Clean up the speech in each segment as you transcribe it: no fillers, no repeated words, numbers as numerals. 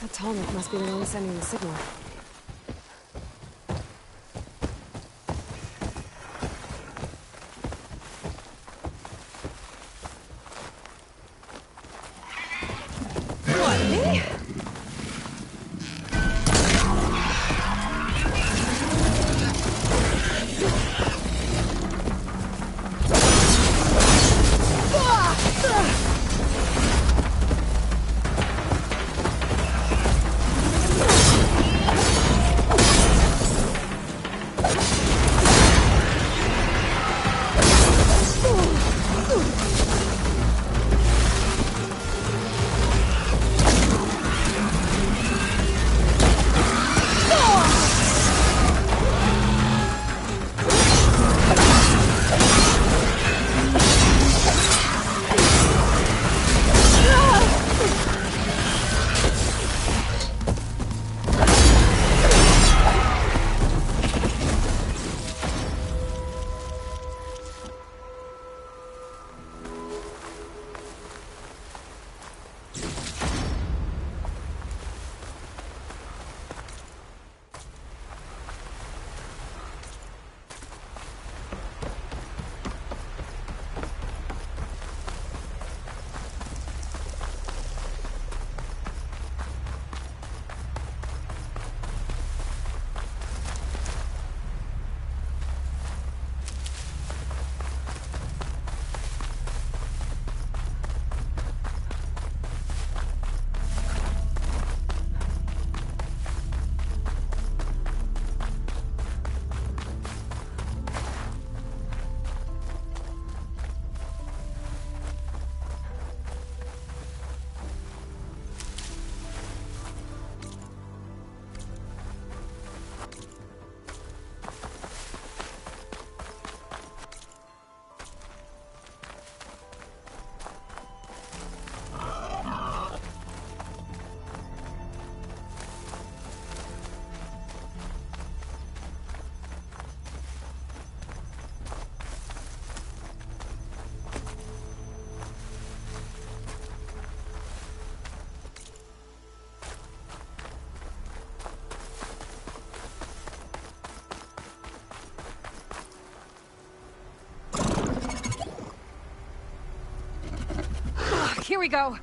Atomic must be the one sending the signal. What, me? Here we go.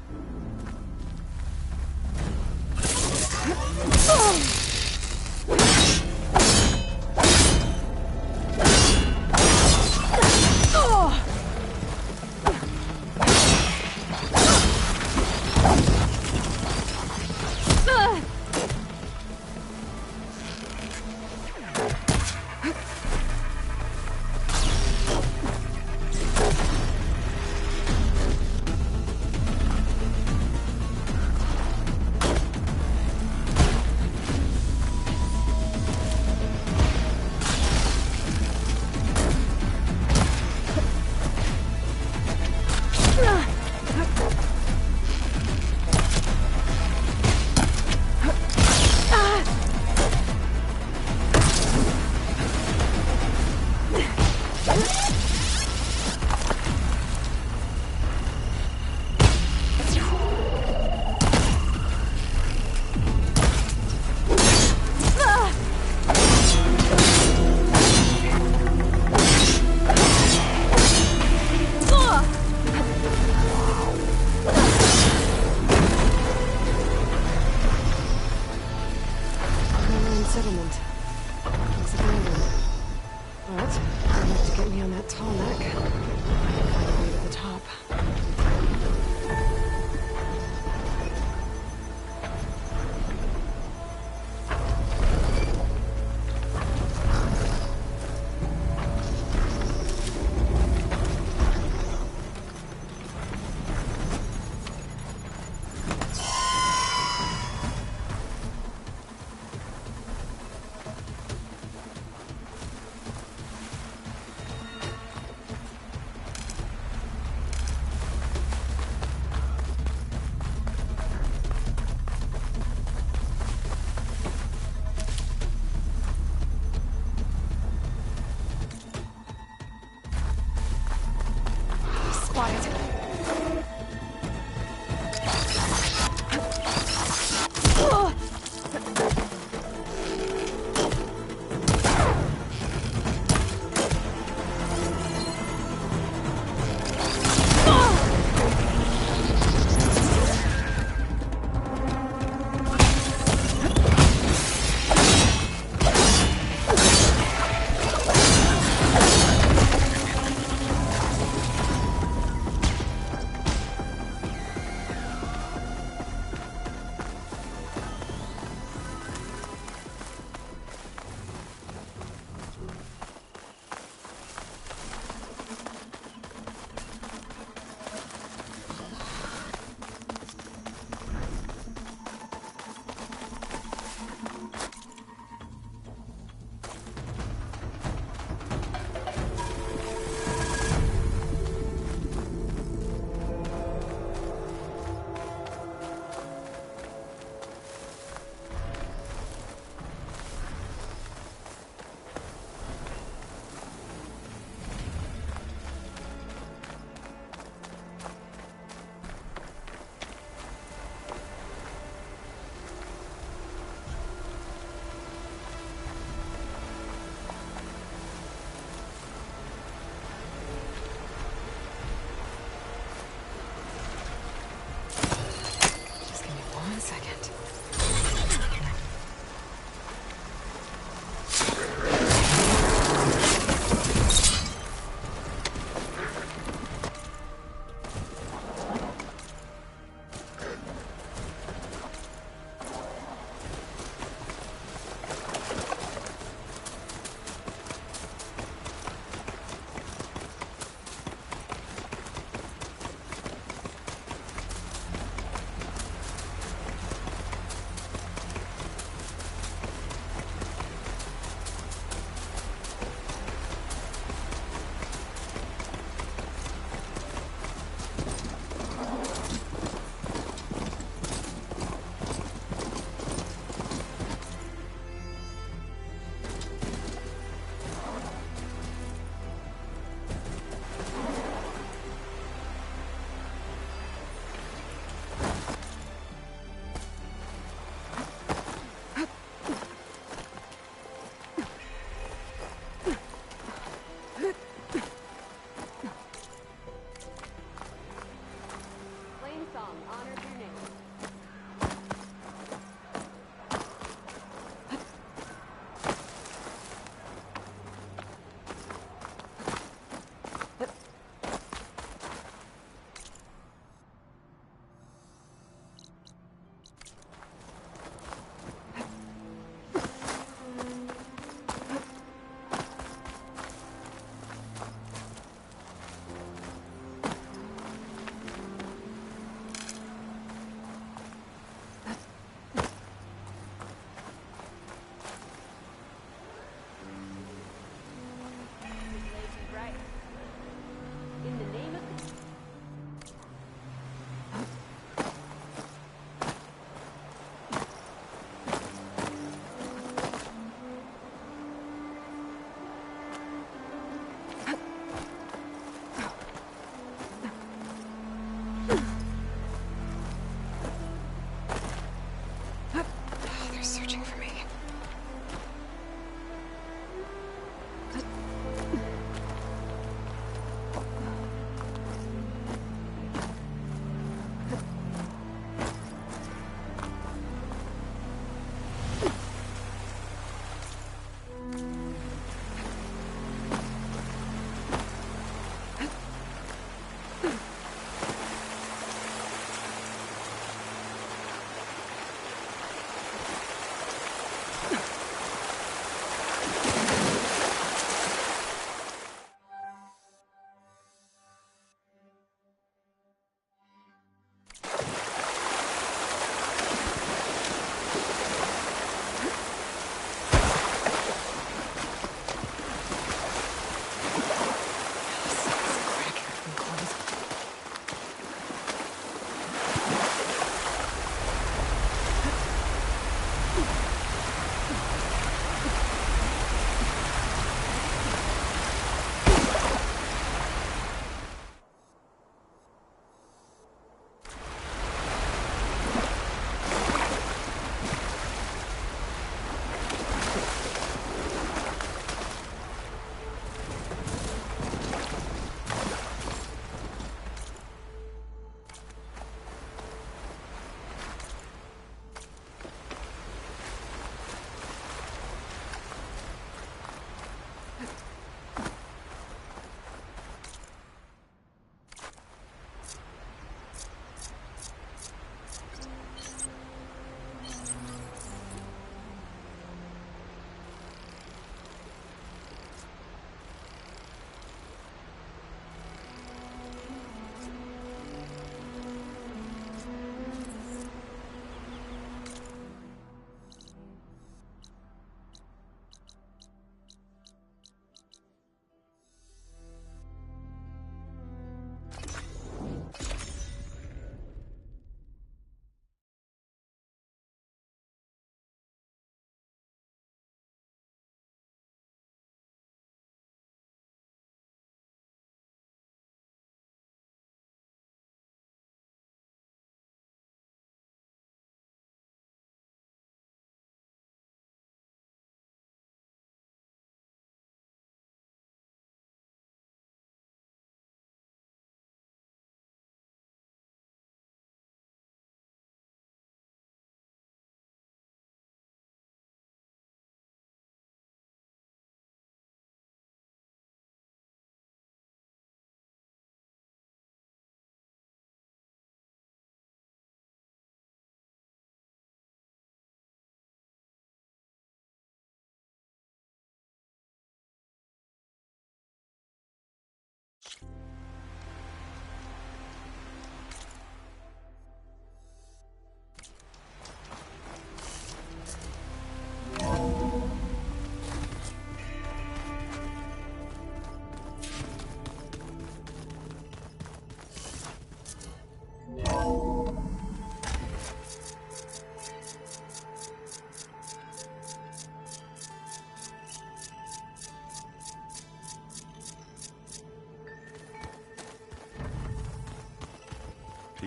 second.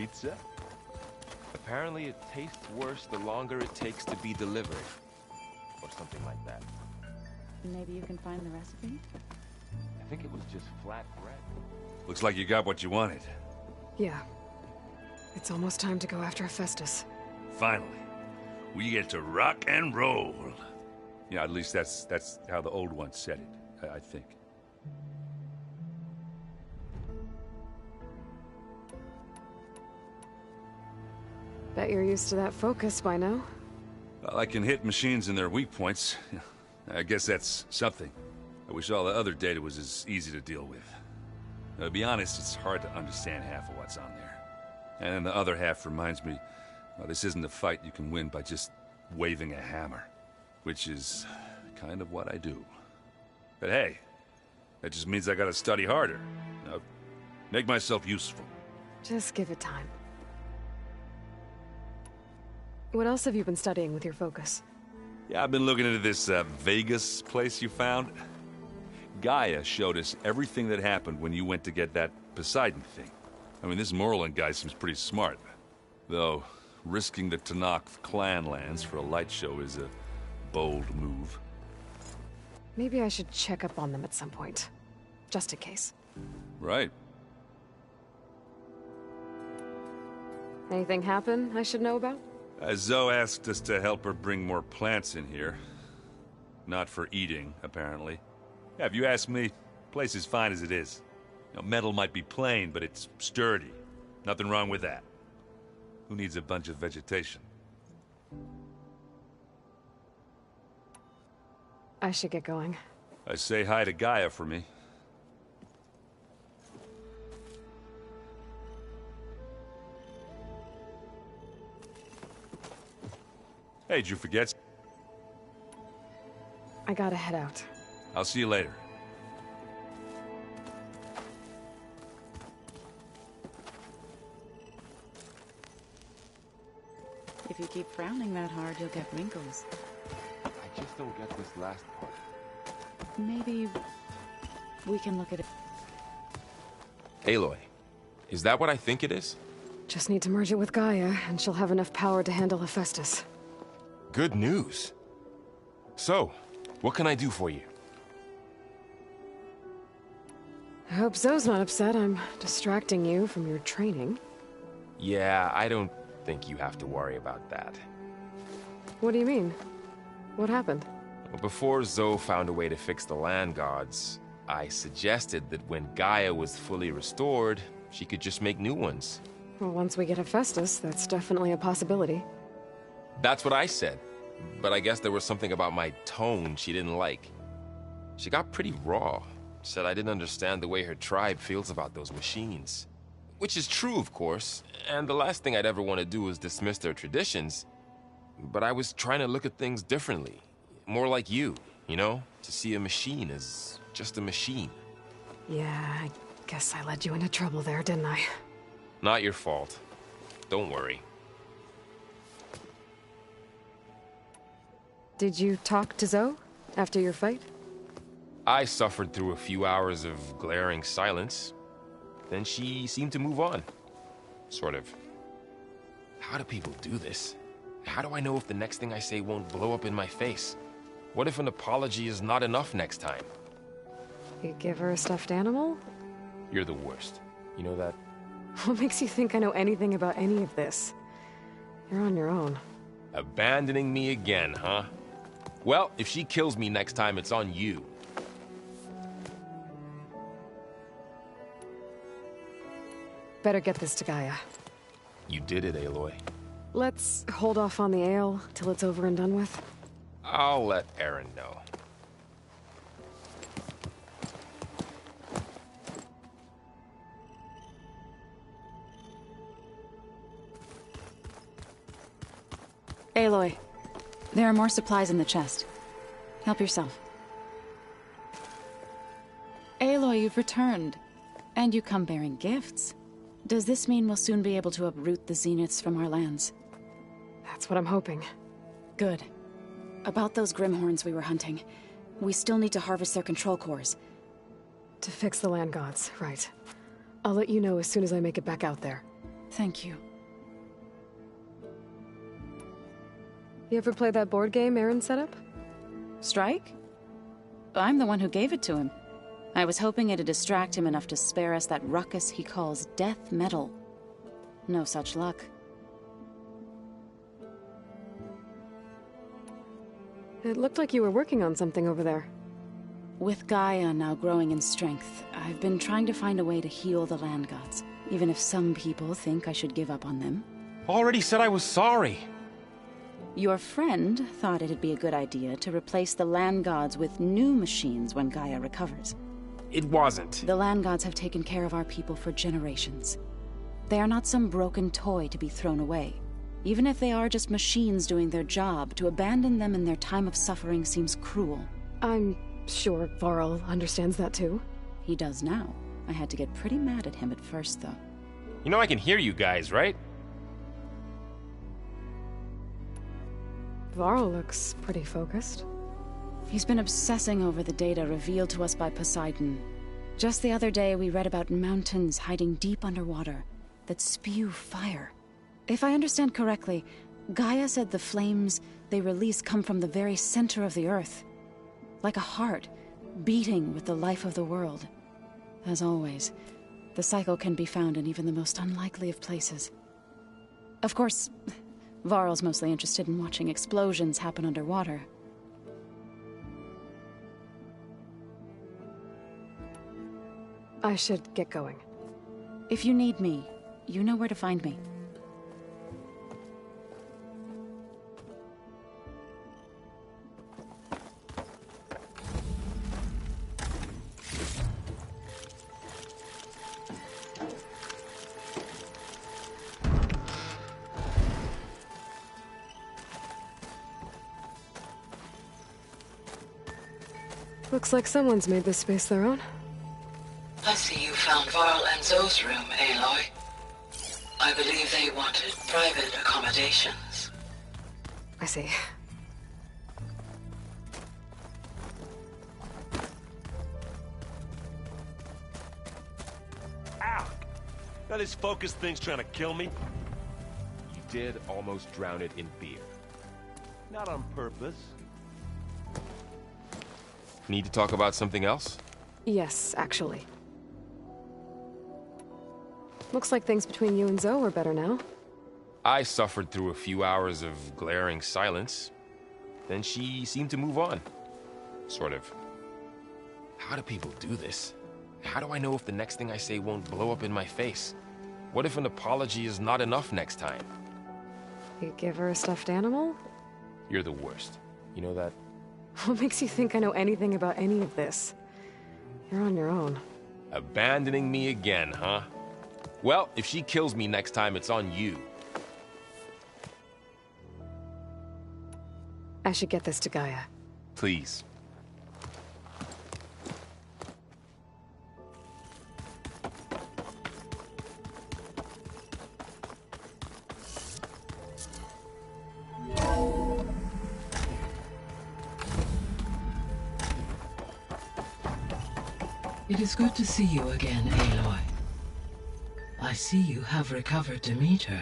pizza? Apparently it tastes worse the longer it takes to be delivered. Or something like that. Maybe you can find the recipe? I think it was just flat bread. Looks like you got what you wanted. Yeah. It's almost time to go after Hephaestus. Finally. We get to rock and roll. Yeah, at least that's how the old one said it, I think. Bet you're used to that focus by now. Well, I can hit machines in their weak points. I guess that's something. I wish all the other data was as easy to deal with. To be honest, it's hard to understand half of what's on there. And then the other half reminds me, well, this isn't a fight you can win by just waving a hammer. Which is kind of what I do. But hey, that just means I gotta study harder. Now, make myself useful. Just give it time. What else have you been studying with your focus? Yeah, I've been looking into this Vegas place you found. Gaia showed us everything that happened when you went to get that Poseidon thing. I mean, this Morlun guy seems pretty smart. Though, risking the Tanakh clan lands for a light show is a bold move. Maybe I should check up on them at some point. Just in case. Right. Anything happen I should know about? Zoe asked us to help her bring more plants in here. Not for eating, apparently. Yeah, if you ask me, the place is fine as it is. You know, metal might be plain, but it's sturdy. Nothing wrong with that. Who needs a bunch of vegetation? I should get going. Say hi to Gaia for me. Hey, did you forget? I gotta head out. I'll see you later. If you keep frowning that hard, you'll get wrinkles. I just don't get this last part. Maybe we can look at it. Aloy, is that what I think it is? Just need to merge it with Gaia, and she'll have enough power to handle Hephaestus. Good news. So, what can I do for you? I hope Zoe's not upset I'm distracting you from your training. Yeah, I don't think you have to worry about that. What do you mean? What happened? Well, before Zoe found a way to fix the land gods, I suggested that when Gaia was fully restored, she could just make new ones. Well, once we get Hephaestus, that's definitely a possibility. That's what I said, but I guess there was something about my tone she didn't like. She got pretty raw, said I didn't understand the way her tribe feels about those machines. Which is true, of course, and the last thing I'd ever want to do is dismiss their traditions. But I was trying to look at things differently. More like you know? To see a machine as just a machine. Yeah, I guess I led you into trouble there, didn't I? Not your fault. Don't worry. Did you talk to Zoe after your fight? I suffered through a few hours of glaring silence. Then she seemed to move on. Sort of. How do people do this? How do I know if the next thing I say won't blow up in my face? What if an apology is not enough next time? You give her a stuffed animal? You're the worst. You know that? What makes you think I know anything about any of this? You're on your own. Abandoning me again, huh? Well, if she kills me next time, it's on you. Better get this to Gaia. You did it, Aloy. Let's hold off on the ale till it's over and done with. I'll let Aaron know. Aloy, there are more supplies in the chest. Help yourself. Aloy, you've returned. And you come bearing gifts. Does this mean we'll soon be able to uproot the Zeniths from our lands? That's what I'm hoping. Good. About those Grimhorns we were hunting, we still need to harvest their control cores. To fix the land gods, right. I'll let you know as soon as I make it back out there. Thank you. You ever play that board game Aaron set up? Strike? I'm the one who gave it to him. I was hoping it'd distract him enough to spare us that ruckus he calls death metal. No such luck. It looked like you were working on something over there. With Gaia now growing in strength, I've been trying to find a way to heal the land gods, even if some people think I should give up on them. Already said I was sorry. Your friend thought it'd be a good idea to replace the land gods with new machines when Gaia recovers. It wasn't. The land gods have taken care of our people for generations. They are not some broken toy to be thrown away. Even if they are just machines doing their job, to abandon them in their time of suffering seems cruel. I'm sure Varl understands that too. He does now. I had to get pretty mad at him at first, though. You know I can hear you guys, right? Varl looks pretty focused. He's been obsessing over the data revealed to us by Poseidon. Just the other day, we read about mountains hiding deep underwater that spew fire. If I understand correctly, Gaia said the flames they release come from the very center of the Earth. Like a heart, beating with the life of the world. As always, the cycle can be found in even the most unlikely of places. Of course, Varl's mostly interested in watching explosions happen underwater. I should get going. If you need me, you know where to find me. Looks like someone's made this space their own. I see you found Varl and Zoe's room, Aloy. I believe they wanted private accommodations. I see. Ow! Now this focus thing's trying to kill me? You did almost drown it in beer. Not on purpose. Need to talk about something else? Yes, actually. Looks like things between you and Zoe are better now. I suffered through a few hours of glaring silence. Then she seemed to move on. Sort of. How do people do this? How do I know if the next thing I say won't blow up in my face? What if an apology is not enough next time? You give her a stuffed animal? You're the worst. You know that? What makes you think I know anything about any of this? You're on your own. Abandoning me again, huh? Well, if she kills me next time, it's on you. I should get this to Gaia. Please. It is good to see you again, Aloy. I see you have recovered Demeter.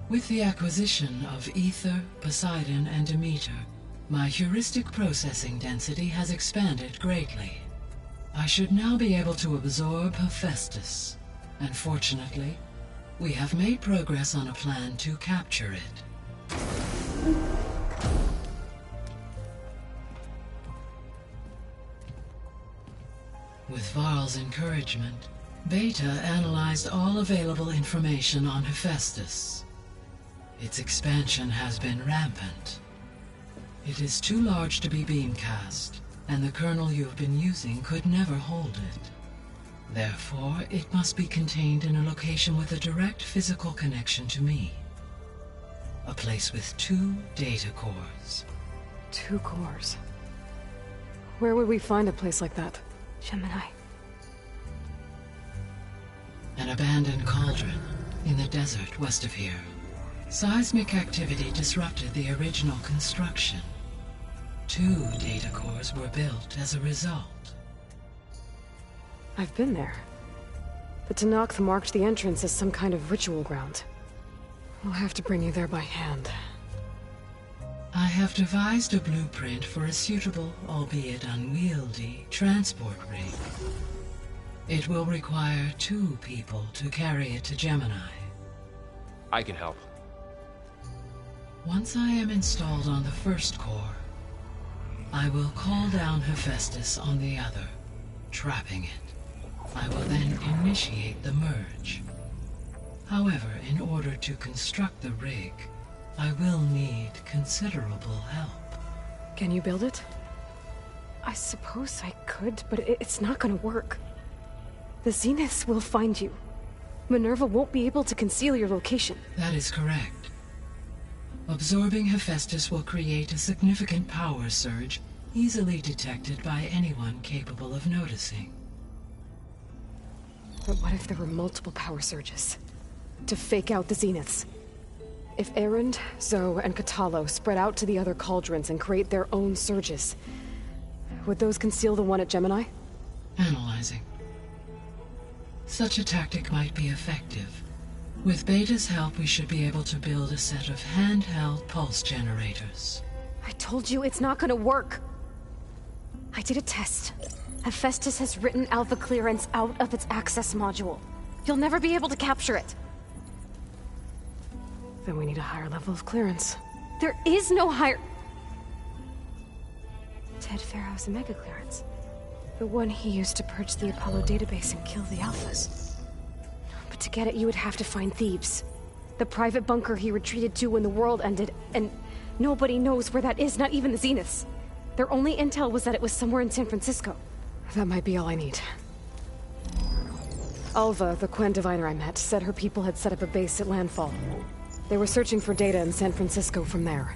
With the acquisition of Ether, Poseidon, and Demeter, my heuristic processing density has expanded greatly. I should now be able to absorb Hephaestus, and fortunately, we have made progress on a plan to capture it. With Varl's encouragement, Beta analyzed all available information on Hephaestus. Its expansion has been rampant. It is too large to be beamcast, and the kernel you have been using could never hold it. Therefore, it must be contained in a location with a direct physical connection to me. A place with 2 data cores. 2 cores. Where would we find a place like that? Gemini. An abandoned cauldron in the desert west of here. Seismic activity disrupted the original construction. 2 data cores were built as a result. I've been there. The Tenakth marked the entrance as some kind of ritual ground. We'll have to bring you there by hand. I have devised a blueprint for a suitable, albeit unwieldy, transport rig. It will require 2 people to carry it to Gemini. I can help. Once I am installed on the first core, I will call down Hephaestus on the other, trapping it. I will then initiate the merge. However, in order to construct the rig, I will need considerable help. Can you build it? I suppose I could, but it's not gonna work. The Zeniths will find you. Minerva won't be able to conceal your location. That is correct. Absorbing Hephaestus will create a significant power surge, easily detected by anyone capable of noticing. But what if there were multiple power surges? To fake out the Zeniths? If Erend, Zoe, and Katalo spread out to the other cauldrons and create their own surges, would those conceal the one at Gemini? Analyzing. Such a tactic might be effective. With Beta's help, we should be able to build a set of handheld pulse generators. I told you it's not gonna work. I did a test. Hephaestus has written Alpha clearance out of its access module. You'll never be able to capture it. Then we need a higher level of clearance. There is no higher... Ted Farrow's Mega clearance. The one he used to purge the Apollo database and kill the Alphas. But to get it, you would have to find Thebes. The private bunker he retreated to when the world ended, and nobody knows where that is, not even the Zeniths. Their only intel was that it was somewhere in San Francisco. That might be all I need. Alva, the Quen diviner I met, said her people had set up a base at landfall. They were searching for data in San Francisco from there.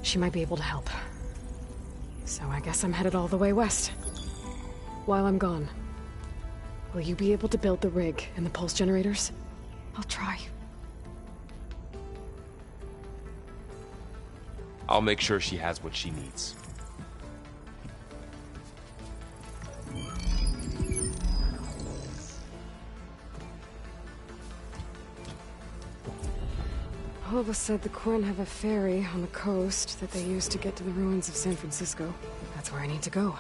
She might be able to help. So I guess I'm headed all the way west. While I'm gone, will you be able to build the rig and the pulse generators? I'll try. I'll make sure she has what she needs. Alva said the Quen have a ferry on the coast that they use to get to the ruins of San Francisco. That's where I need to go.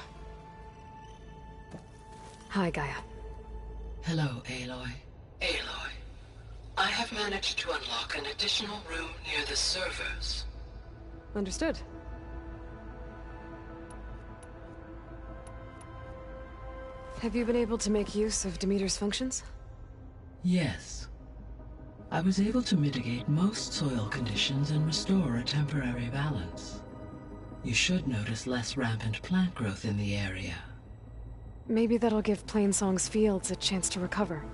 Hi, Gaia. Hello, Aloy. Aloy, I have managed to unlock an additional room near the servers. Understood. Have you been able to make use of Demeter's functions? Yes. I was able to mitigate most soil conditions and restore a temporary balance. You should notice less rampant plant growth in the area. Maybe that'll give Plainsong's fields a chance to recover.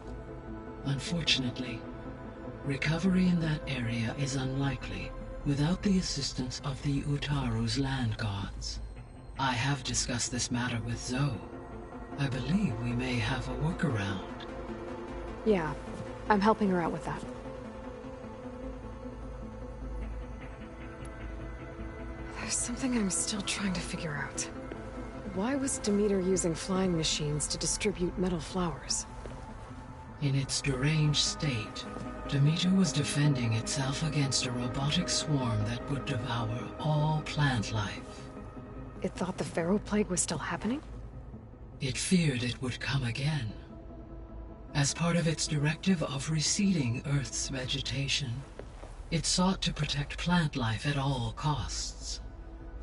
Unfortunately, recovery in that area is unlikely without the assistance of the Utaru's land gods. I have discussed this matter with Zoe. I believe we may have a workaround. Yeah, I'm helping her out with that. There's something I'm still trying to figure out. Why was Demeter using flying machines to distribute metal flowers? In its deranged state, Demeter was defending itself against a robotic swarm that would devour all plant life. It thought the Pharaoh Plague was still happening? It feared it would come again. As part of its directive of reseeding Earth's vegetation, it sought to protect plant life at all costs.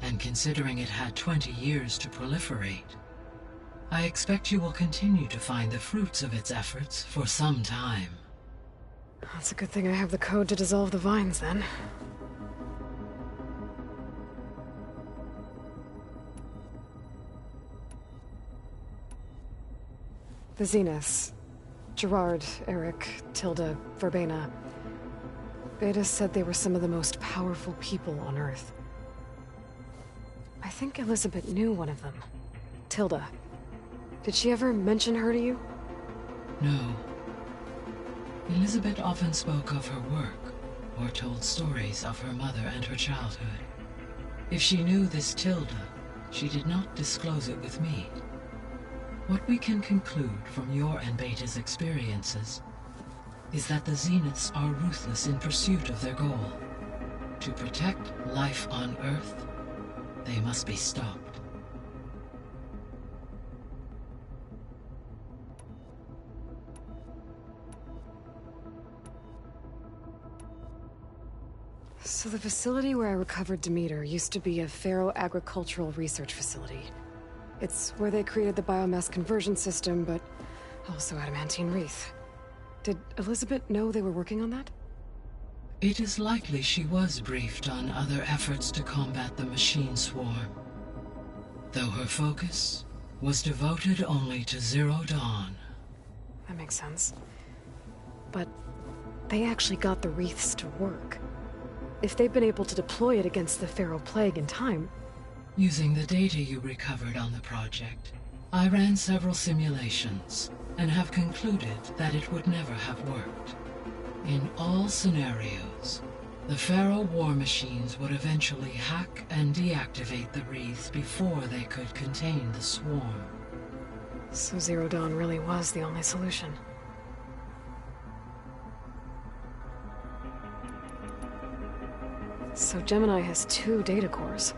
And considering it had 20 years to proliferate, I expect you will continue to find the fruits of its efforts for some time. That's a good thing I have the code to dissolve the vines, then. The Zeniths. Gerard, Eric, Tilda, Verbena. Beta said they were some of the most powerful people on Earth. I think Elizabeth knew one of them. Tilda. Did she ever mention her to you? No. Elizabeth often spoke of her work, or told stories of her mother and her childhood. If she knew this Tilda, she did not disclose it with me. What we can conclude from your and Beta's experiences is that the Zeniths are ruthless in pursuit of their goal. To protect life on Earth, they must be stopped. So the facility where I recovered Demeter used to be a Pharaoh agricultural research facility. It's where they created the biomass conversion system, but also adamantine wreath. Did Elizabeth know they were working on that? It is likely she was briefed on other efforts to combat the machine swarm, though her focus was devoted only to Zero Dawn. That makes sense. But they actually got the wreaths to work. If they've been able to deploy it against the Pharaoh Plague in time... Using the data you recovered on the project, I ran several simulations and have concluded that it would never have worked. In all scenarios, the Pharaoh war machines would eventually hack and deactivate the wreaths before they could contain the swarm. So Zero Dawn really was the only solution. So Gemini has 2 data cores.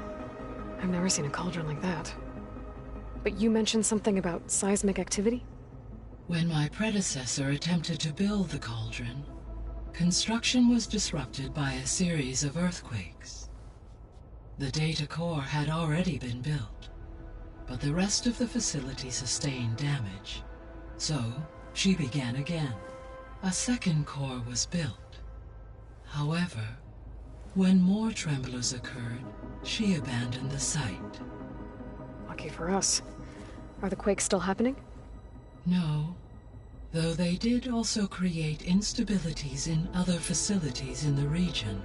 I've never seen a cauldron like that. But you mentioned something about seismic activity? When my predecessor attempted to build the cauldron, construction was disrupted by a series of earthquakes. The data core had already been built, but the rest of the facility sustained damage. So, she began again. A second core was built. However, when more tremblers occurred, she abandoned the site. Lucky for us. Are the quakes still happening? No, though they did also create instabilities in other facilities in the region.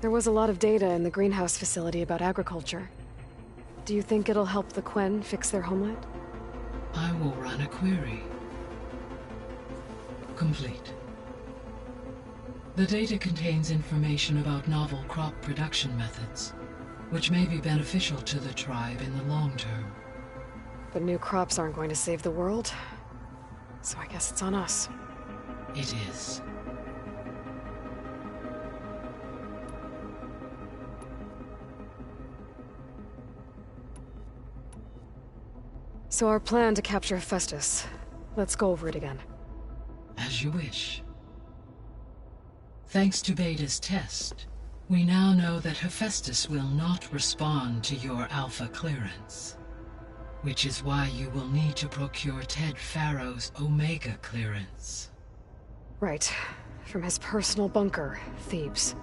There was a lot of data in the greenhouse facility about agriculture. Do you think it'll help the Quen fix their homeland? I will run a query. Complete. The data contains information about novel crop production methods, which may be beneficial to the tribe in the long term. But new crops aren't going to save the world, so I guess it's on us. It is. So our plan to capture Hephaestus. Let's go over it again. As you wish. Thanks to Beta's test, we now know that Hephaestus will not respond to your Alpha clearance, which is why you will need to procure Ted Pharaoh's Omega clearance. Right. From his personal bunker, Thebes.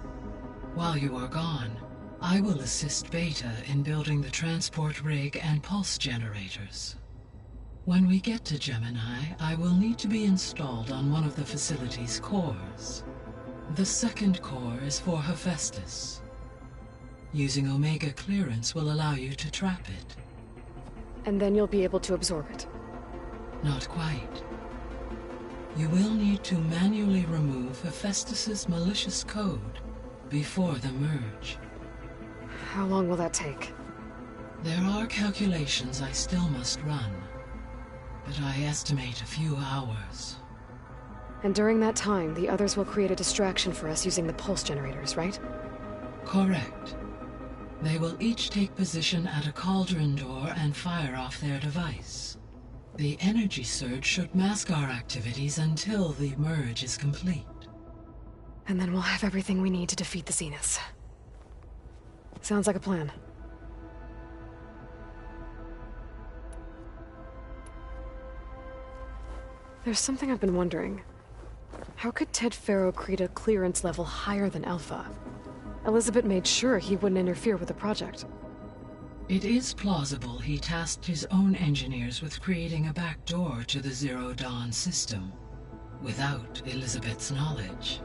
While you are gone, I will assist Beta in building the transport rig and pulse generators. When we get to Gemini, I will need to be installed on one of the facility's cores. The second core is for Hephaestus. Using Omega clearance will allow you to trap it. And then you'll be able to absorb it. Not quite. You will need to manually remove Hephaestus's malicious code before the merge. How long will that take? There are calculations I still must run, but I estimate a few hours. And during that time, the others will create a distraction for us using the pulse generators, right? Correct. They will each take position at a cauldron door and fire off their device. The energy surge should mask our activities until the merge is complete. And then we'll have everything we need to defeat the Zeniths. Sounds like a plan. There's something I've been wondering. How could Ted Pharaoh create a clearance level higher than Alpha? Elizabeth made sure he wouldn't interfere with the project. It is plausible he tasked his own engineers with creating a back door to the Zero Dawn system, without Elizabeth's knowledge.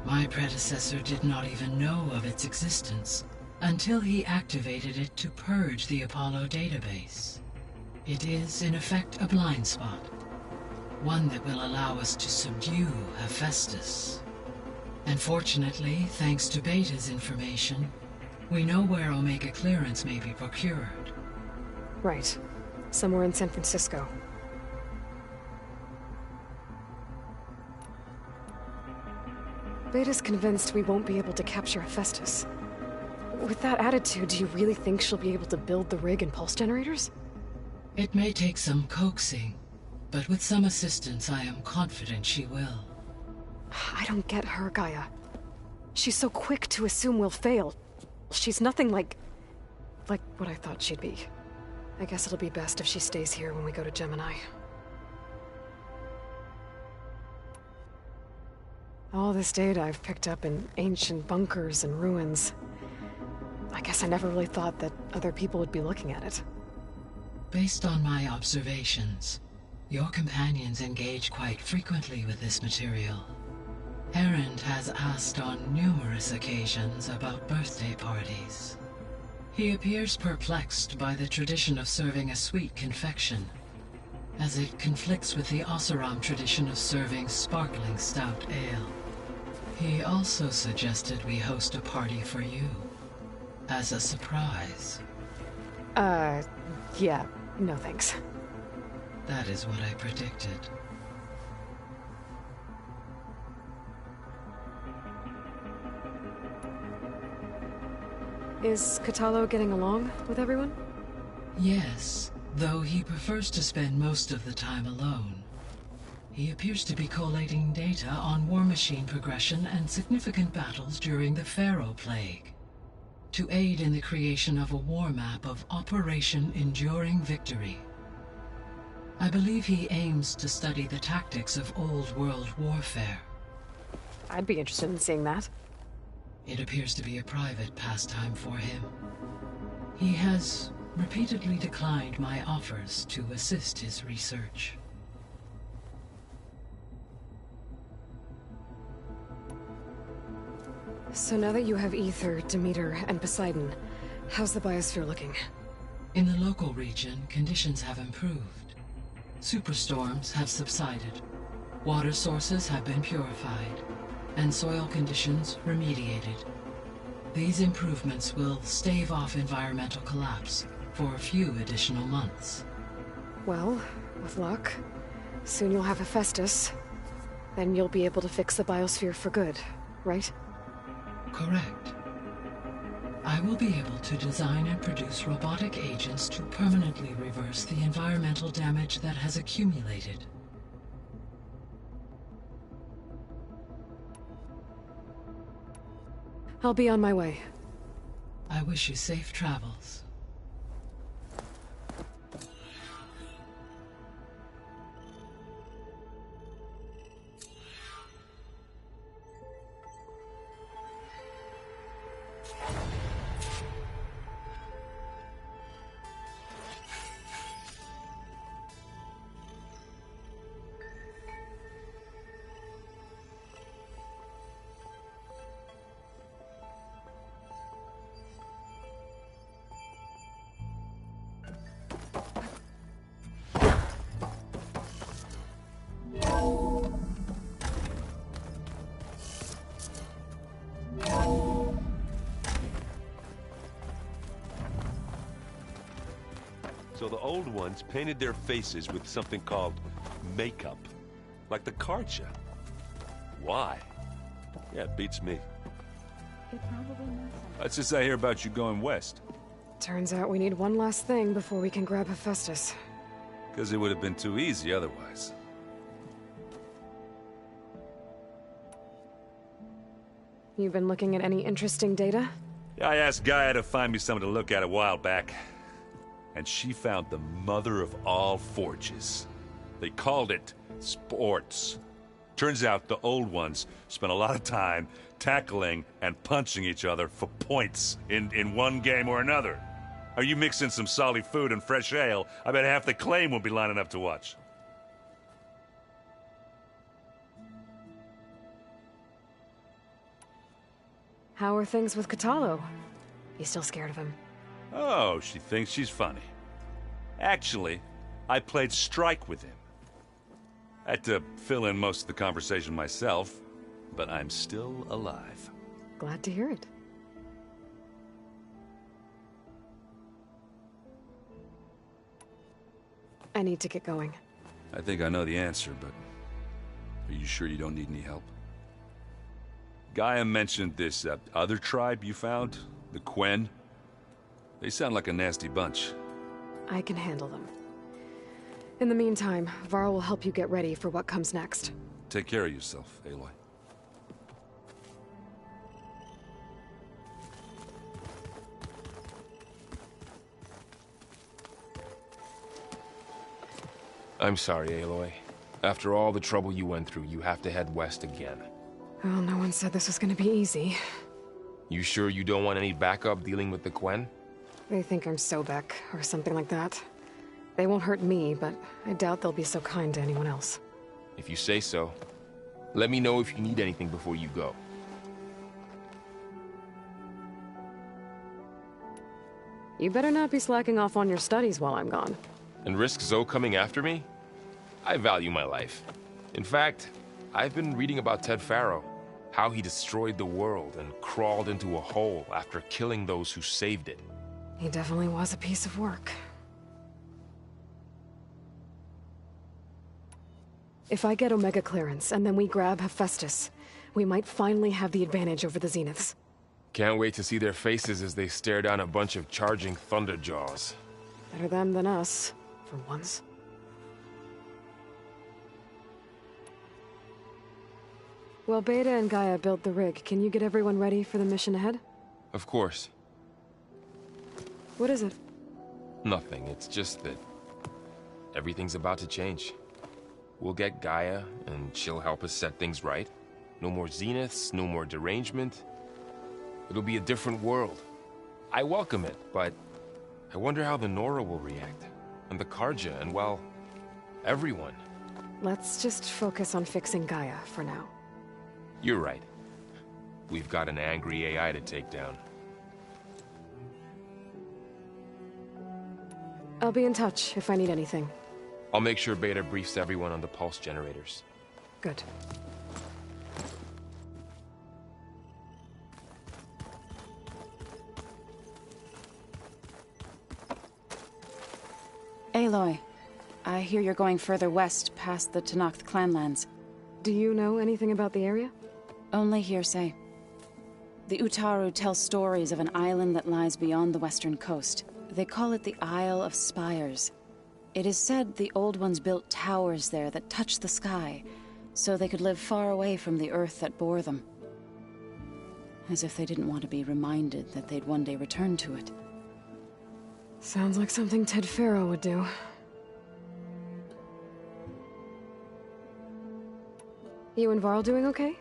My predecessor did not even know of its existence, until he activated it to purge the Apollo database. It is, in effect, a blind spot. One that will allow us to subdue Hephaestus. And fortunately, thanks to Beta's information, we know where Omega clearance may be procured. Right. Somewhere in San Francisco. Beta's convinced we won't be able to capture Hephaestus. With that attitude, do you really think she'll be able to build the rig and pulse generators? It may take some coaxing, but with some assistance I am confident she will. I don't get her, Gaia. She's so quick to assume we'll fail. She's nothing like what I thought she'd be. I guess it'll be best if she stays here when we go to Gemini. All this data I've picked up in ancient bunkers and ruins. I guess I never really thought that other people would be looking at it. Based on my observations, your companions engage quite frequently with this material. Erend has asked on numerous occasions about birthday parties. He appears perplexed by the tradition of serving a sweet confection, as it conflicts with the Oseram tradition of serving sparkling stout ale. He also suggested we host a party for you, as a surprise. Yeah, no thanks. That is what I predicted. Is Katalo getting along with everyone? Yes, though he prefers to spend most of the time alone. He appears to be collating data on war machine progression and significant battles during the Pharaoh Plague, to aid in the creation of a war map of Operation Enduring Victory. I believe he aims to study the tactics of Old World warfare. I'd be interested in seeing that. It appears to be a private pastime for him. He has repeatedly declined my offers to assist his research. So now that you have Ether, Demeter, and Poseidon, how's the biosphere looking? In the local region, conditions have improved. Superstorms have subsided, water sources have been purified, and soil conditions remediated. These improvements will stave off environmental collapse for a few additional months. Well, with luck, soon you'll have Hephaestus. Then you'll be able to fix the biosphere for good, right? Correct. I will be able to design and produce robotic agents to permanently reverse the environmental damage that has accumulated. I'll be on my way. I wish you safe travels. So the old ones painted their faces with something called makeup. Like the card show. Why? Yeah, it beats me. That's just I hear about you going west. Turns out we need one last thing before we can grab Hephaestus. Because it would have been too easy otherwise. You've been looking at any interesting data? I asked Gaia to find me something to look at a while back. And she found the mother of all forges. They called it sports. Turns out the old ones spent a lot of time tackling and punching each other for points in one game or another. Are you mixing some solid food and fresh ale? I bet half the claim will be lining up to watch. How are things with Katalo? You still scared of him? Oh, she thinks she's funny. Actually, I played strike with him. I had to fill in most of the conversation myself, but I'm still alive. Glad to hear it. I need to get going. I think I know the answer, but are you sure you don't need any help? Gaia mentioned this other tribe you found, the Quen. They sound like a nasty bunch. I can handle them. In the meantime, Varl will help you get ready for what comes next. Take care of yourself, Aloy. I'm sorry, Aloy. After all the trouble you went through, you have to head west again. Well, no one said this was gonna be easy. You sure you don't want any backup dealing with the Quen? They think I'm Sobek, or something like that. They won't hurt me, but I doubt they'll be so kind to anyone else. If you say so. Let me know if you need anything before you go. You better not be slacking off on your studies while I'm gone. And risk Zoe coming after me? I value my life. In fact, I've been reading about Ted Faro. How he destroyed the world and crawled into a hole after killing those who saved it. He definitely was a piece of work. If I get Omega clearance, and then we grab Hephaestus, we might finally have the advantage over the Zeniths. Can't wait to see their faces as they stare down a bunch of charging Thunderjaws. Better them than us, for once. Well, Beta and Gaia built the rig. Can you get everyone ready for the mission ahead? Of course. What is it? Nothing. It's just that everything's about to change. We'll get Gaia, and she'll help us set things right. No more Zeniths, no more derangement. It'll be a different world. I welcome it, but I wonder how the Nora will react. And the Karja, and well, everyone. Let's just focus on fixing Gaia for now. You're right. We've got an angry AI to take down. I'll be in touch if I need anything. I'll make sure Beta briefs everyone on the pulse generators. Good. Aloy, I hear you're going further west past the Tenakth clanlands. Do you know anything about the area? Only hearsay. The Utaru tell stories of an island that lies beyond the western coast. They call it the Isle of Spires. It is said the Old Ones built towers there that touch the sky, so they could live far away from the earth that bore them. As if they didn't want to be reminded that they'd one day return to it. Sounds like something Ted Faro would do. You and Varl doing okay?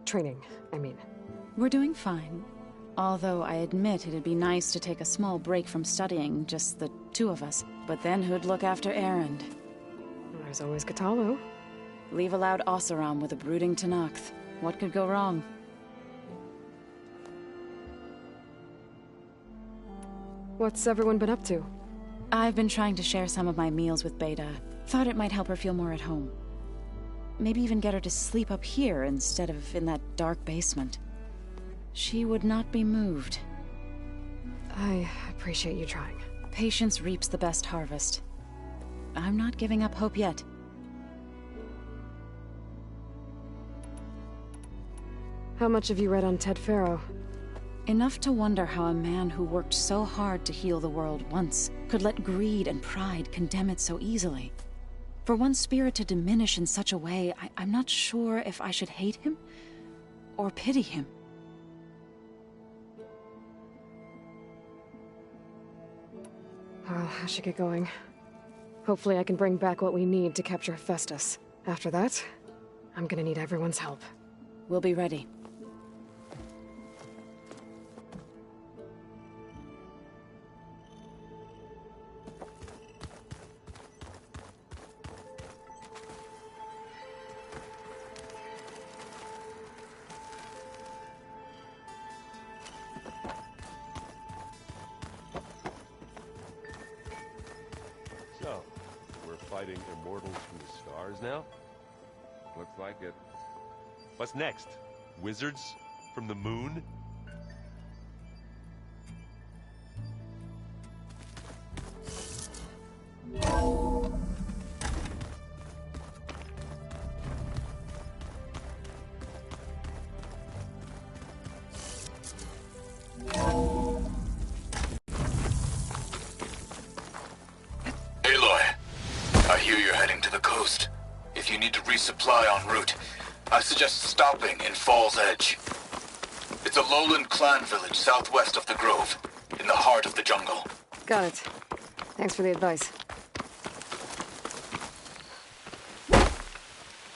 Training, I mean. We're doing fine. Although I admit it'd be nice to take a small break from studying, just the two of us. But then who'd look after Erend? There's always Katalo. Leave a loud Oseram with a brooding Tenakth. What could go wrong? What's everyone been up to? I've been trying to share some of my meals with Beta. Thought it might help her feel more at home. Maybe even get her to sleep up here instead of in that dark basement. She would not be moved. I appreciate you trying. Patience reaps the best harvest. I'm not giving up hope yet. How much have you read on Ted Faro? Enough to wonder how a man who worked so hard to heal the world once could let greed and pride condemn it so easily. For one's spirit to diminish in such a way, I'm not sure if I should hate him or pity him. Well, I should get going. Hopefully I can bring back what we need to capture Hephaestus. After that, I'm gonna need everyone's help. We'll be ready. So, we're fighting immortals from the stars now? Looks like it. What's next? Wizards from the moon? Aloy, I hear you're heading to the coast. If you need to resupply en route, I suggest stopping in Fall's Edge. It's a lowland clan village southwest of the Grove, in the heart of the jungle. Got it. Thanks for the advice.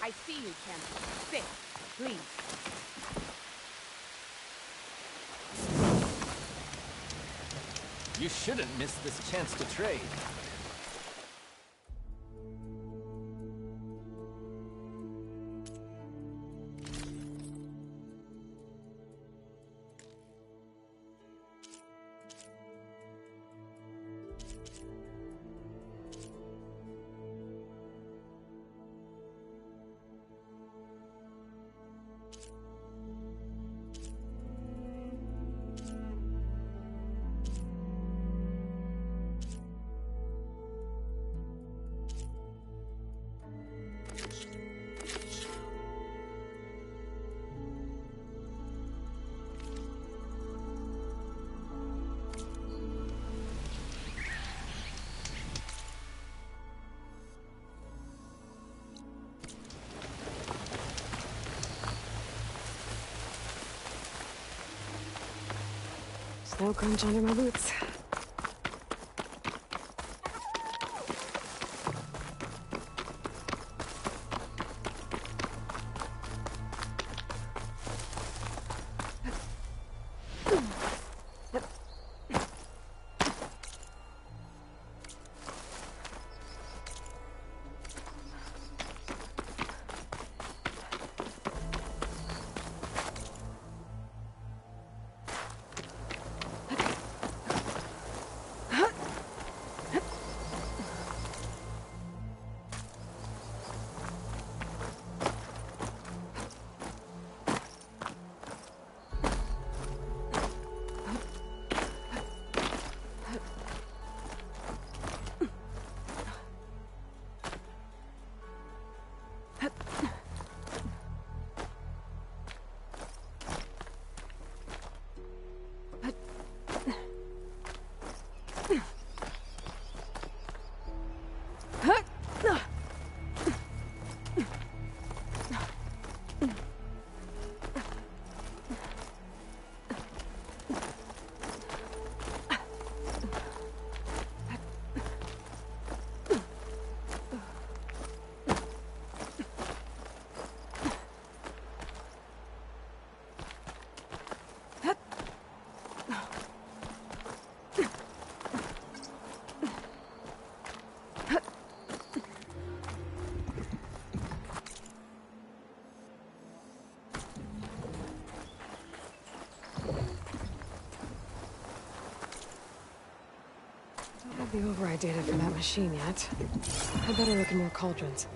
I see you, Champion. Sit, please. You shouldn't miss this chance to trade. Snow crunch under my boots. Don't have the override data for that machine yet. I better look at more cauldrons.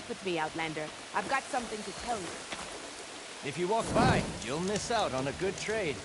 Stick with me, Outlander. I've got something to tell you. If you walk by, you'll miss out on a good trade.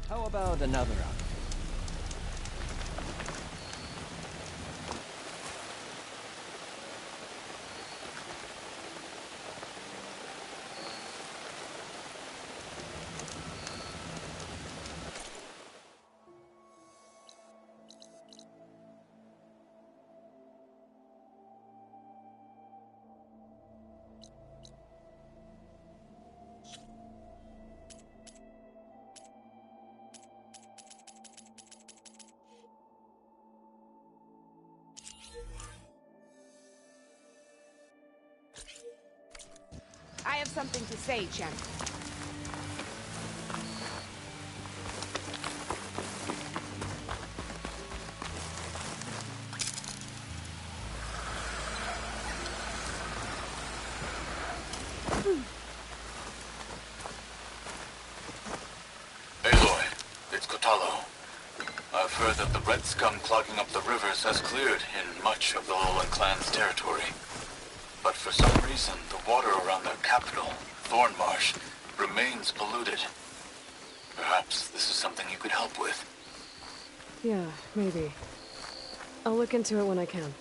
How about another outfit? I have something to say, champ. Aloy, it's Kotalo. I've heard that the red scum clogging up the rivers has cleared in much of the Lowland clan's territory. But for some reason, the water around their capital, Thornmarsh, remains polluted. Perhaps this is something you could help with. Yeah, maybe. I'll look into it when I can.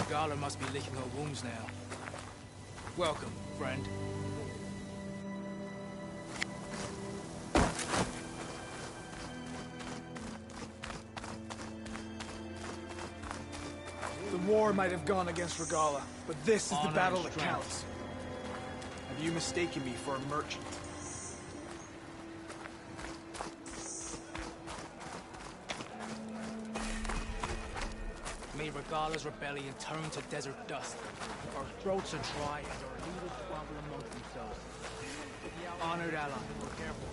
Gala must be licking her wounds now. Welcome, friend. The war might have gone against Regala, but this is the battle that counts. Have you mistaken me for a merchant? May Regala's rebellion turn to desert dust. Our throats are dry and our leaders squabble amongst themselves. Honored ally, be careful.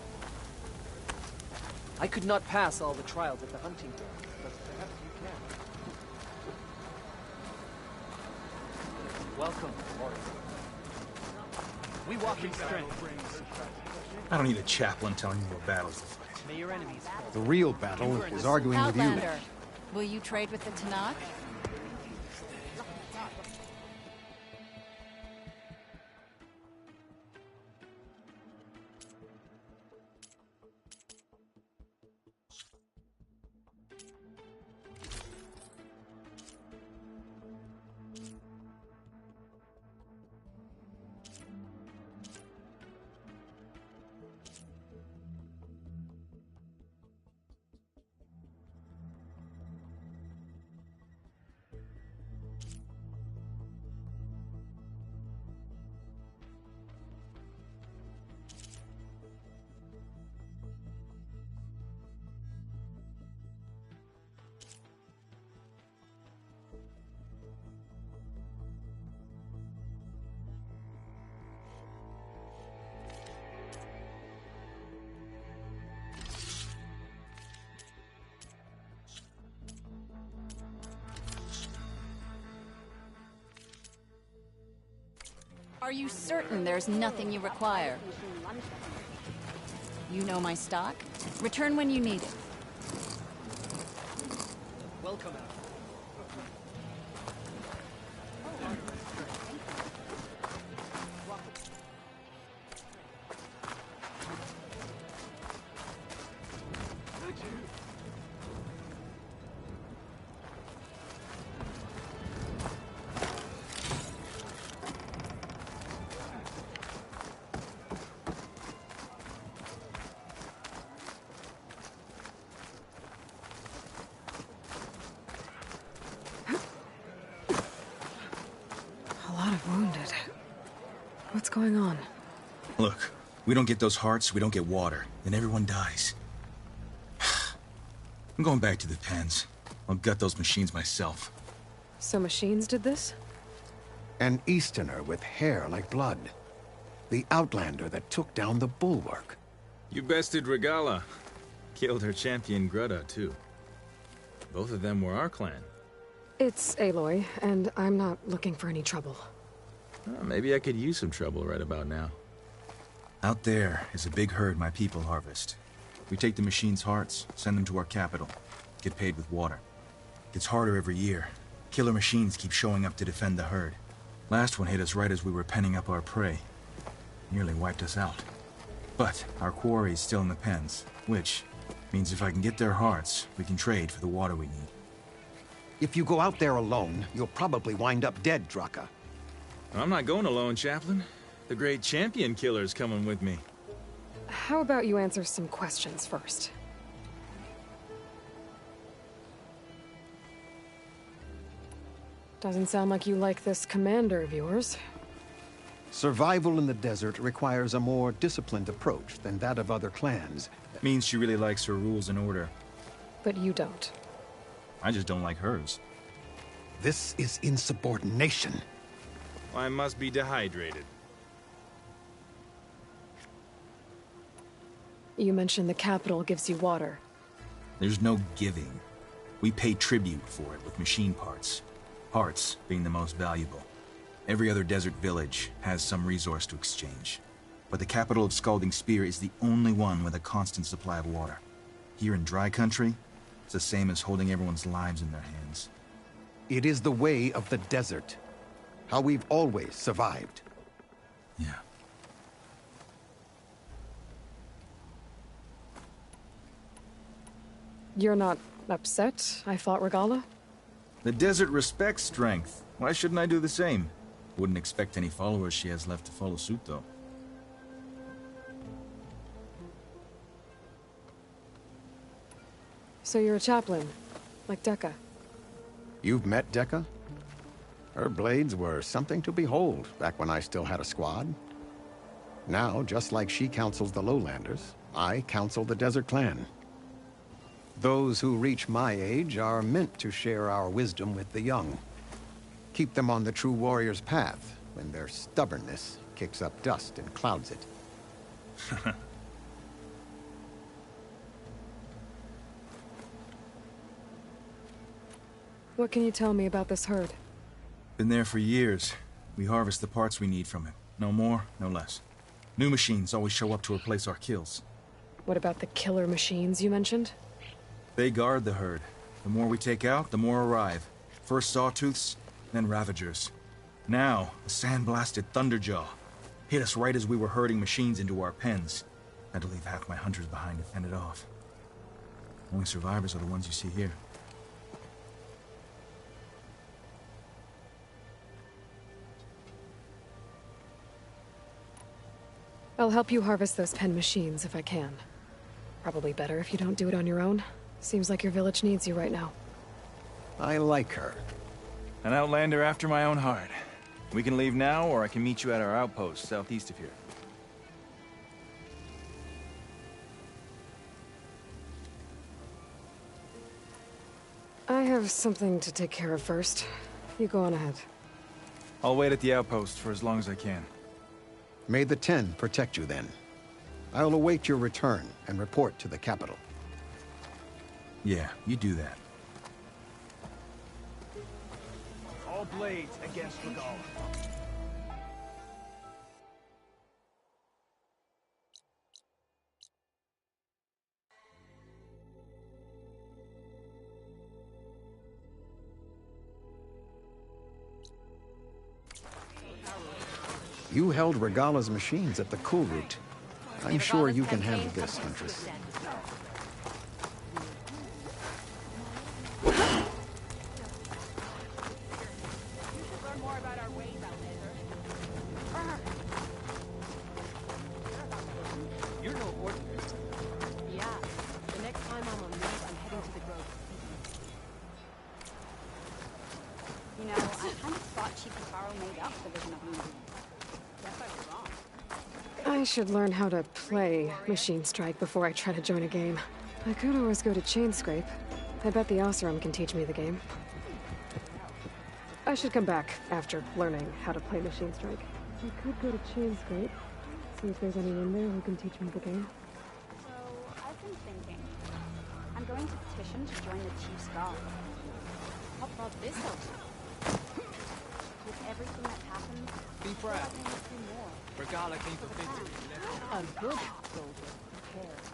I could not pass all the trials at the hunting ground, but perhaps you can. Welcome, warrior. We walk in strength. I don't need a chaplain telling me what battles to fight. May your enemies fall. The real battle is arguing with you. Outlander, will you trade with the Tanakh? Are you certain there's nothing you require? You know my stock. Return when you need it. Welcome. Wounded. What's going on? Look, we don't get those hearts, we don't get water, then everyone dies. I'm going back to the pens. I'll gut those machines myself. So machines did this? An Easterner with hair like blood. The Outlander that took down the bulwark. You bested Regala. Killed her champion Greta, too. Both of them were our clan. It's Aloy, and I'm not looking for any trouble. Maybe I could use some trouble right about now. Out there is a big herd my people harvest. We take the machine's hearts, send them to our capital, get paid with water. Gets harder every year. Killer machines keep showing up to defend the herd. Last one hit us right as we were penning up our prey. Nearly wiped us out. But our quarry is still in the pens, which means if I can get their hearts, we can trade for the water we need. If you go out there alone, you'll probably wind up dead, Draka. I'm not going alone, Chaplain. The great champion killer's coming with me. How about you answer some questions first? Doesn't sound like you like this commander of yours. Survival in the desert requires a more disciplined approach than that of other clans. Means she really likes her rules and order. But you don't. I just don't like hers. This is insubordination. I must be dehydrated. You mentioned the capital gives you water. There's no giving. We pay tribute for it with machine parts. Parts being the most valuable. Every other desert village has some resource to exchange. But the capital of Scalding Spear is the only one with a constant supply of water. Here in dry country, it's the same as holding everyone's lives in their hands. It is the way of the desert. How we've always survived. Yeah. You're not upset, I thought, Regala? The desert respects strength. Why shouldn't I do the same? Wouldn't expect any followers she has left to follow suit, though. So you're a chaplain, like Dekka. You've met Dekka? Her blades were something to behold back when I still had a squad. Now, just like she counsels the Lowlanders, I counsel the Desert Clan. Those who reach my age are meant to share our wisdom with the young. Keep them on the true warrior's path when their stubbornness kicks up dust and clouds it. What can you tell me about this herd? Been there for years. We harvest the parts we need from it. No more, no less. New machines always show up to replace our kills. What about the killer machines you mentioned? They guard the herd. The more we take out, the more arrive. First Sawtooths, then Ravagers. Now, the sand-blasted Thunderjaw. Hit us right as we were herding machines into our pens. Had to leave half my hunters behind to fend it off. Only survivors are the ones you see here. I'll help you harvest those pen machines if I can. Probably better if you don't do it on your own. Seems like your village needs you right now. I like her. An outlander after my own heart. We can leave now, or I can meet you at our outpost southeast of here. I have something to take care of first. You go on ahead. I'll wait at the outpost for as long as I can. May the Ten protect you then. I'll await your return and report to the capital. Yeah, you do that. All blades against Regala. You held Regala's machines at the cool route. I'm sure you can handle this, Huntress. You're no ordinary. Yeah. The next time I'm on leave, I'm heading to the Grove. You know, I kind of thought Chief Picaro made up the vision of Moonbeam. Guess I was wrong. I should learn how to play Machine Strike before I try to join a game. I could always go to Chain Scrape. I bet the Oseram can teach me the game. I should come back after learning how to play Machine Strike. I could go to Chain Scrape, see if there's anyone there who can teach me the game. So, I've been thinking. I'm going to petition to join the Chief's Guard. How about this help? With everything that's happened, Be proud. I think it's more. Regala came for victory. A good soldier cares.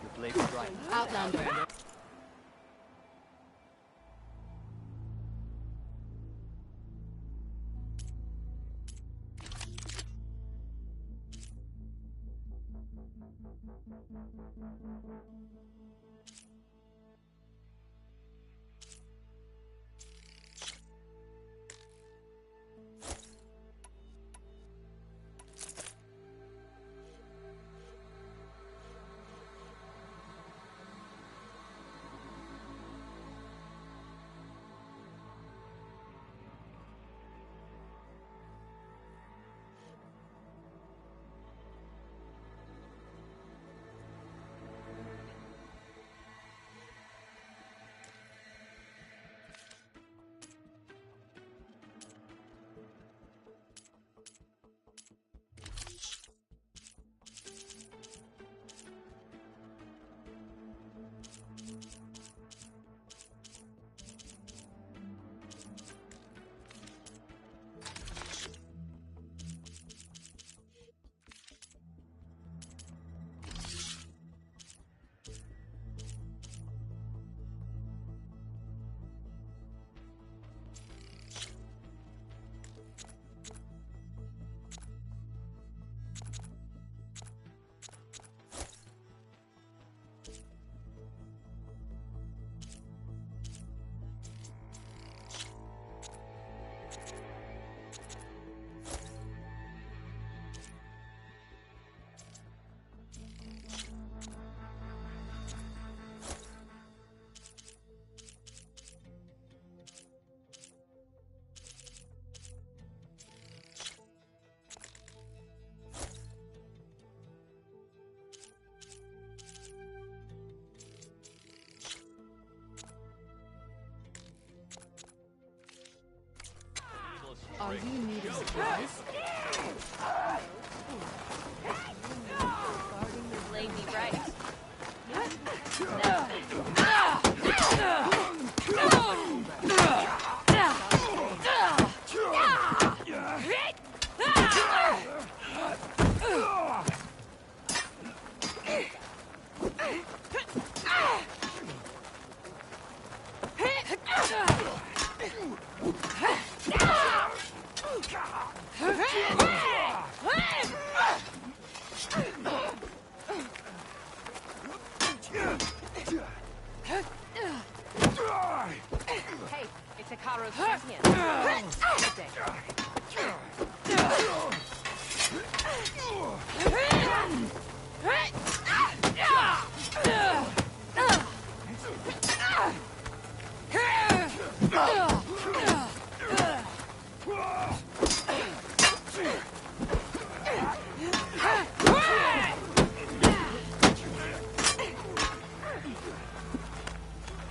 Your blade is right. Outlander. Are you needing supplies? Laid me right. Hey, it's Ikaru's champion. Good day.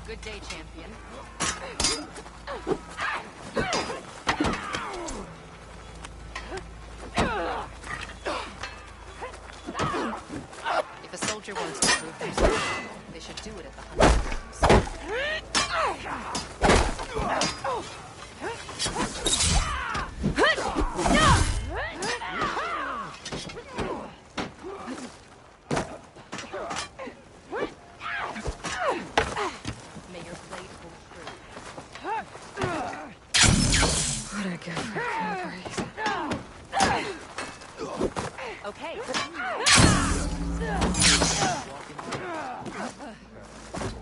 Good day, champion. If a soldier wants to prove themselves, they should do it at the hunting May your blade hold true. What a gift for can't breathe. Okay.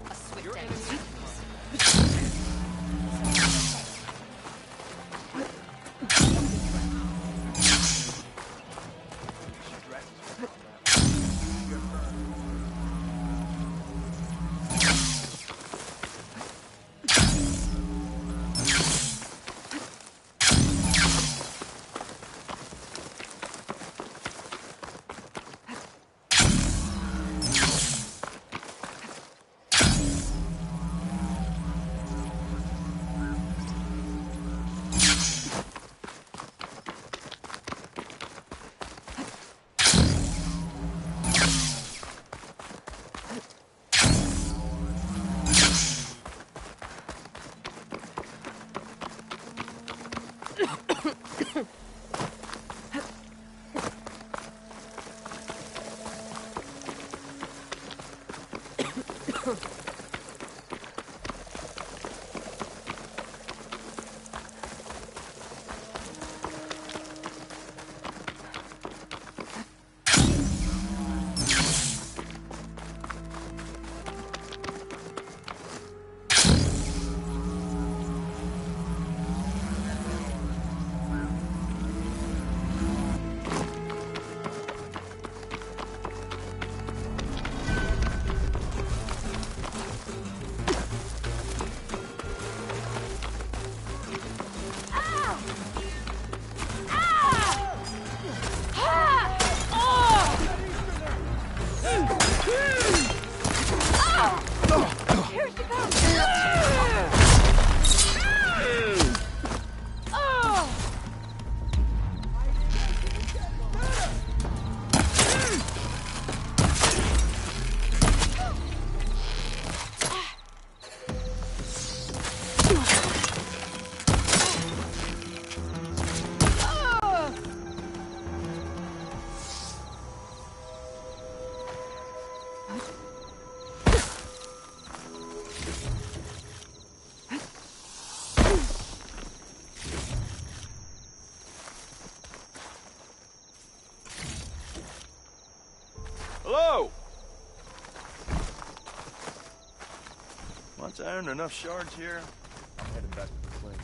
A swift end. Hello! Once I earn enough shards here, I'm headed back to the plane.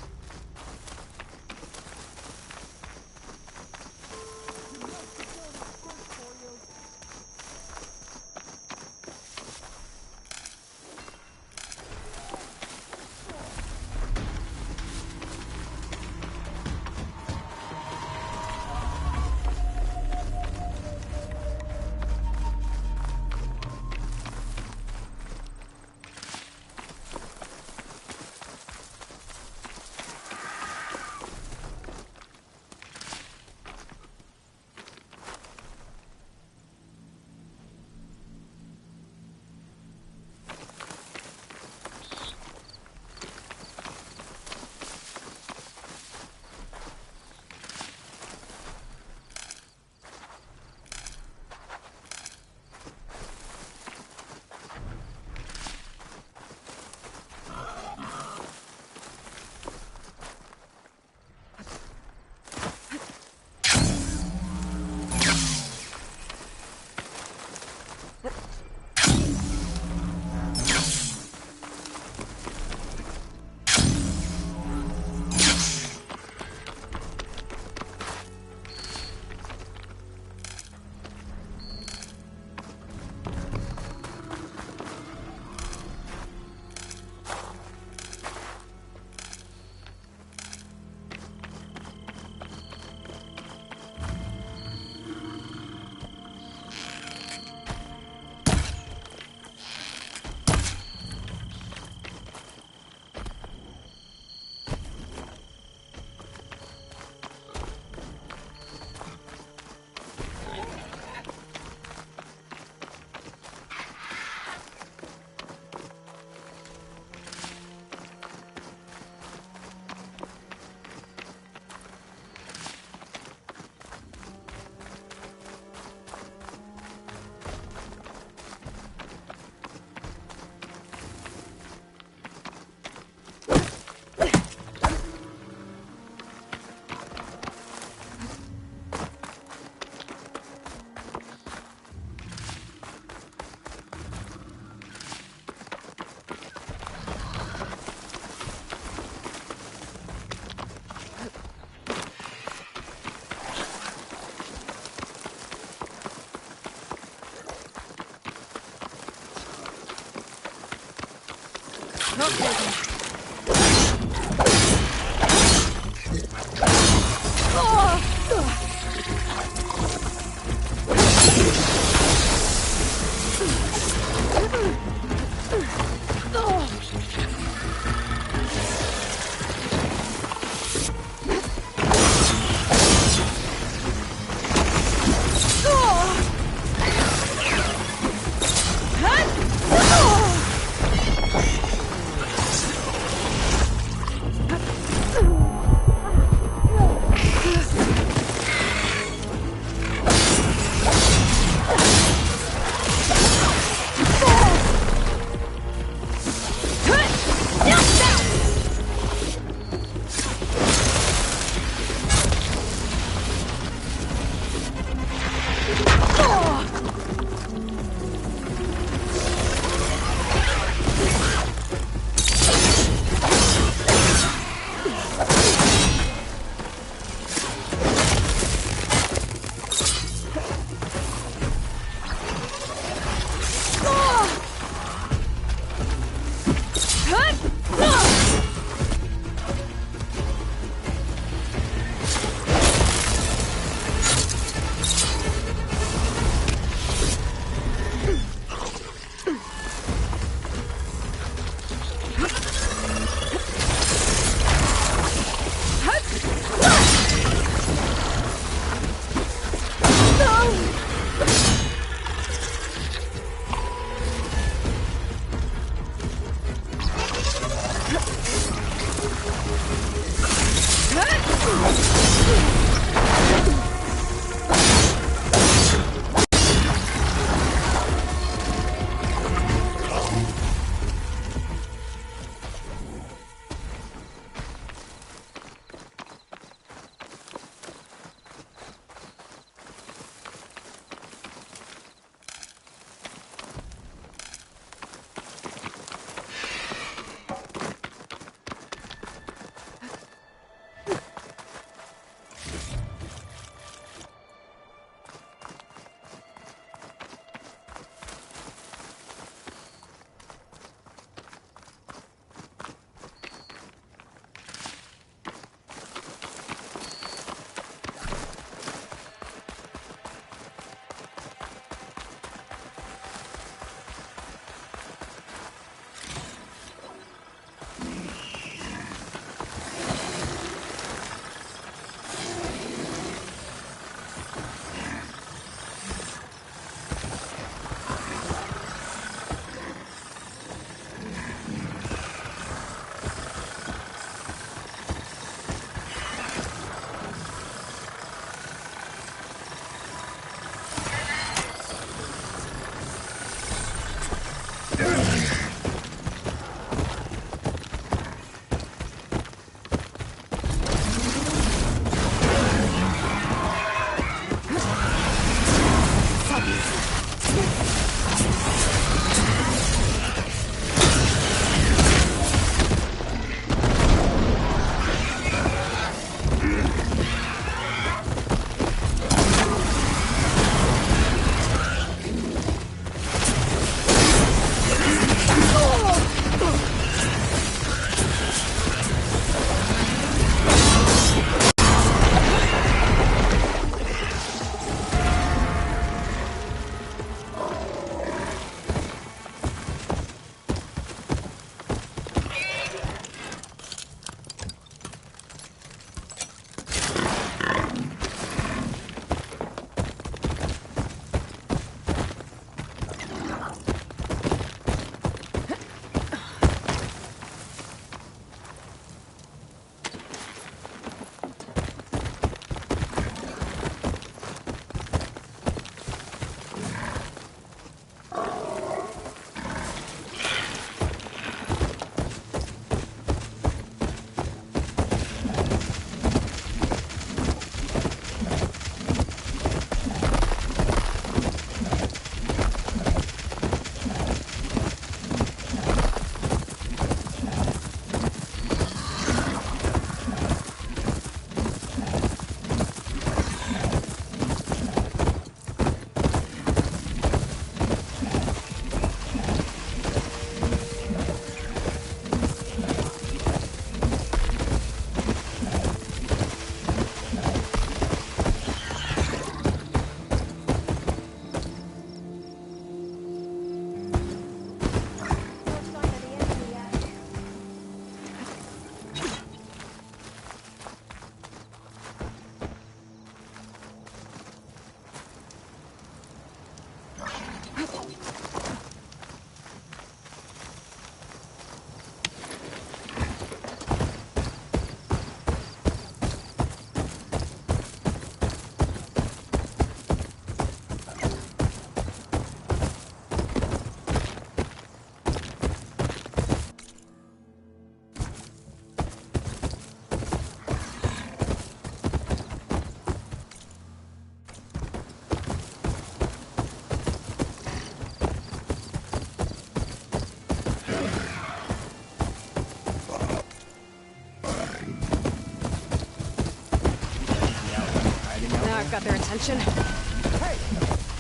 I've got their attention. Hey!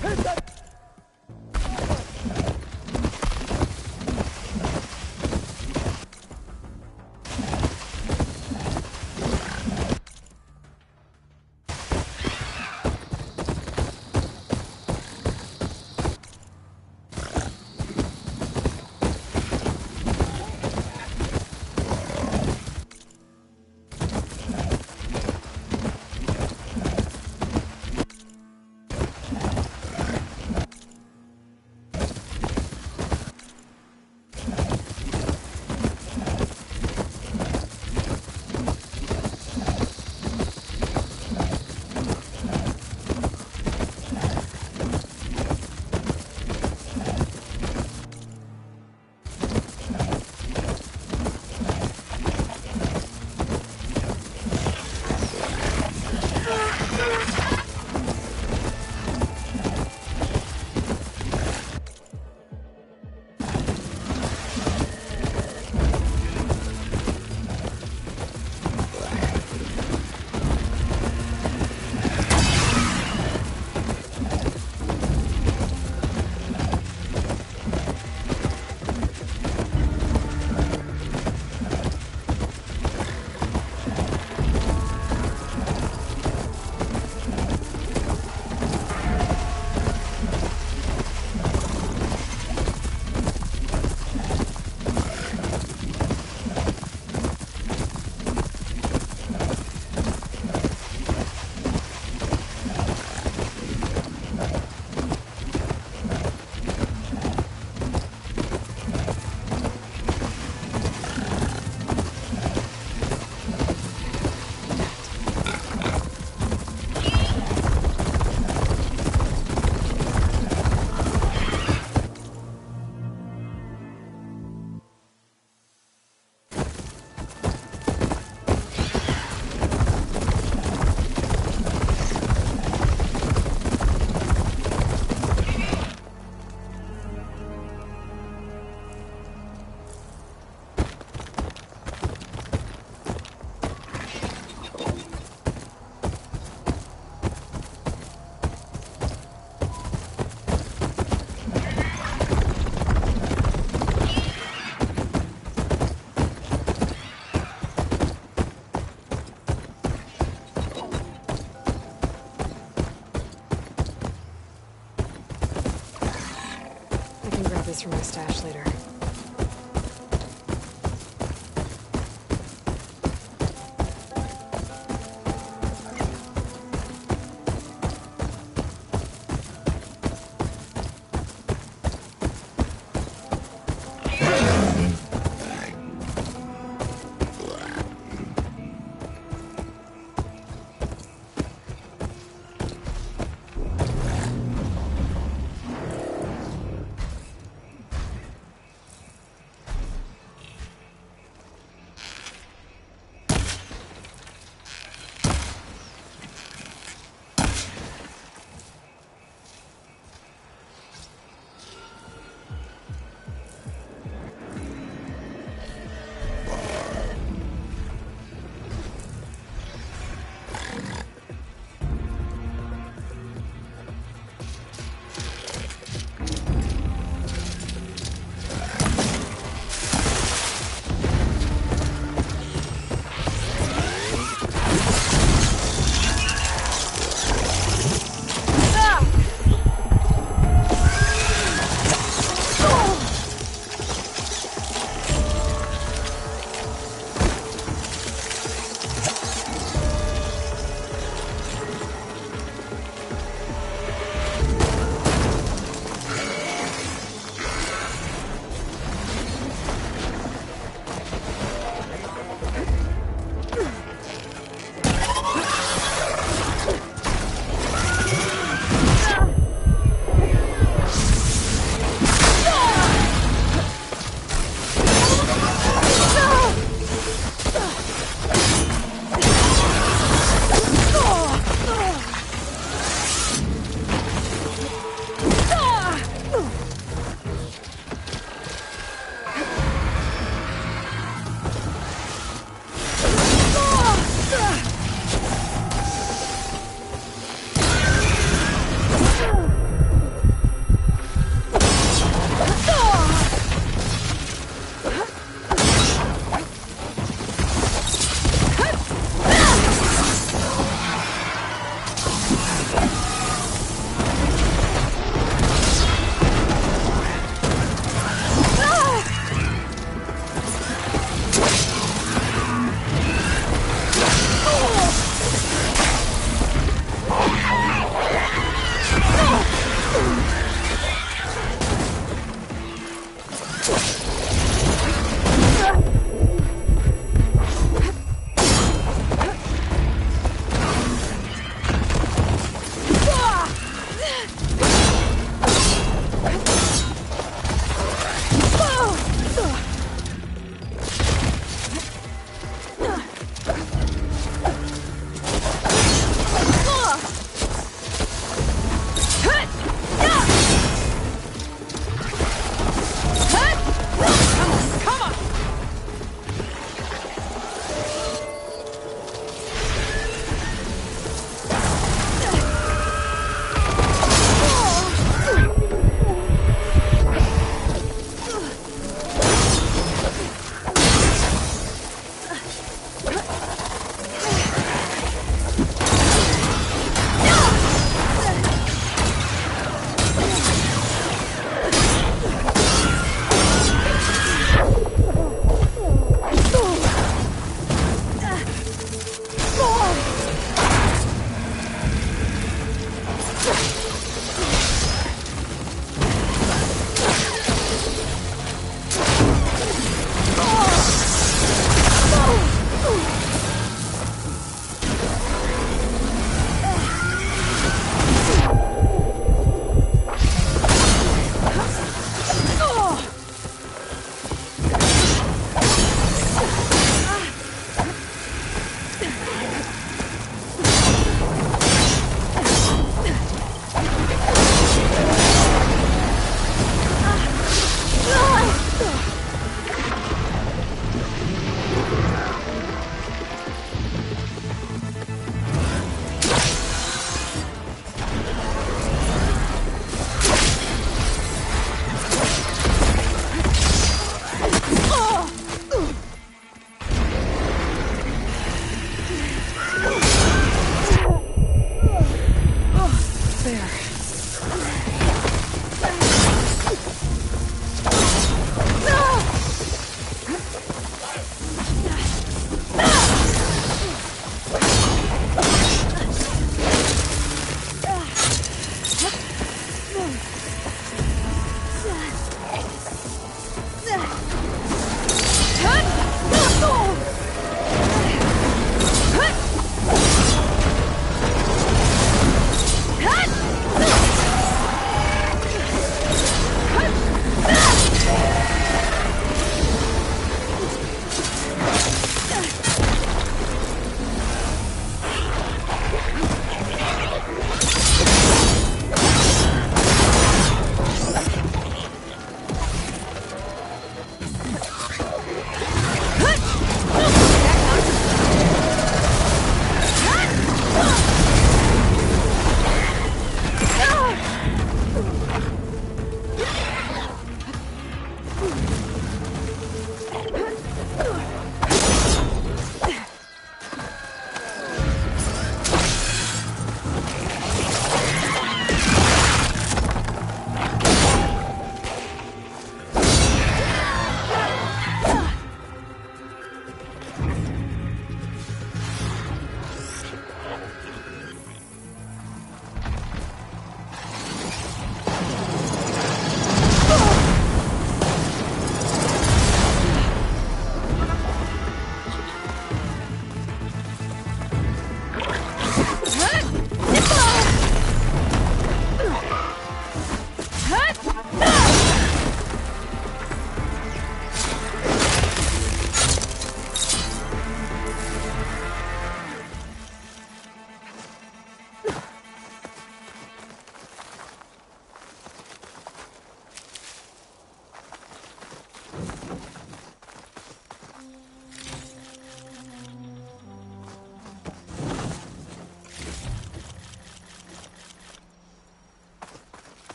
Who's that? This for my stash later.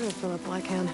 I'll fill up while I can.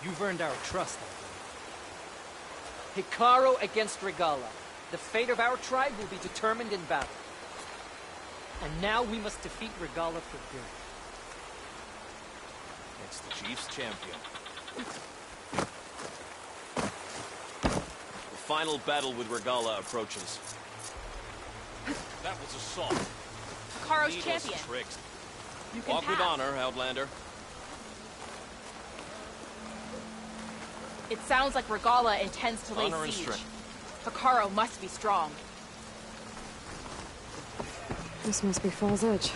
You've earned our trust, I believe. Hikaru against Regala. The fate of our tribe will be determined in battle. And now we must defeat Regala for good. It's the Chief's champion. The final battle with Regala approaches. That was a song. Hikaru's Needless champion. tricks. You can Walk with pass. honor, Outlander. It sounds like Regala intends to lay Honor and siege. strength. Hikaru must be strong. This must be Fall's Edge.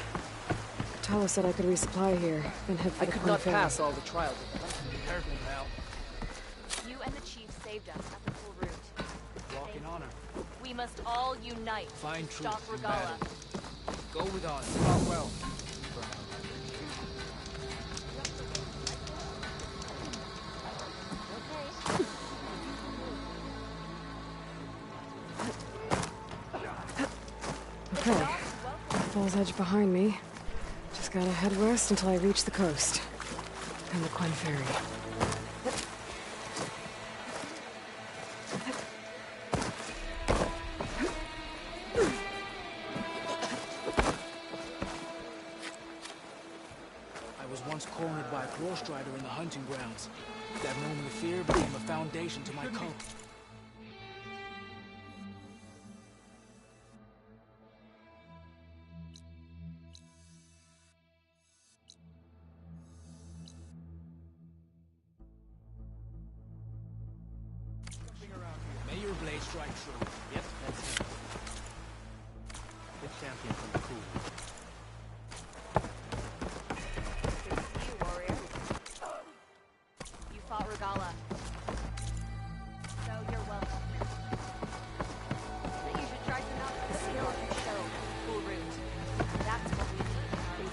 Katala said I could resupply here, then head for I the could Quinn not Ferry. pass all the trials. Be careful now. You and the chief saved us at the full route. Walk in honor. We must all unite. Find to truth stop in Regala. battle. Go with honor. Fought well. Okay. Fall's Edge behind me. Just gotta head west until I reach the coast. And the Quinn Ferry. I was once cornered by a claw strider in the hunting grounds. That moment of fear became a foundation to my cult. May your blade strike true. Yep, that's him. Good champion from the cool. Good to see you, warrior. You fought Regala. So you're welcome. That you should try to knock the skill you showed at the full route. That's what we need.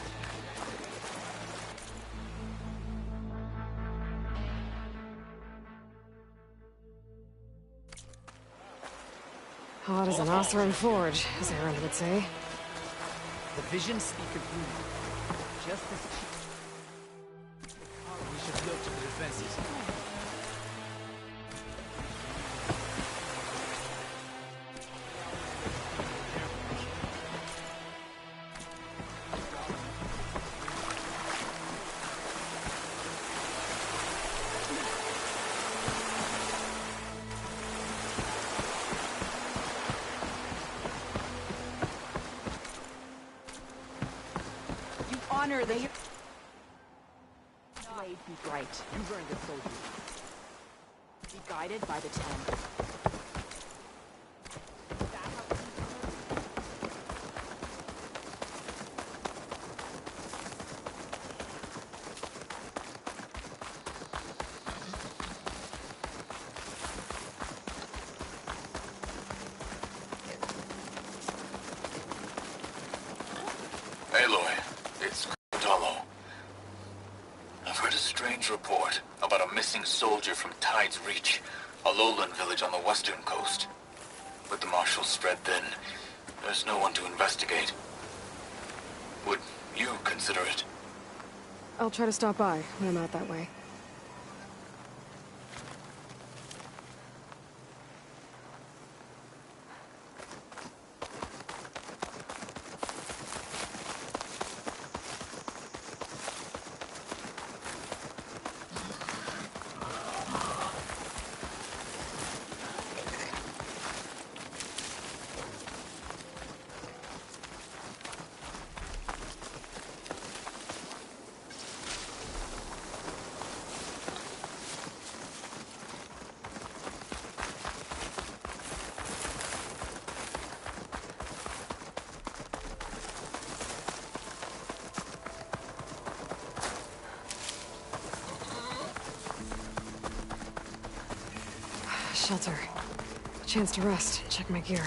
Hot as an Osram forge, as Aaron would say. The visions speak of you. Just as We should look to the defenses. You honor the... Blade be bright. you've earned a soldier. Be guided by the Ten. Aloy, it's Dolo. I've heard a strange report about a missing soldier from Tide's Reach, a lowland village on the western coast. With the marshals spread thin, there's no one to investigate. Would you consider it? I'll try to stop by when I'm out that way. shelter. A chance to rest, check my gear.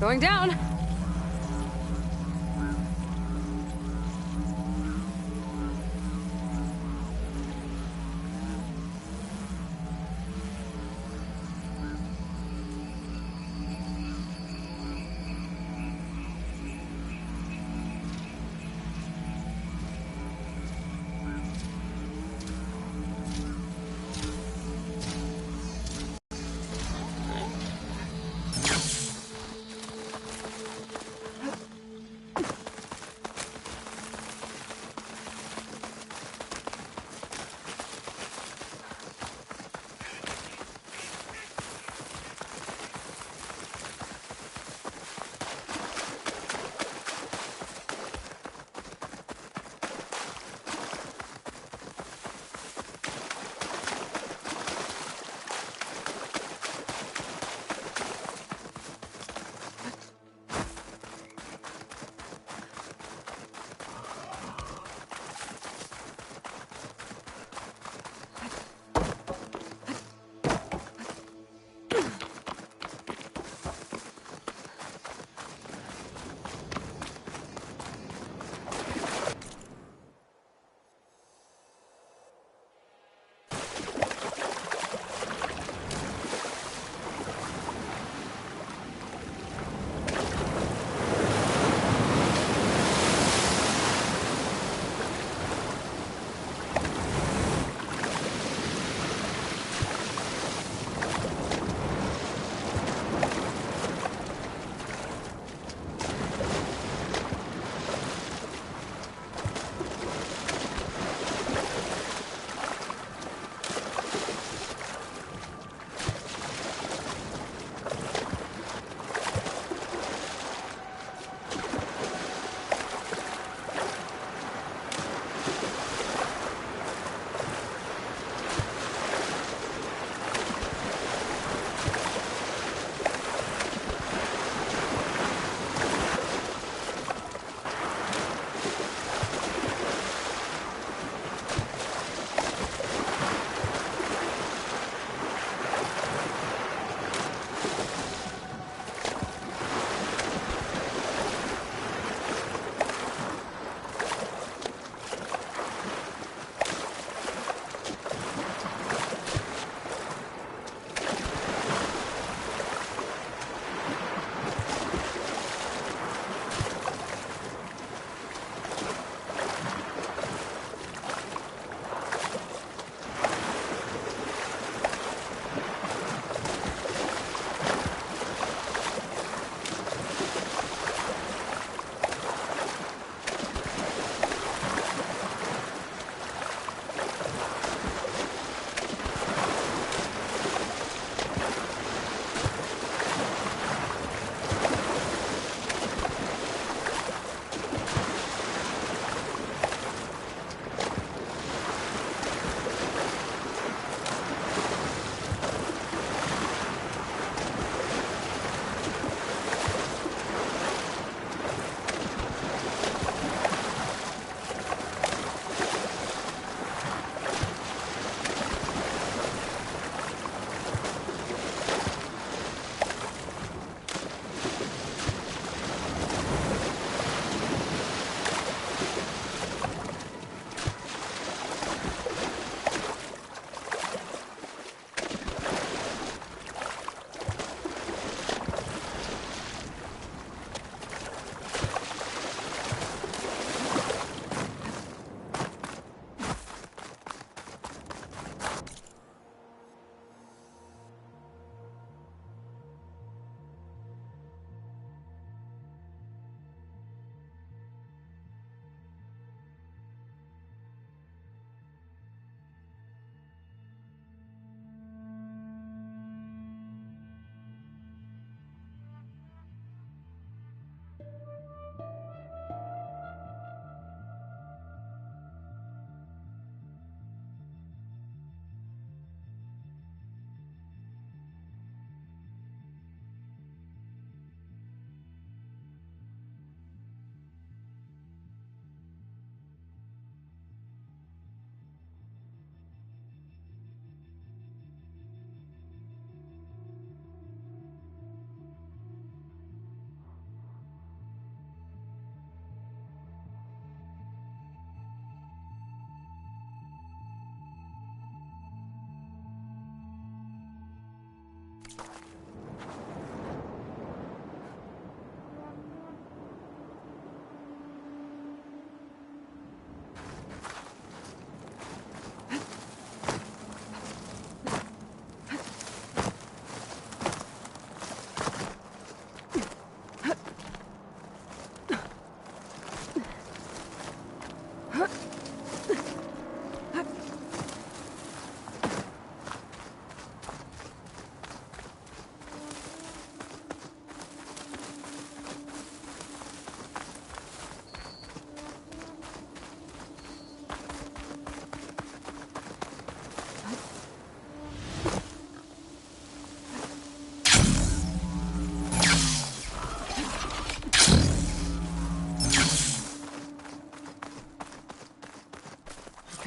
Going down.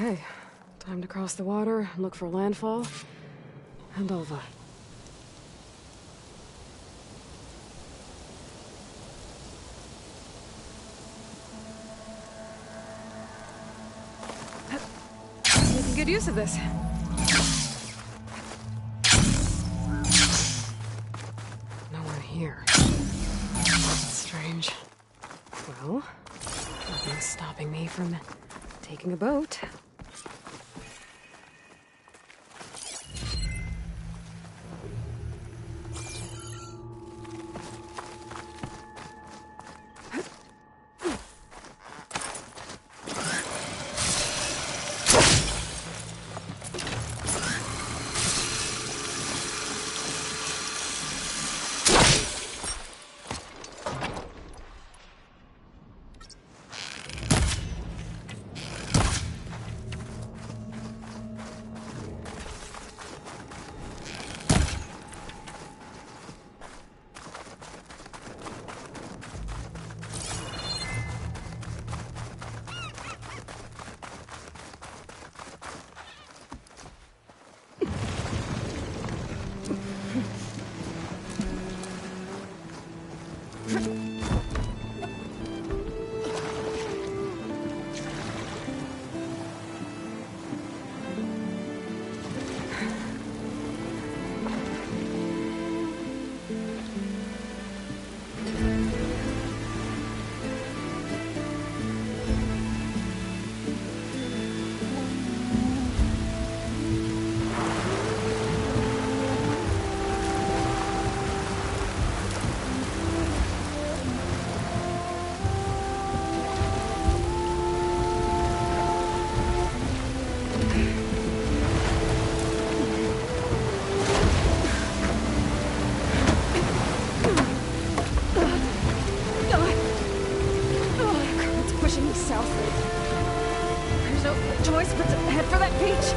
Okay, time to cross the water, look for landfall, and Ulva. Making good use of this. No one here. That's strange. Well, nothing's stopping me from taking a boat. Choice but to head for that beach.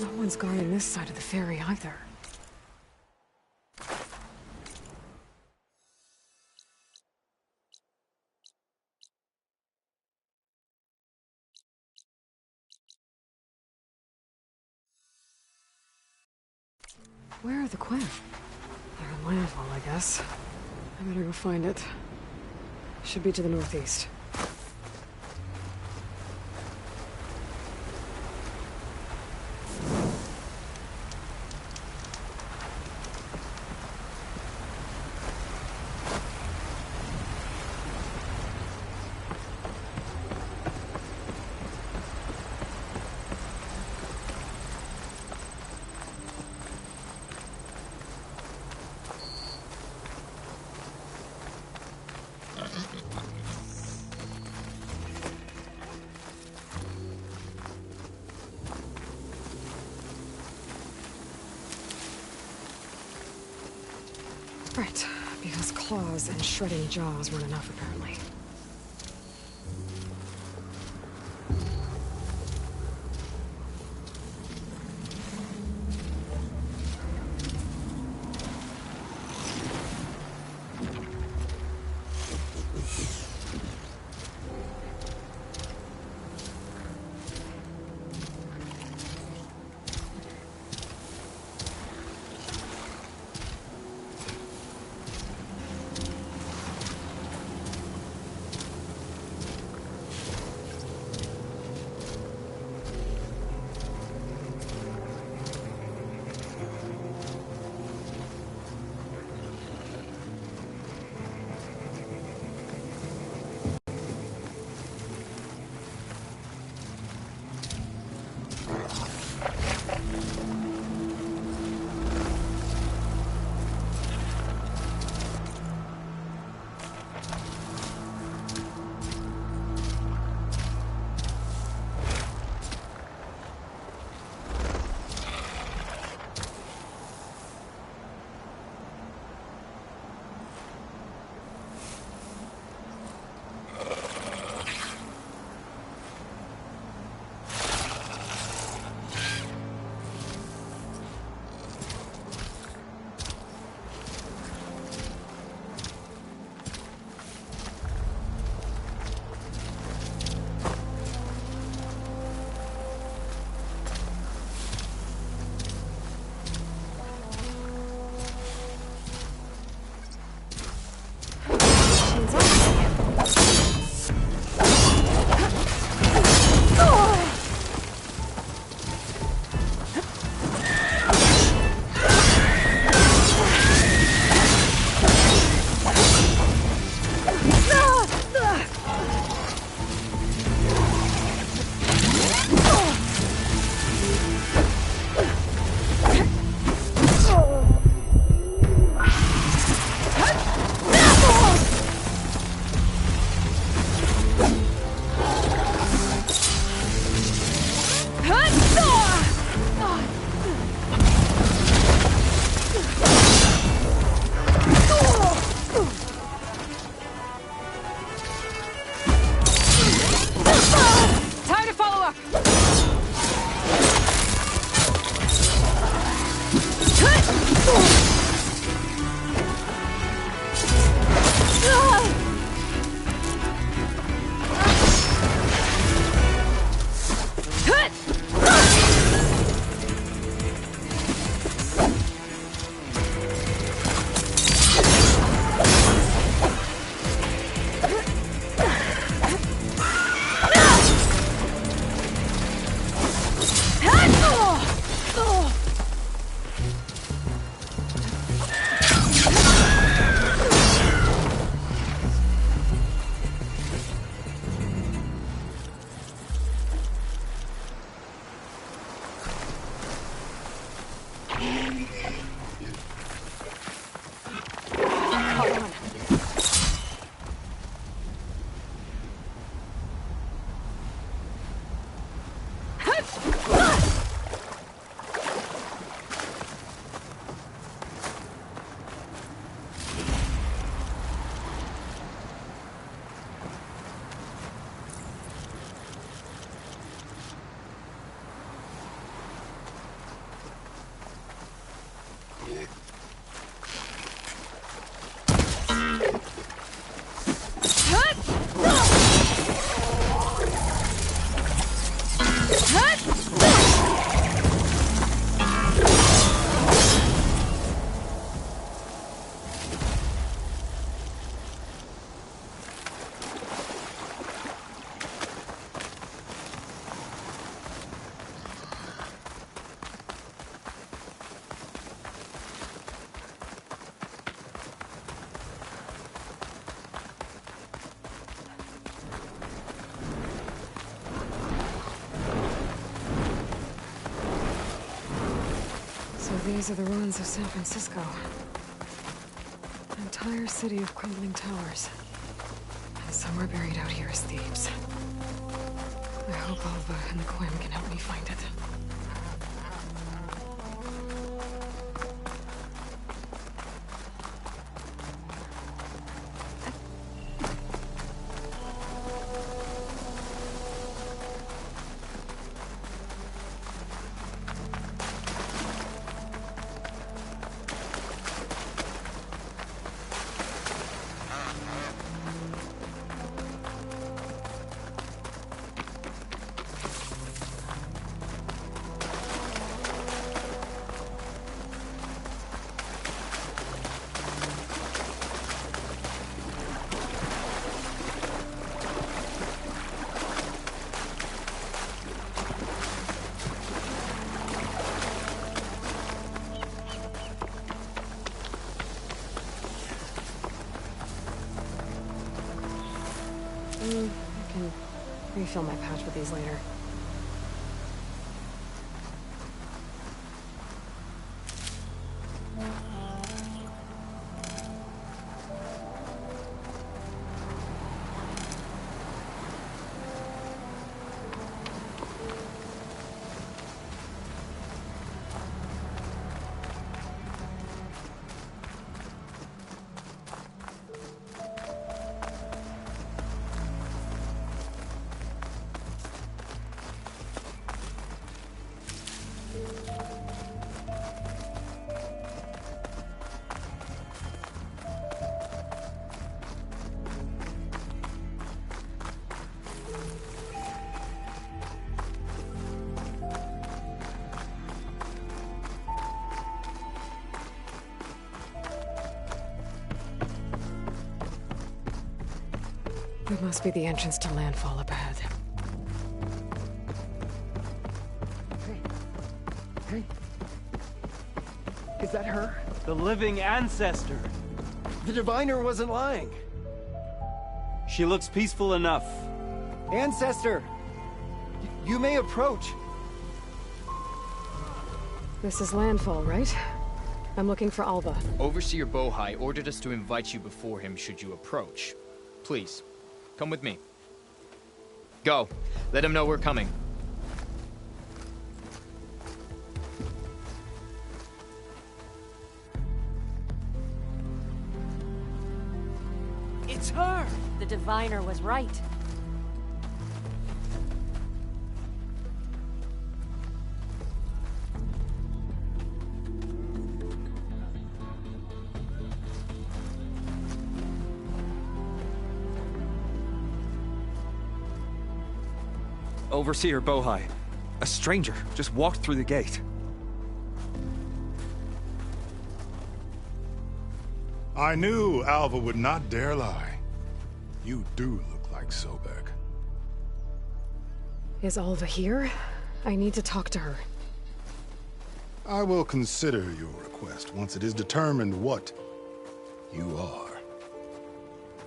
No one's guarding this side of the ferry either. Where are the Quinn? They're in landfall, I guess. I better go find it. Should be to the northeast. Right, because claws and shredding jaws weren't enough, apparently. Caught on. These are the ruins of San Francisco. An entire city of crumbling towers. And somewhere buried out here is Thebes. I hope Alva and the Quinn can help me find it. I can refill my pouch with these later. It must be the entrance to landfall up ahead. Hey. Is that her? The living ancestor. The diviner wasn't lying. She looks peaceful enough. Ancestor! You may approach. This is landfall, right? I'm looking for Alva. Overseer Bohai ordered us to invite you before him should you approach. Please, come with me. Go. Let him know we're coming. It's her! The diviner was right. Overseer Bohai. A stranger just walked through the gate. I knew Alva would not dare lie. You do look like Sobek. Is Alva here? I need to talk to her. I will consider your request once it is determined what you are.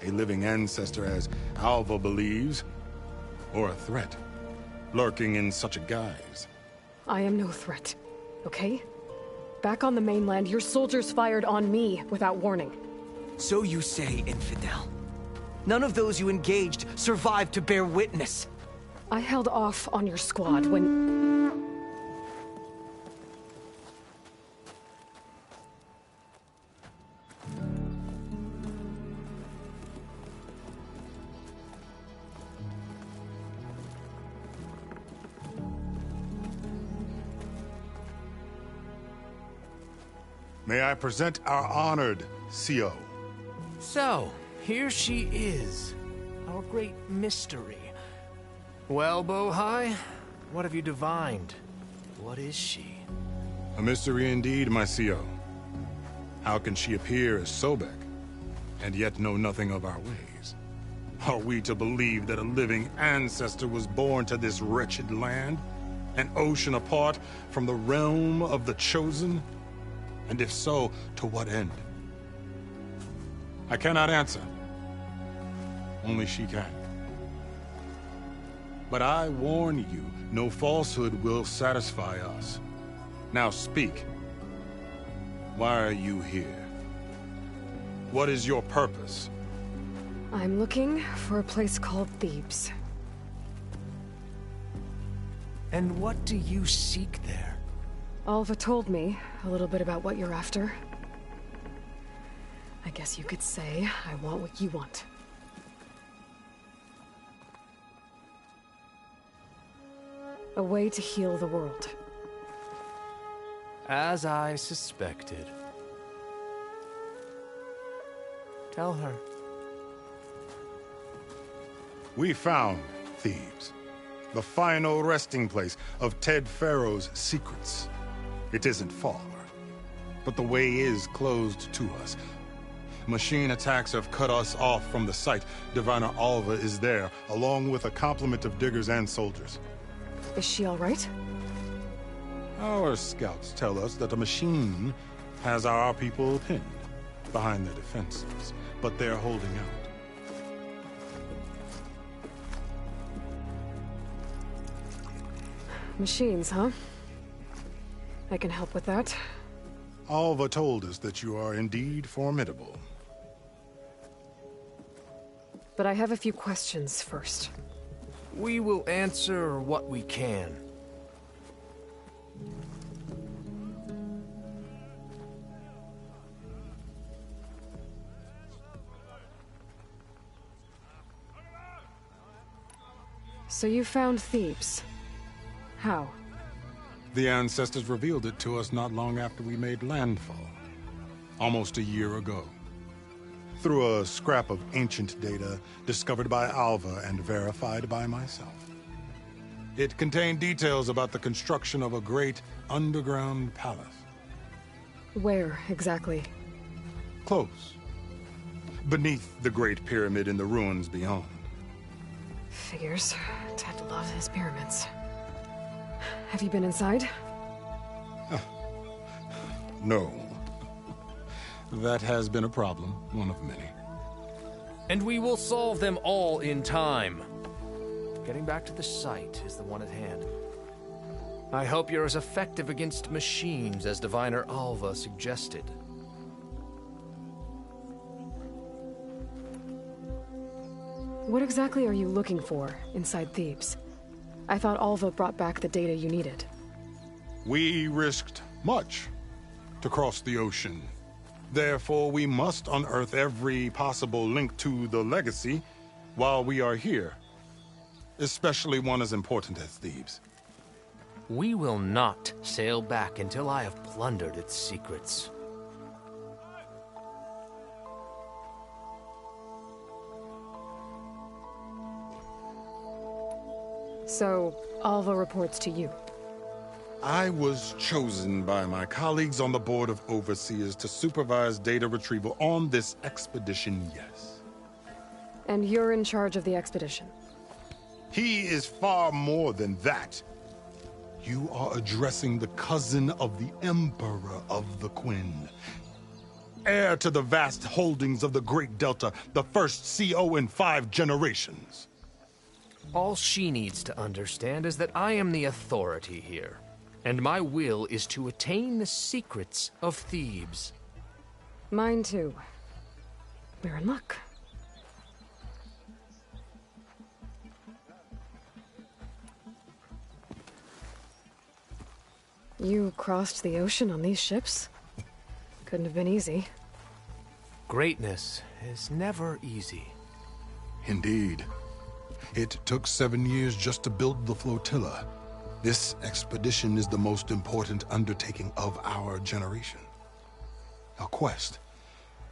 A living ancestor, as Alva believes, or a threat, lurking in such a guise. I am no threat, okay? Back on the mainland, your soldiers fired on me without warning. So you say, infidel. None of those you engaged survived to bear witness. I held off on your squad when... May I present our honored CO? So, here she is, our great mystery. Well, Bohai, what have you divined? What is she? A mystery indeed, my CO. How can she appear as Sobek, and yet know nothing of our ways? Are we to believe that a living ancestor was born to this wretched land? An ocean apart from the realm of the Chosen? And if so, to what end? I cannot answer. Only she can. But I warn you, no falsehood will satisfy us. Now speak. Why are you here? What is your purpose? I'm looking for a place called Thebes. And what do you seek there? Alva told me a little bit about what you're after. I guess you could say I want what you want. A way to heal the world. As I suspected. Tell her. We found Thebes, the final resting place of Ted Pharaoh's secrets. It isn't far, but the way is closed to us. Machine attacks have cut us off from the site. Diviner Alva is there, along with a complement of diggers and soldiers. Is she all right? Our scouts tell us that a machine has our people pinned behind their defenses, but they're holding out. Machines, huh? I can help with that. Alva told us that you are indeed formidable. But I have a few questions first. We will answer what we can. So you found Thebes. How? The ancestors revealed it to us not long after we made landfall. Almost a year ago. Through a scrap of ancient data discovered by Alva and verified by myself. It contained details about the construction of a great underground palace. Where, exactly? Close. Beneath the Great Pyramid in the ruins beyond. Figures. Ted loves his pyramids. Have you been inside? No. That has been a problem, one of many. And we will solve them all in time. Getting back to the site is the one at hand. I hope you're as effective against machines as Diviner Alva suggested. What exactly are you looking for inside Thebes? I thought Alva brought back the data you needed. We risked much to cross the ocean. Therefore, we must unearth every possible link to the legacy while we are here. Especially one as important as Thebes. We will not sail back until I have plundered its secrets. So, Alva reports to you. I was chosen by my colleagues on the Board of Overseers to supervise data retrieval on this expedition, yes. And you're in charge of the expedition? He is far more than that. You are addressing the cousin of the Emperor of the Quinn. Heir to the vast holdings of the Great Delta, the first CO in 5 generations. All she needs to understand is that I am the authority here, and my will is to attain the secrets of Thebes. Mine too. We're in luck. You crossed the ocean on these ships? Couldn't have been easy. Greatness is never easy. Indeed. It took 7 years just to build the flotilla. This expedition is the most important undertaking of our generation. A quest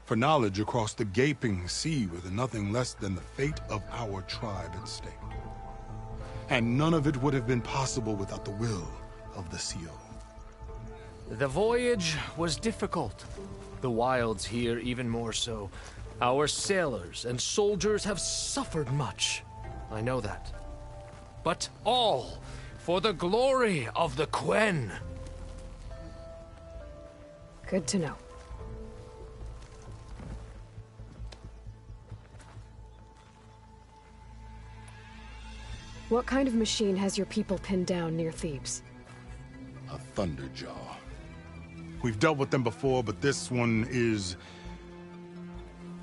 for knowledge across the gaping sea with nothing less than the fate of our tribe at stake. And none of it would have been possible without the will of the CO. The voyage was difficult. The wilds here even more so. Our sailors and soldiers have suffered much. I know that. But all for the glory of the Quen. Good to know. What kind of machine has your people pinned down near Thebes? A Thunderjaw. We've dealt with them before, but this one is...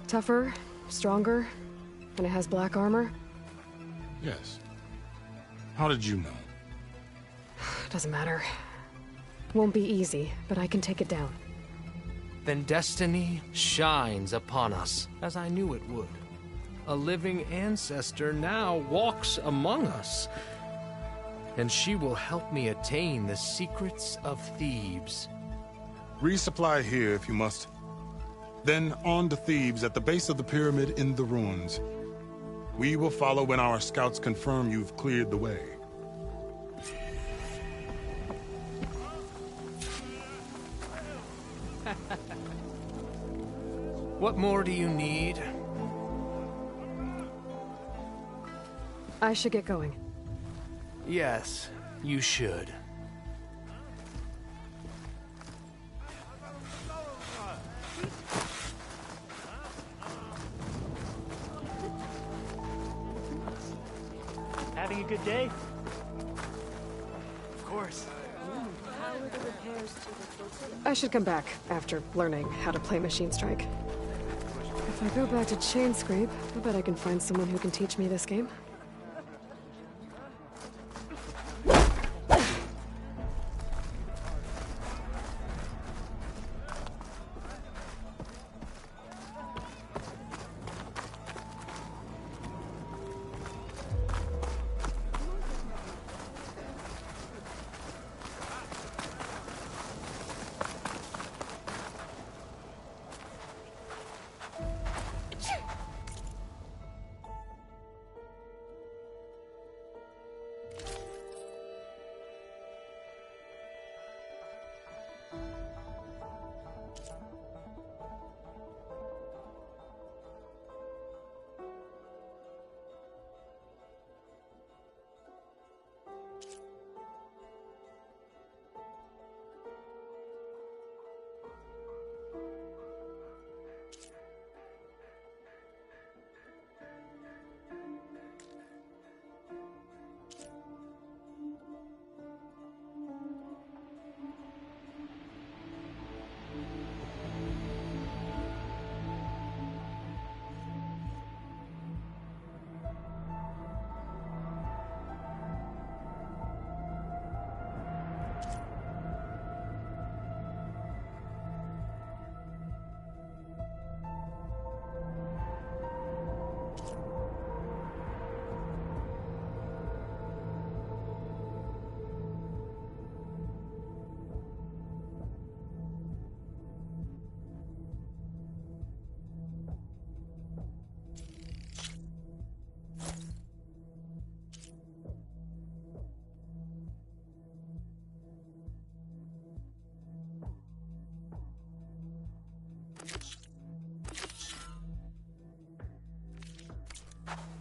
Tougher, stronger, and it has black armor? Yes. How did you know? Doesn't matter. Won't be easy, but I can take it down. Then destiny shines upon us, as I knew it would. A living ancestor now walks among us, and she will help me attain the secrets of Thebes. Resupply here if you must. Then on to Thebes at the base of the pyramid in the ruins. We will follow when our scouts confirm you've cleared the way. What more do you need? I should get going. Yes, you should. Having a good day? Of course. How are the repairs to the flotilla? I should come back after learning how to play Machine Strike. If I go back to Chain Scrape, I bet I can find someone who can teach me this game.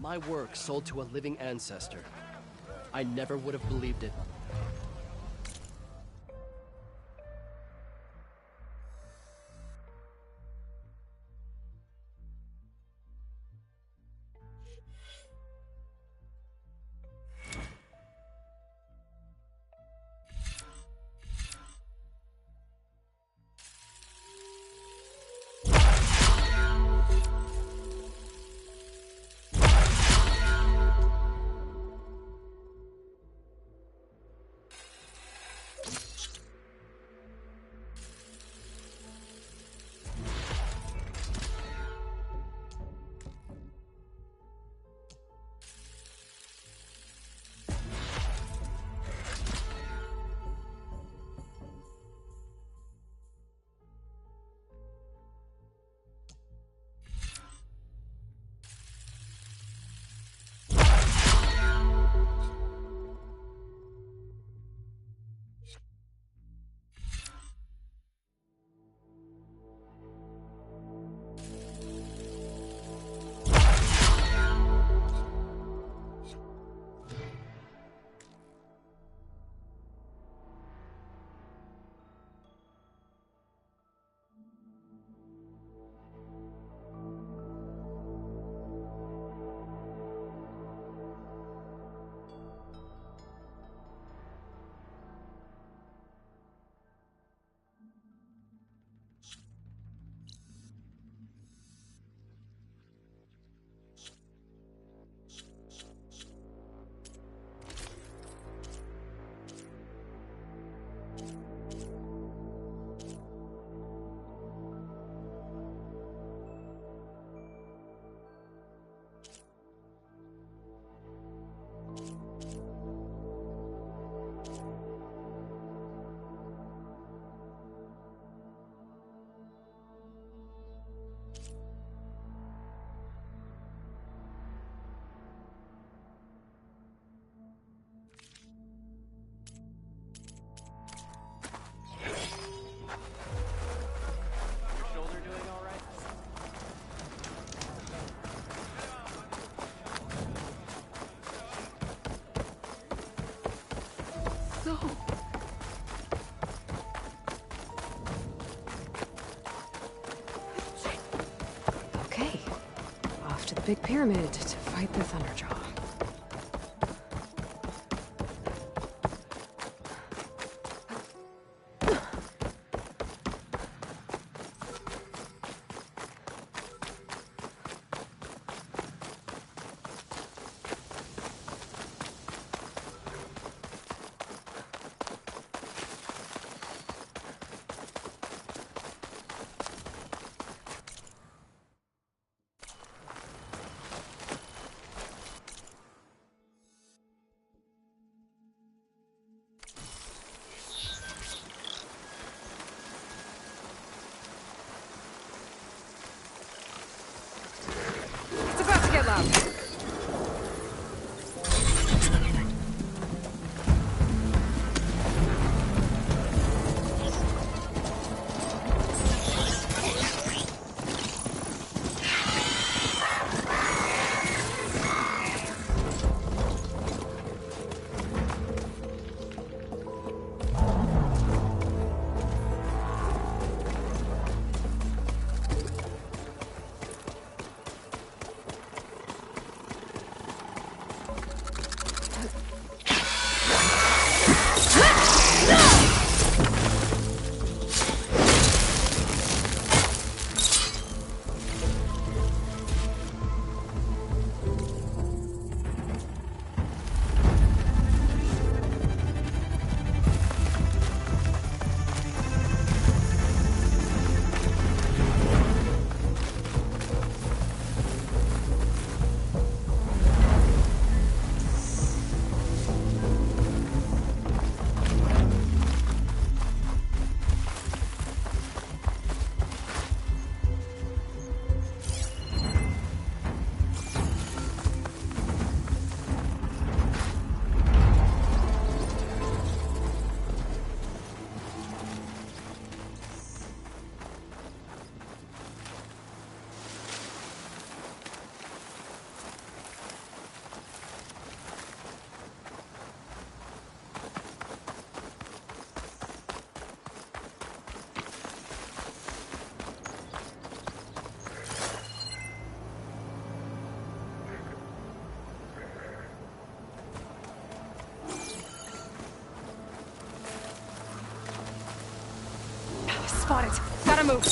My work sold to a living ancestor. I never would have believed it. big pyramid to fight the Thunderjaw. It's about to get loud. Spotted. Gotta move.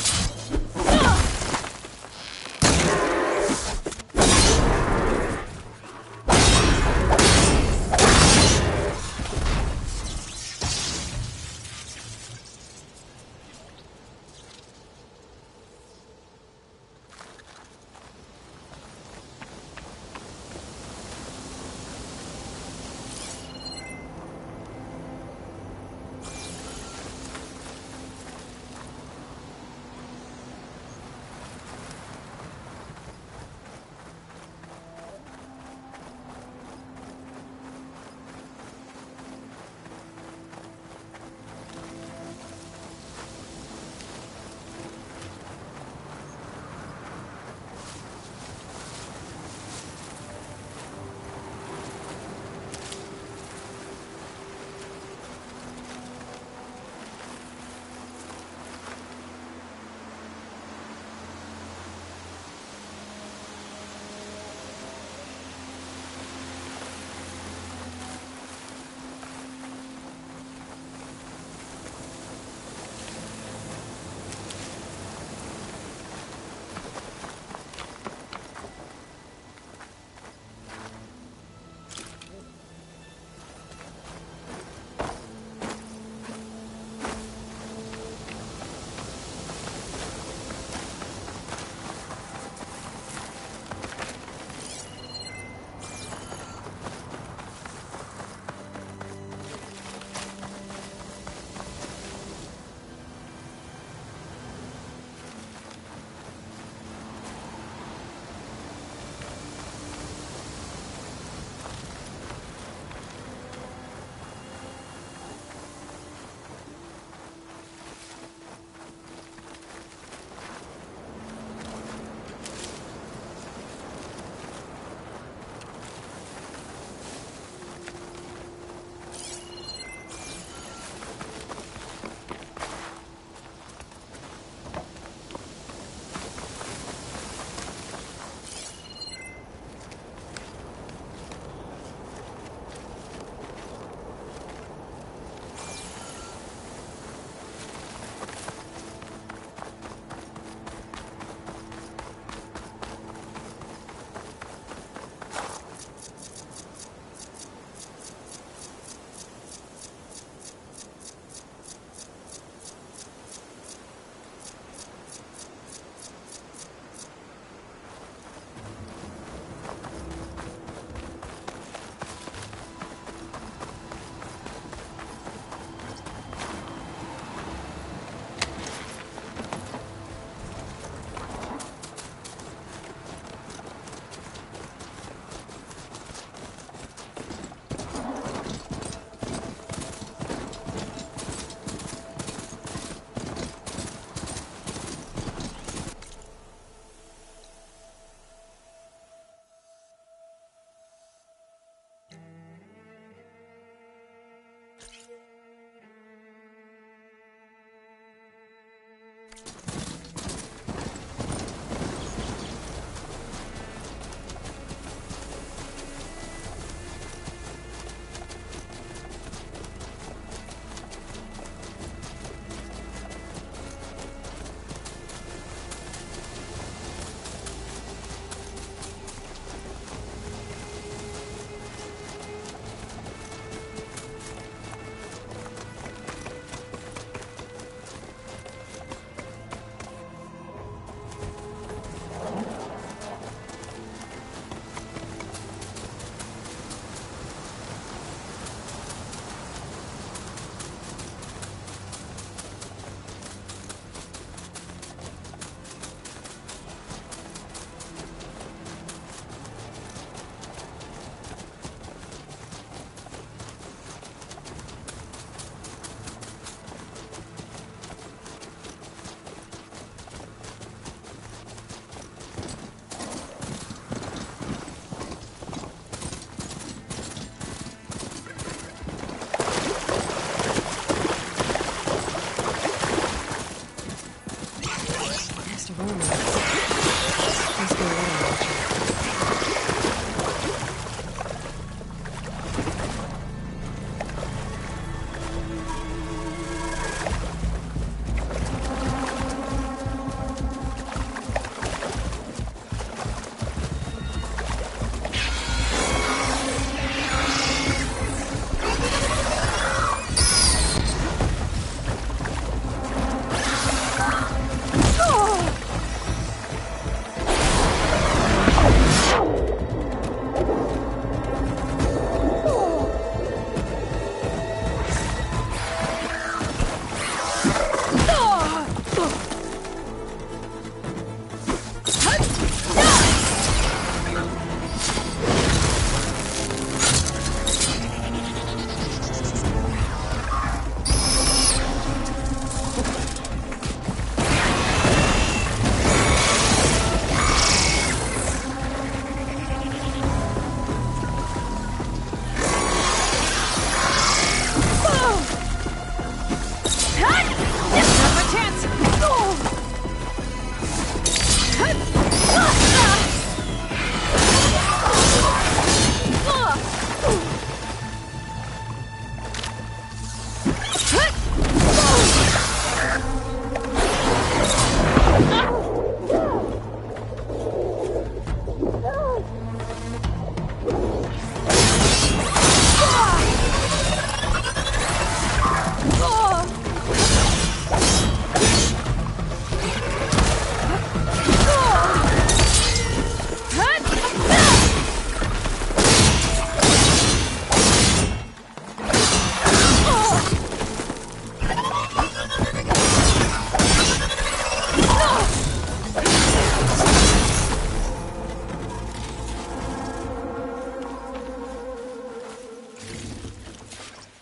Must be a wedding watcher.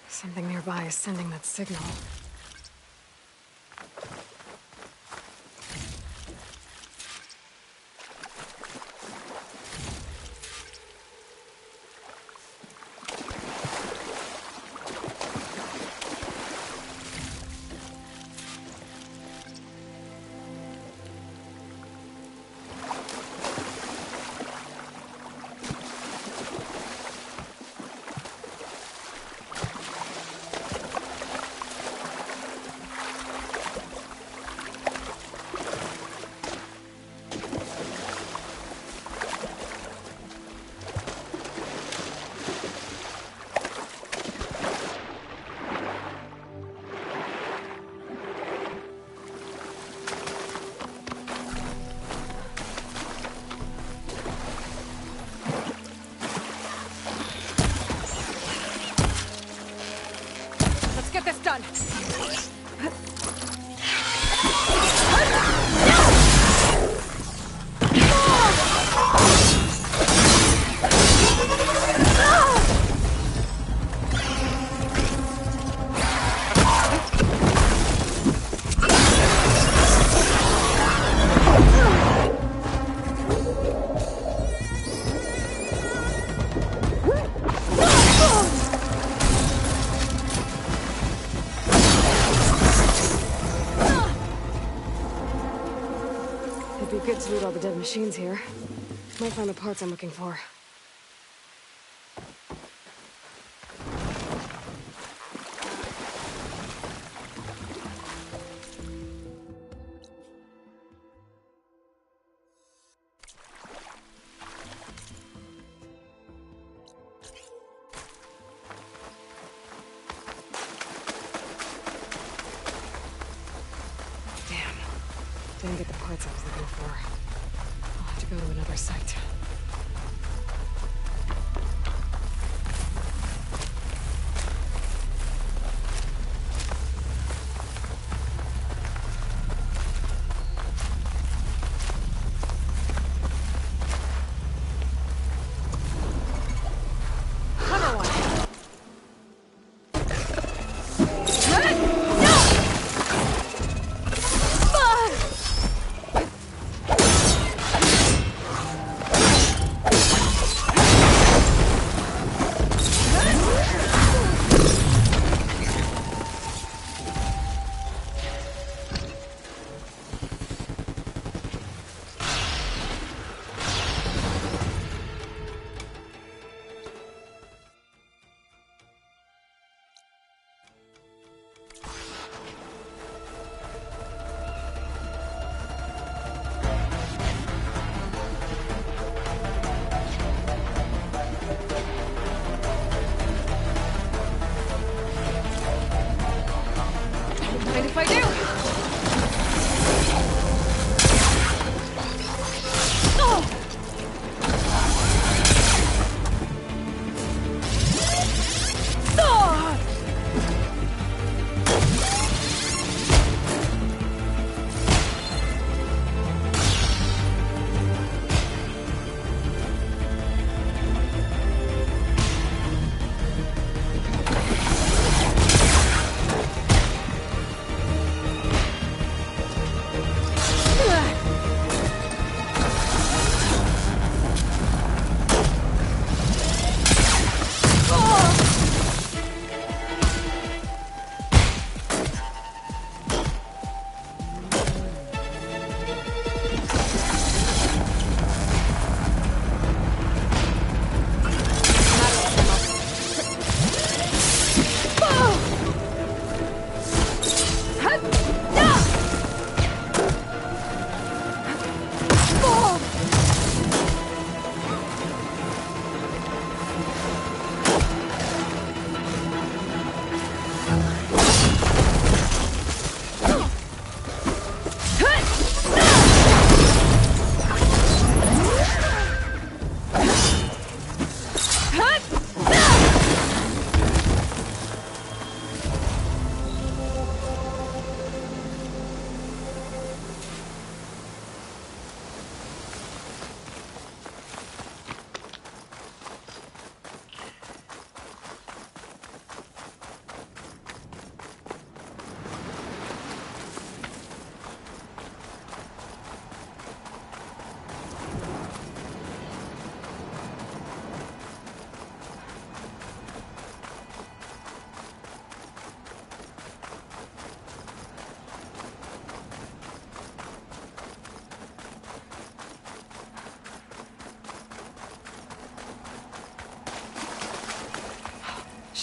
Something nearby is sending that signal. Get this done! It'd be good to loot all the dead machines here. Might find the parts I'm looking for. Didn't get the parts I was looking for. I'll have to go to another site.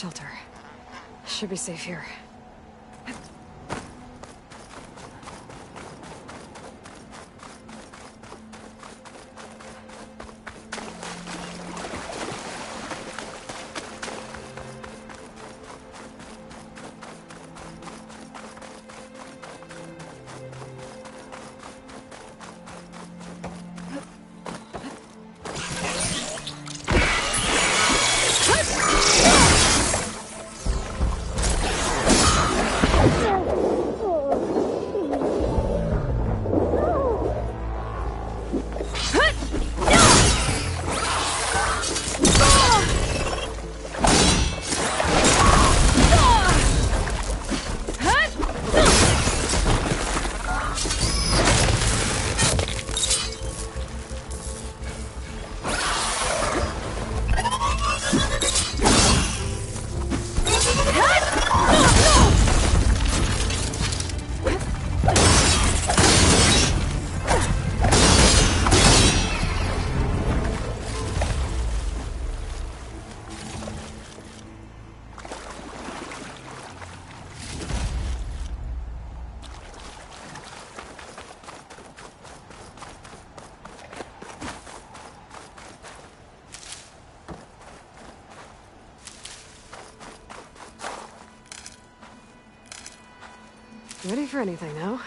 shelter. Should be safe here. Ready for anything now?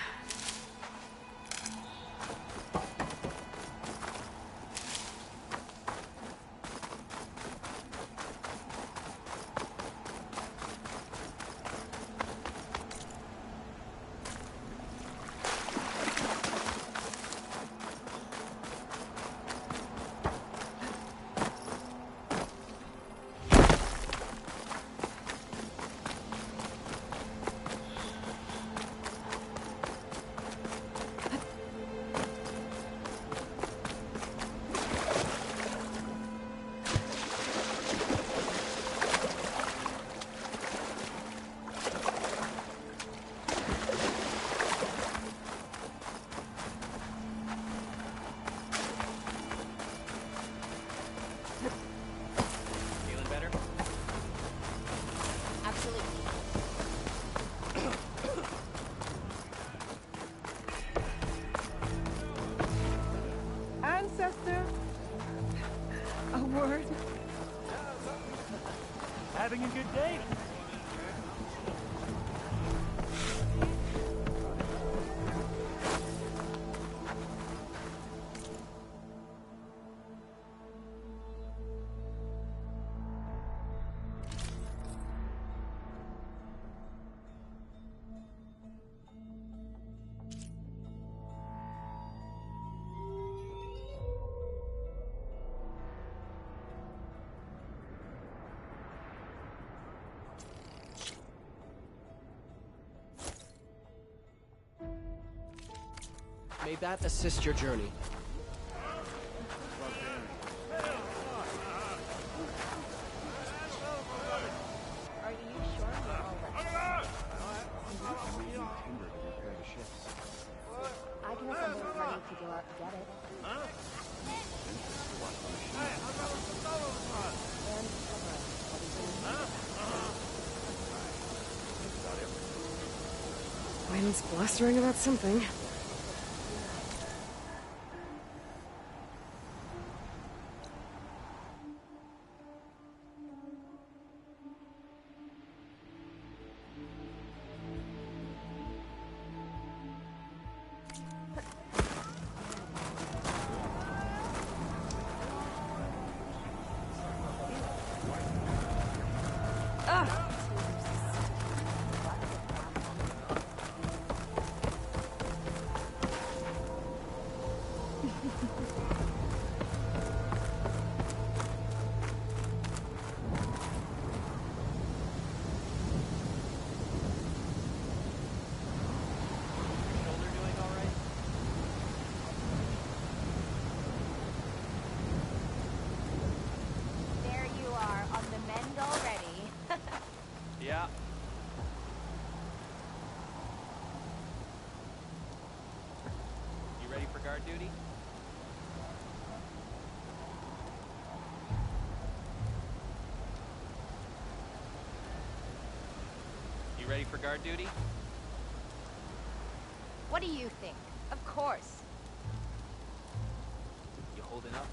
Having a good day? May that assist your journey. Are you sure we're all ready? I can assemble a party to go out to get it. Wind's blustering about something. There you are, on the mend already. Yeah. You ready for guard duty? ready for guard duty? What do you think? Of course. You holding up?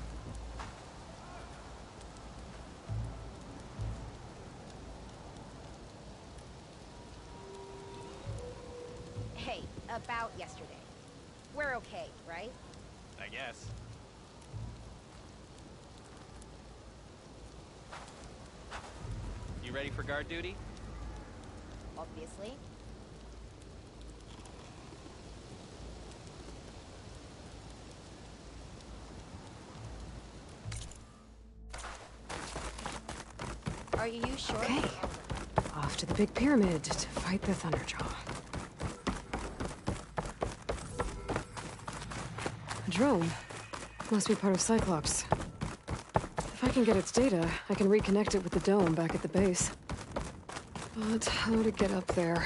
Hey, about yesterday. We're okay, right? I guess. You ready for guard duty? Obviously. Are you sure? Okay. Off to the big pyramid to fight the Thunderjaw. A drone. Must be part of Cyclops. If I can get its data, I can reconnect it with the dome back at the base. But how to get up there?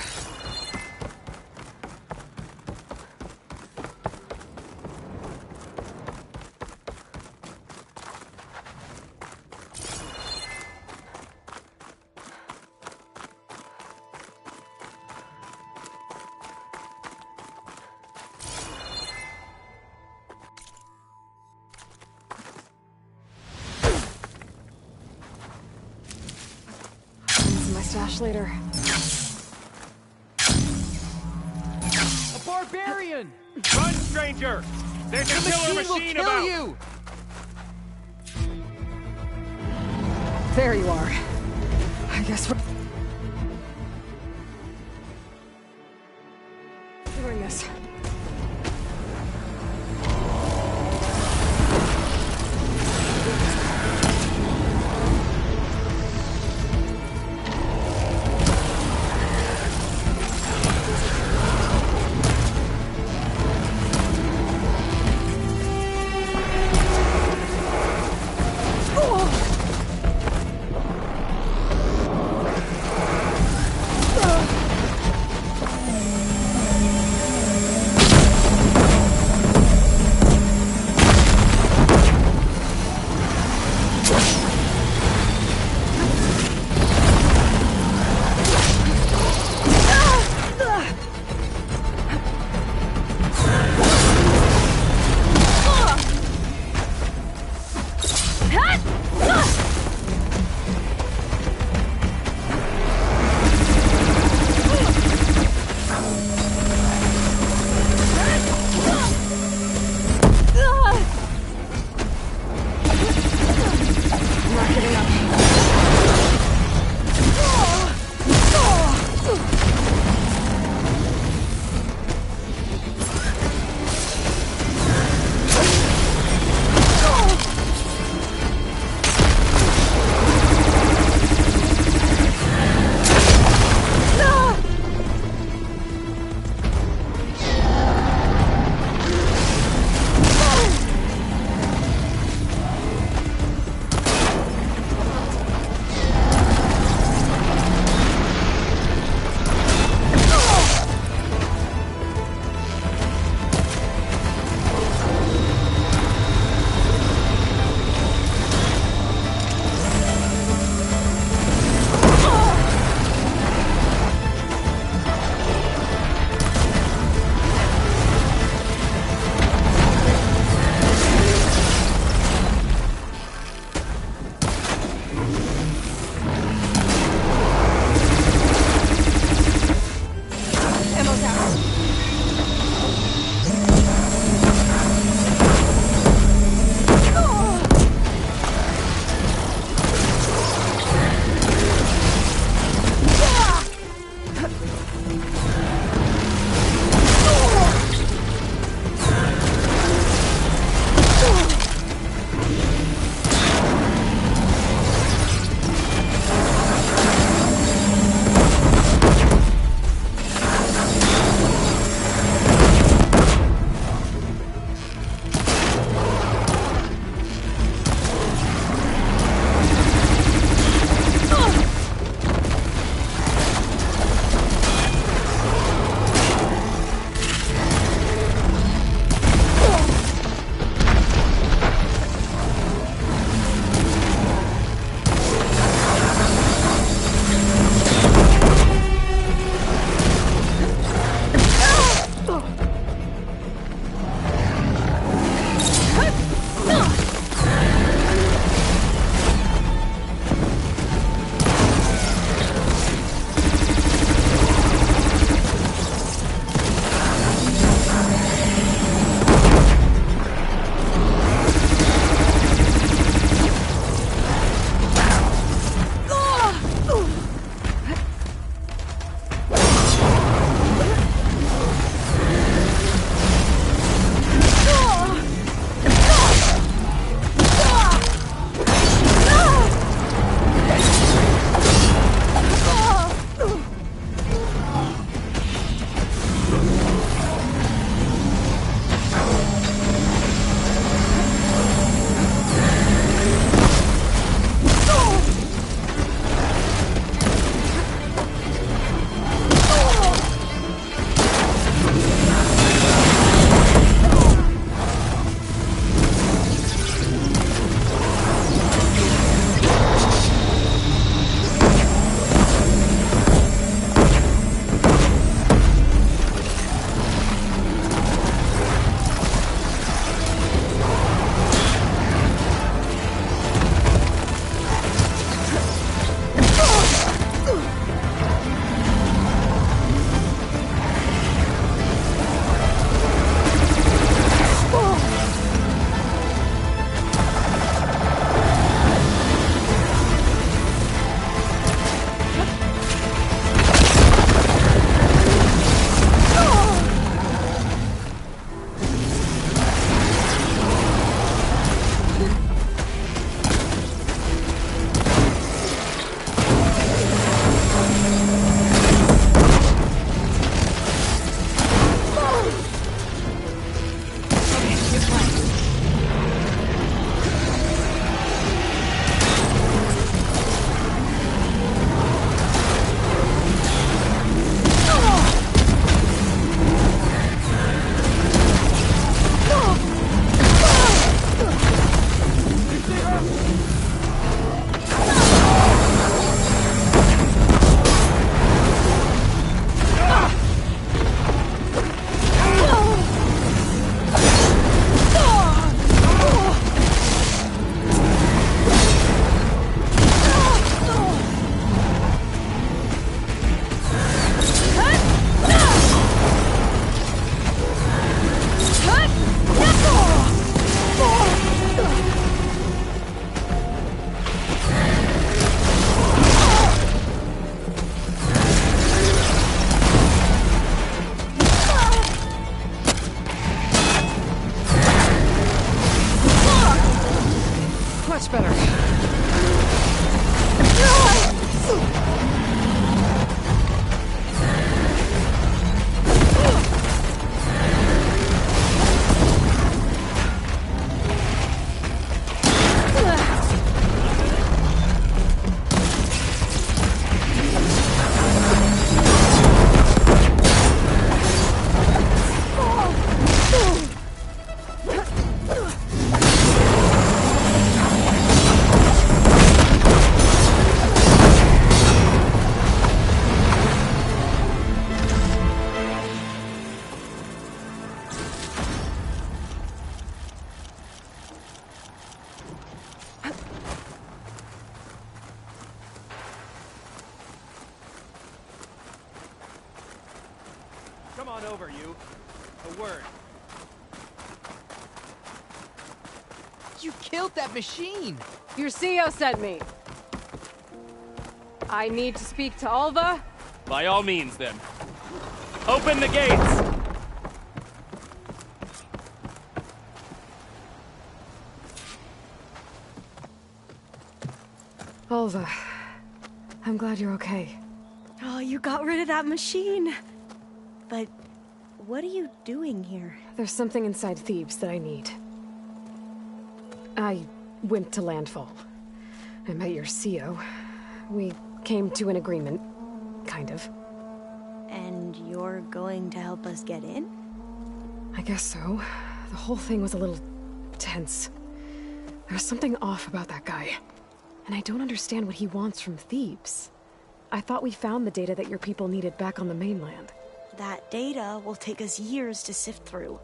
My stash later. A barbarian! Run, stranger! There's a killer machine will kill about! You! There you are. I guess we're doing this. Much better. Come on over, you. A word. You killed that machine! Your CEO sent me. I need to speak to Alva. By all means, then. Open the gates! Alva, I'm glad you're okay. Oh, you got rid of that machine. But what are you doing here? There's something inside Thebes that I need. I went to Landfall. I met your CEO. We came to an agreement, kind of. And you're going to help us get in? I guess so. The whole thing was a little tense. There was something off about that guy. And I don't understand what he wants from Thebes. I thought we found the data that your people needed back on the mainland. That data will take us years to sift through.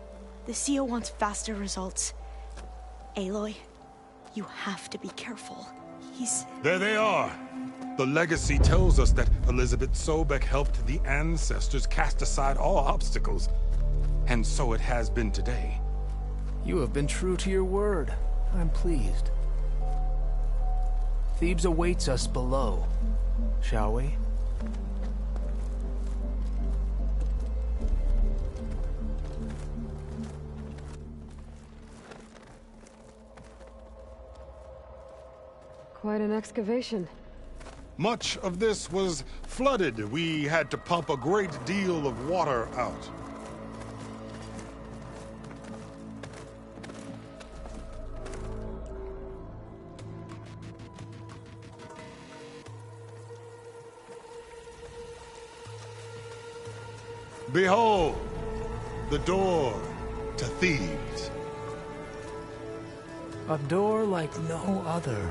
The CEO wants faster results. Aloy, you have to be careful. There they are! The legacy tells us that Elizabeth Sobek helped the ancestors cast aside all obstacles. And so it has been today. You have been true to your word. I'm pleased. Thebes awaits us below. Shall we? Quite an excavation. Much of this was flooded. We had to pump a great deal of water out. Behold, the door to Thebes. A door like no other.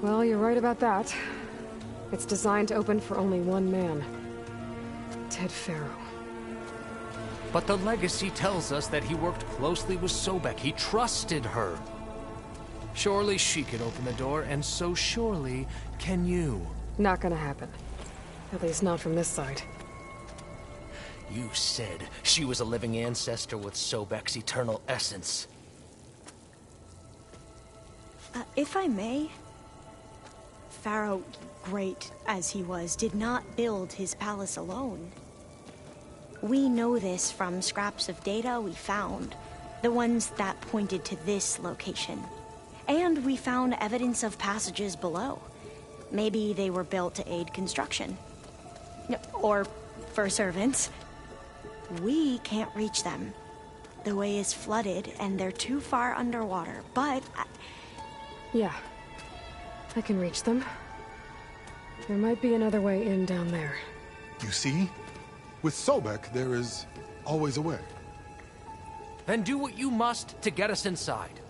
Well, you're right about that. It's designed to open for only one man. Ted Farrow. But the legacy tells us that he worked closely with Sobek. He trusted her. Surely she could open the door, and so surely can you. Not gonna happen. At least not from this side. You said she was a living ancestor with Sobek's eternal essence. If I may, Pharaoh, great as he was, did not build his palace alone. We know this from scraps of data we found, the ones that pointed to this location. And we found evidence of passages below. Maybe they were built to aid construction. Or for servants. We can't reach them. The way is flooded and they're too far underwater, but... Yeah. I can reach them. There might be another way in down there. You see? With Sobek, there is always a way. Then do what you must to get us inside.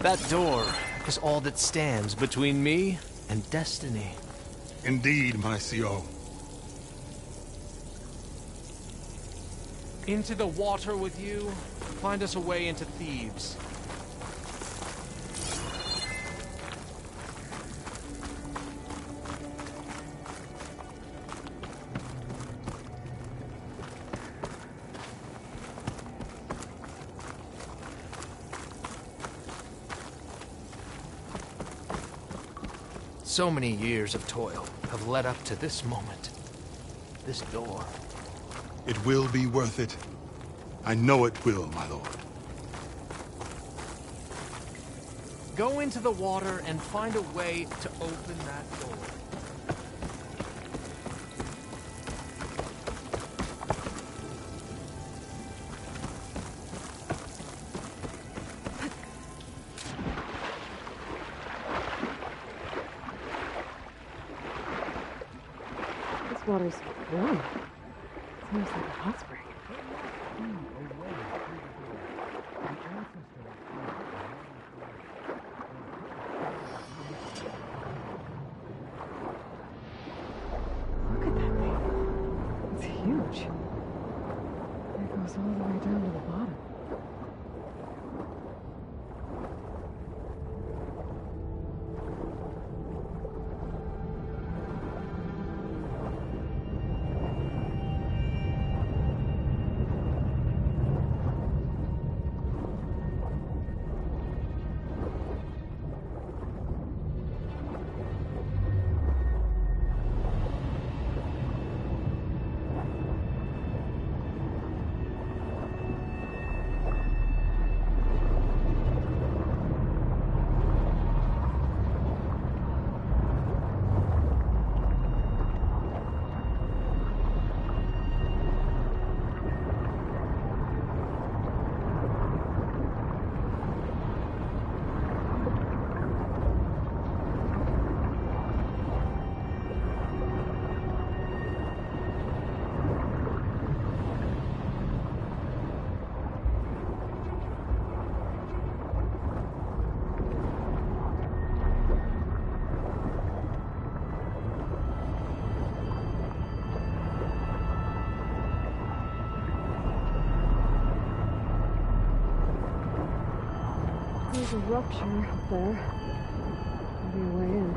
That door is all that stands between me and destiny. Indeed, my CO. Into the water with you. Find us a way into Thebes. So many years of toil have led up to this moment. This door. It will be worth it. I know it will, my lord. Go into the water and find a way to open that door. This water's warm. It smells like a hot spring. Look at that thing. It's huge. It goes all the way down to the bottom. There's a rupture up there. Maybe a way in.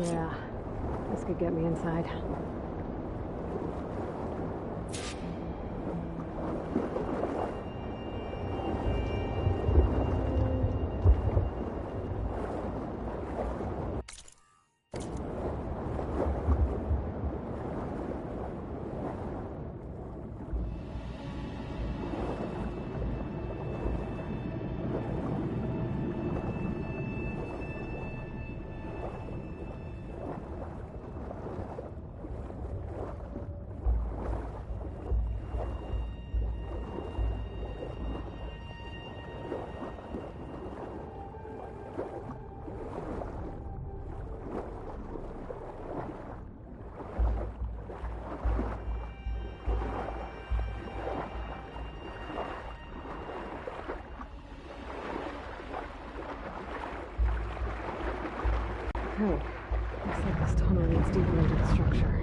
Yeah, this could get me inside. Oh, looks like this tunnel leads deeper into the structure.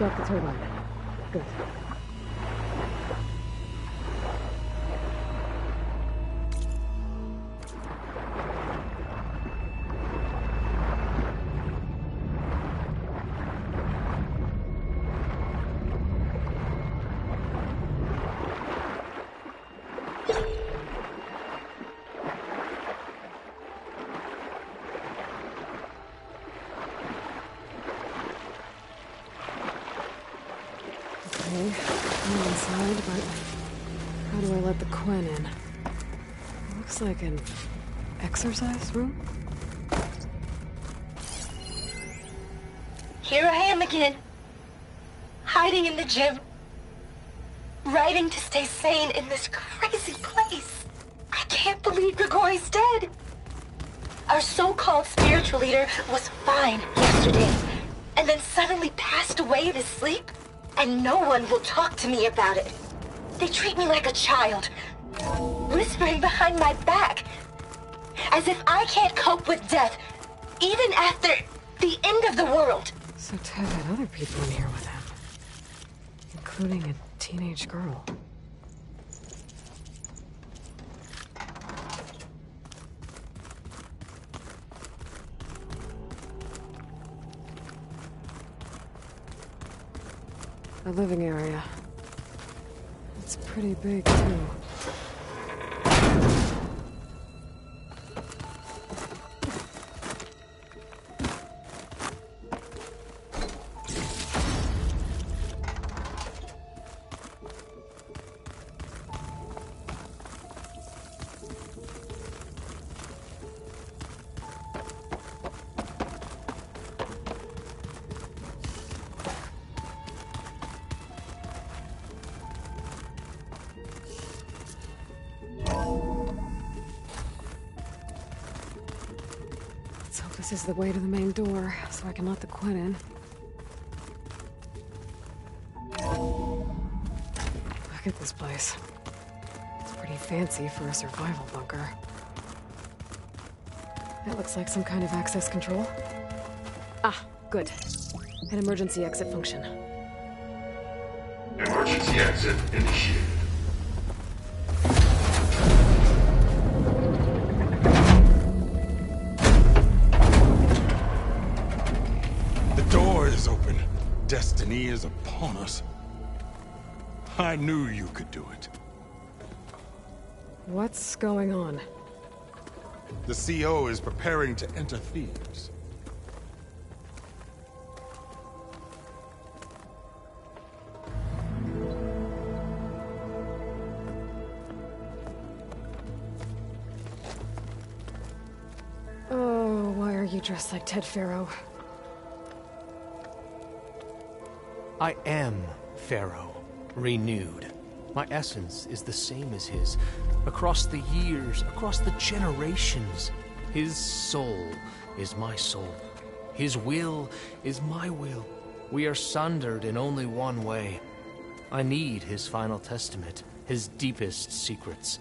off the turbine. Good. Okay, I'm inside, but how do I let the Quen in? Looks like an exercise room? Here I am again. Hiding in the gym. Writing to stay sane in this crazy place. I can't believe Grigori's dead. Our so-called spiritual leader was fine yesterday, and then suddenly passed away in his sleep, and no one will talk to me about it. They treat me like a child, whispering behind my back, as if I can't cope with death, even after the end of the world. So Ted had other people in here with him, including a teenage girl. The living area. It's pretty big, too. Let's hope this is the way to the main door, so I can let the Quen in. Look at this place. It's pretty fancy for a survival bunker. It looks like some kind of access control. Ah, good. An emergency exit function. Emergency exit initiated. The door is open. Destiny is upon us. I knew you could do it. What's going on? The CO is preparing to enter Thebes. Oh, why are you dressed like Ted Pharaoh? I am Pharaoh, renewed. My essence is the same as his. Across the years, across the generations, his soul is my soul. His will is my will. We are sundered in only one way. I need his final testament, his deepest secrets.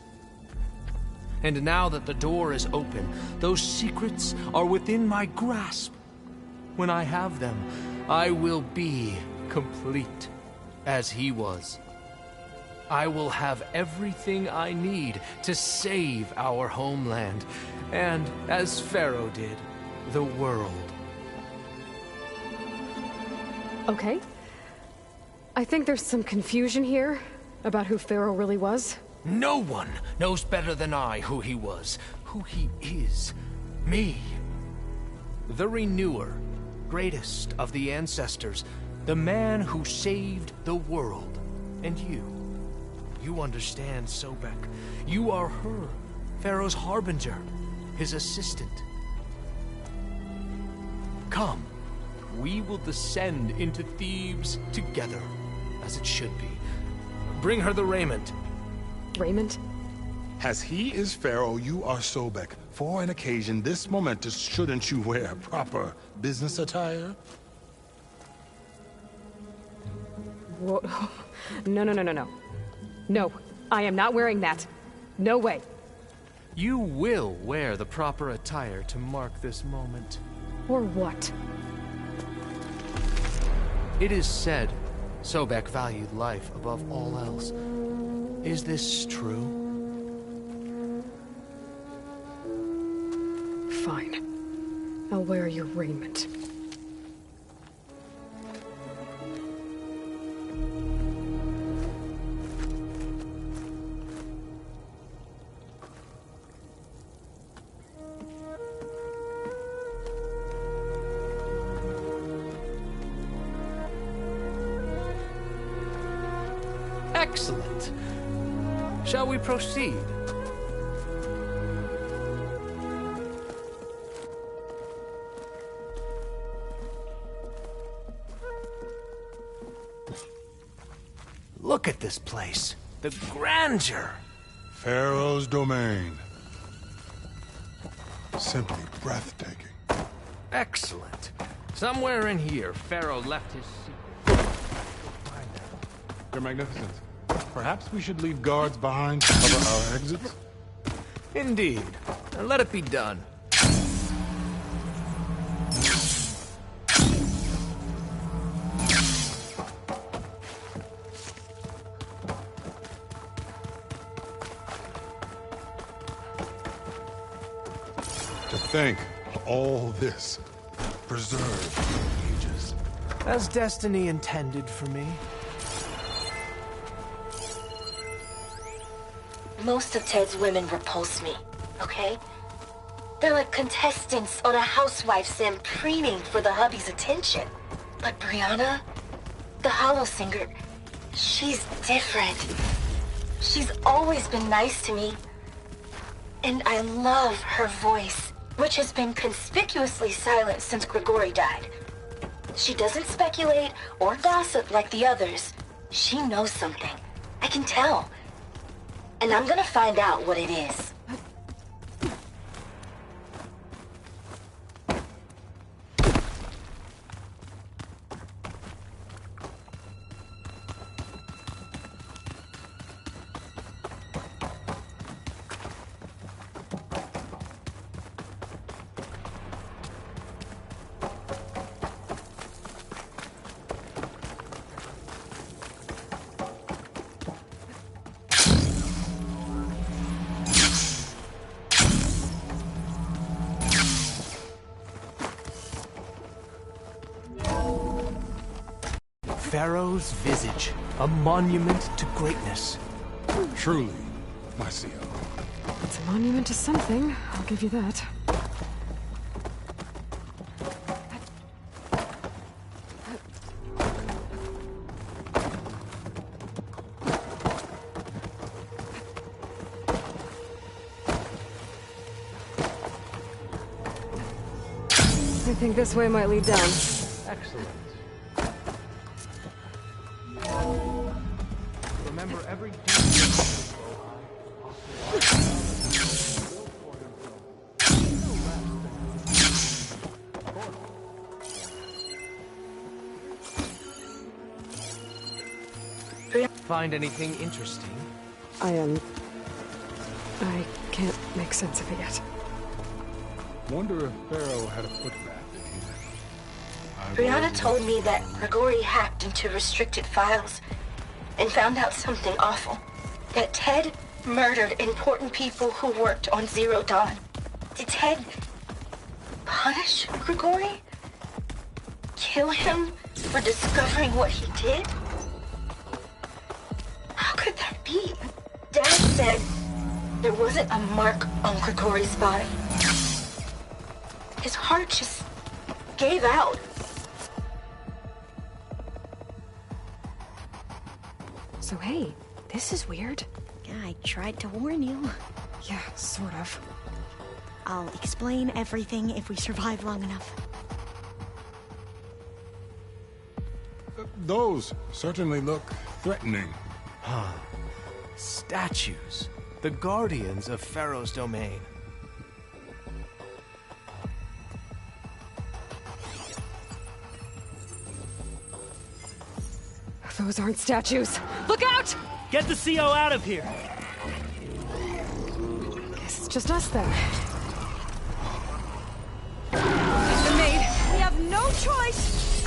And now that the door is open, those secrets are within my grasp. When I have them, I will be complete, as he was. I will have everything I need to save our homeland, and, as Pharaoh did, the world. Okay. I think there's some confusion here about who Pharaoh really was. No one knows better than I who he was, who he is. Me. The Renewer, greatest of the ancestors, the man who saved the world. And you. You understand, Sobek. You are her, Pharaoh's harbinger, his assistant. Come, we will descend into Thebes together, as it should be. Bring her the raiment. Raiment? As he is Pharaoh, you are Sobek. For an occasion this momentous, shouldn't you wear proper business attire? Whoa. No, no, no, no, no. No, I am not wearing that. No way. You will wear the proper attire to mark this moment. Or what? It is said Sobek valued life above all else. Is this true? Fine. I'll wear your raiment. Excellent. Shall we proceed? Look at this place. The grandeur. Pharaoh's domain. Simply breathtaking. Excellent. Somewhere in here, Pharaoh left his secret. Your Magnificence, perhaps we should leave guards behind to cover our exits? Indeed. Let it be done. To think all this preserved for ages. As destiny intended for me. Most of Ted's women repulse me, okay? They're like contestants on a housewife sim preening for the hubby's attention. But Brianna, the hollow singer, she's different. She's always been nice to me. And I love her voice, which has been conspicuously silent since Grigori died. She doesn't speculate or gossip like the others. She knows something. I can tell. And I'm gonna find out what it is. Pharaoh's visage, a monument to greatness. Truly, my CEO. It's a monument to something, I'll give you that. I think this way might lead down. Excellent. Remember every Find anything interesting? I can't make sense of it yet. Wonder if Pharaoh had a foot bath in here. Brianna told me that Grigori hacked into restricted files and found out something awful. That Ted murdered important people who worked on Zero Dawn. Did Ted punish Grigori? Kill him for discovering what he did? How could that be? Dad said there wasn't a mark on Grigori's body. His heart just gave out. So hey, this is weird. Yeah, I tried to warn you. Yeah, sort of. I'll explain everything if we survive long enough. Those certainly look threatening. Huh. Statues. The guardians of Pharaoh's domain. Those aren't statues. Look out! Get the CO out of here! Guess it's just us then. The maid, we have no choice!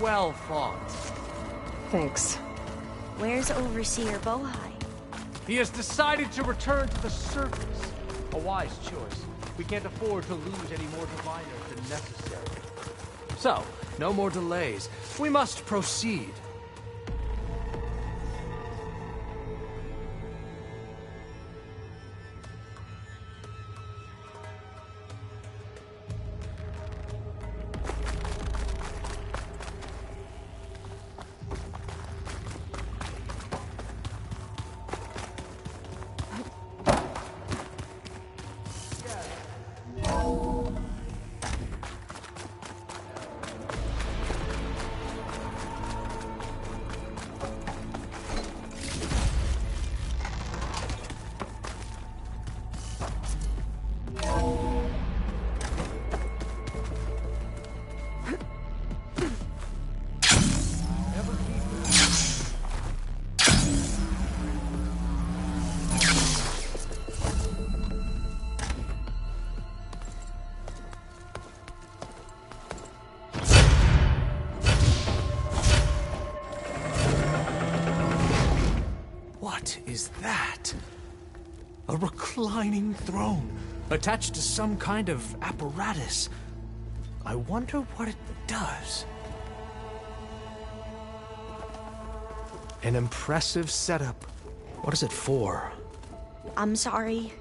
Well fought. Thanks. Where's Overseer Bohai? He has decided to return to the surface. A wise choice. We can't afford to lose any more diviners than necessary. So, no more delays. We must proceed. What is that? A reclining throne, attached to some kind of apparatus. I wonder what it does. An impressive setup. What is it for? I'm sorry,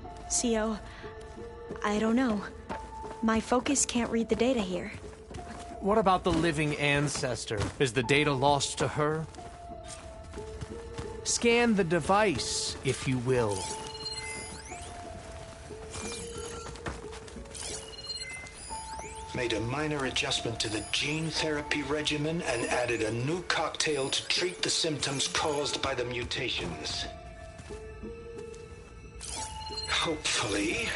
CO. I don't know. My focus can't read the data here. What about the living ancestor? Is the data lost to her? Scan the device, if you will. Made a minor adjustment to the gene therapy regimen and added a new cocktail to treat the symptoms caused by the mutations. Hopefully,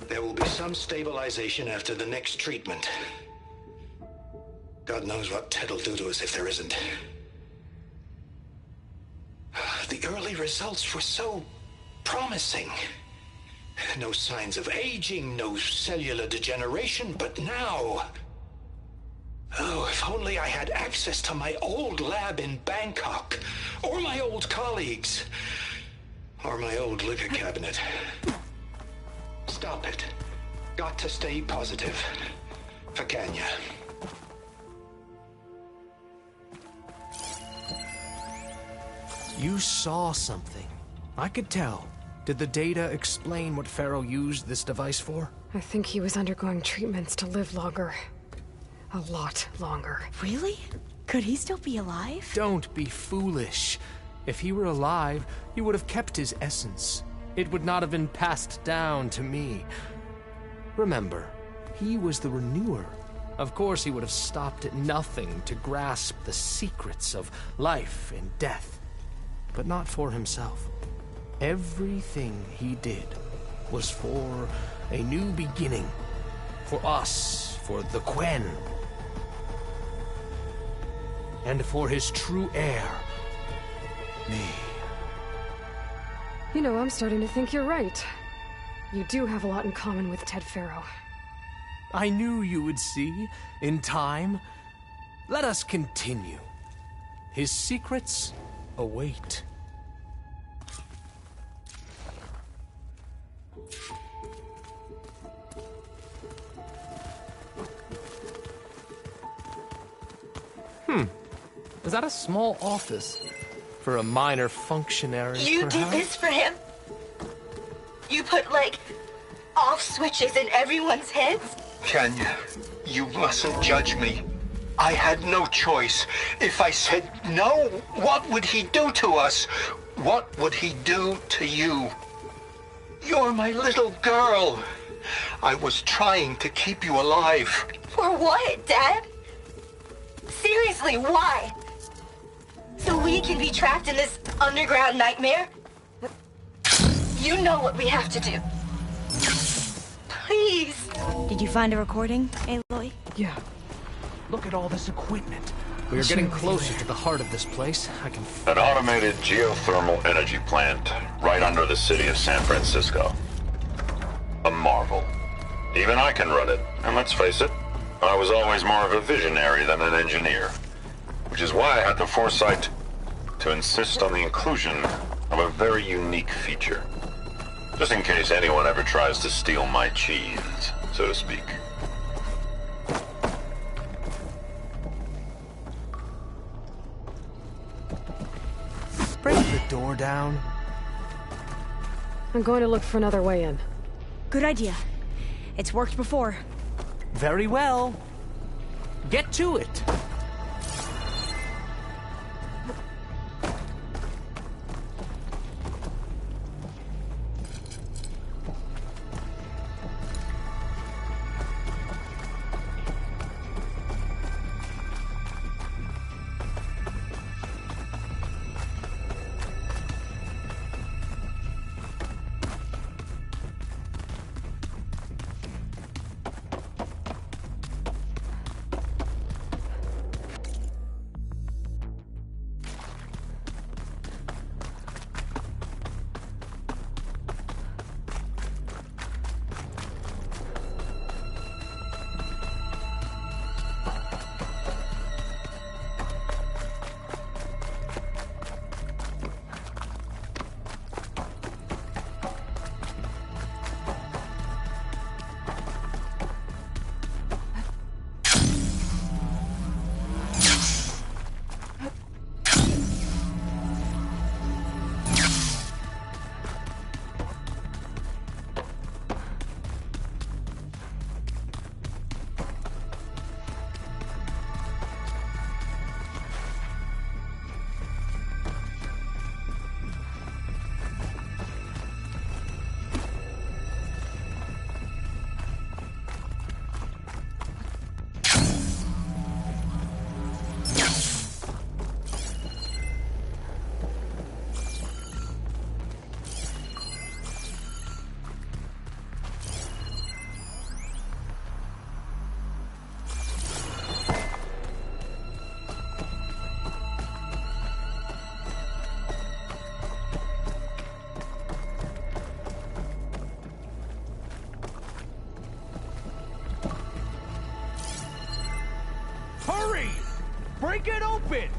there will be some stabilization after the next treatment. God knows what Ted'll do to us if there isn't. The early results were so promising. No signs of aging, no cellular degeneration, but now... Oh, if only I had access to my old lab in Bangkok, or my old colleagues, or my old liquor cabinet. Stop it. Got to stay positive. For Kenya. You saw something. I could tell. Did the data explain what Pharaoh used this device for? I think he was undergoing treatments to live longer. A lot longer. Really? Could he still be alive? Don't be foolish. If he were alive, he would have kept his essence. It would not have been passed down to me. Remember, he was the renewer. Of course he would have stopped at nothing to grasp the secrets of life and death. But not for himself. Everything he did was for a new beginning. For us, for the Quen. And for his true heir, me. You know, I'm starting to think you're right. You do have a lot in common with Ted Pharaoh. I knew you would see, in time. Let us continue. His secrets await. Is that a small office? For a minor functionary, You perhaps? did this for him? You put, like, off switches in everyone's heads? Kenya, you mustn't judge me. I had no choice. If I said no, what would he do to us? What would he do to you? You're my little girl. I was trying to keep you alive. For what, Dad? Seriously, why? So we can be trapped in this underground nightmare? You know what we have to do. Please. Did you find a recording, Aloy? Yeah. Look at all this equipment. We are getting closer to the heart of this place. I can... An automated geothermal energy plant right under the city of San Francisco. A marvel. Even I can run it, and let's face it, I was always more of a visionary than an engineer, which is why I had the foresight to insist on the inclusion of a very unique feature. Just in case anyone ever tries to steal my cheese, so to speak. Break the door down. I'm going to look for another way in. Good idea. It's worked before. Very well. Get to it. Hurry! Break it open!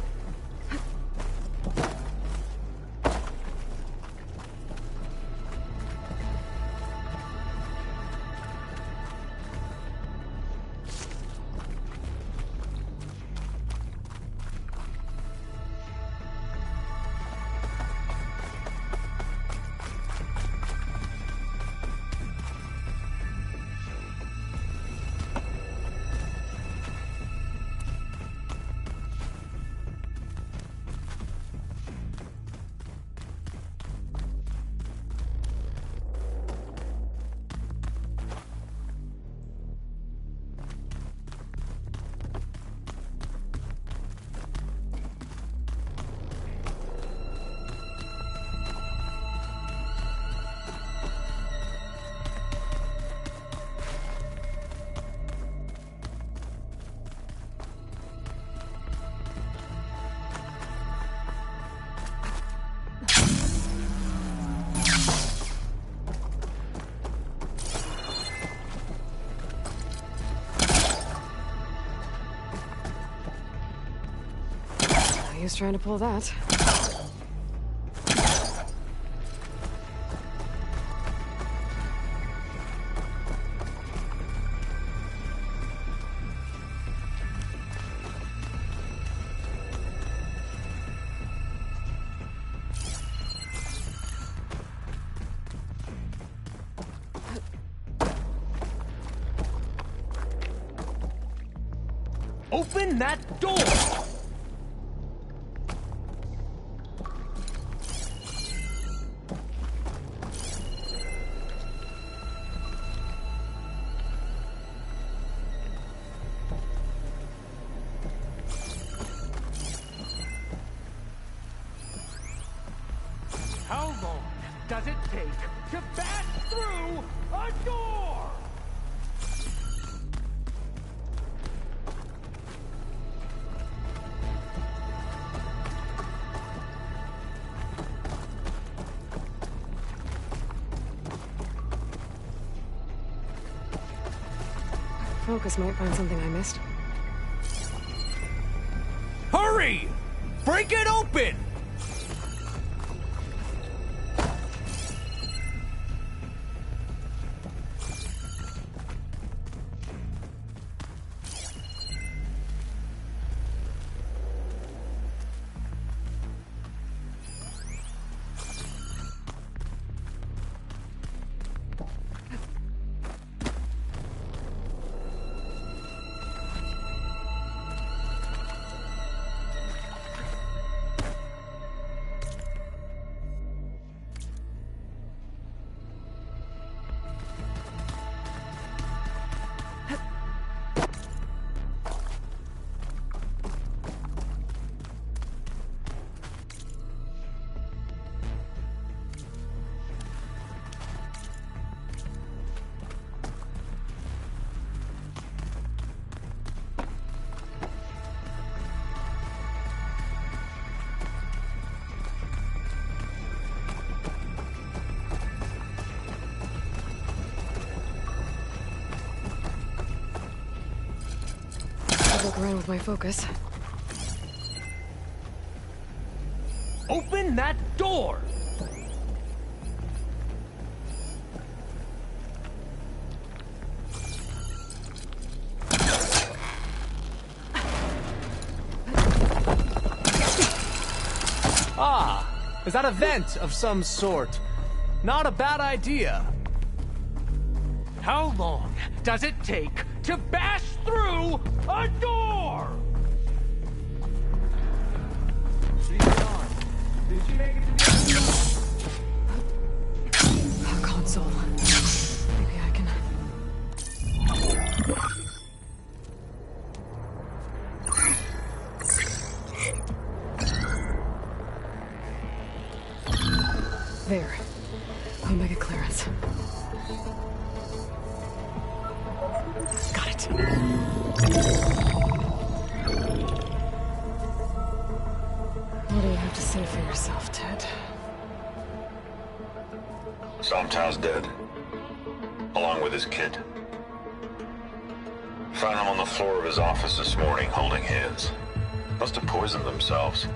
He's trying to pull that. Open that door! How long does it take to pass through a door? Focus might find something I missed. Hurry! Break it open! Look around with my focus. Open that door! Ah! Is that a vent of some sort? Not a bad idea. How long does it take to bash through a door? Did she make it to A console. Maybe I can... There. Omega clearance. Got it. What do you have to say for yourself, Ted? Somtow's dead. Along with his kid. Found him on the floor of his office this morning, holding hands. Must have poisoned themselves.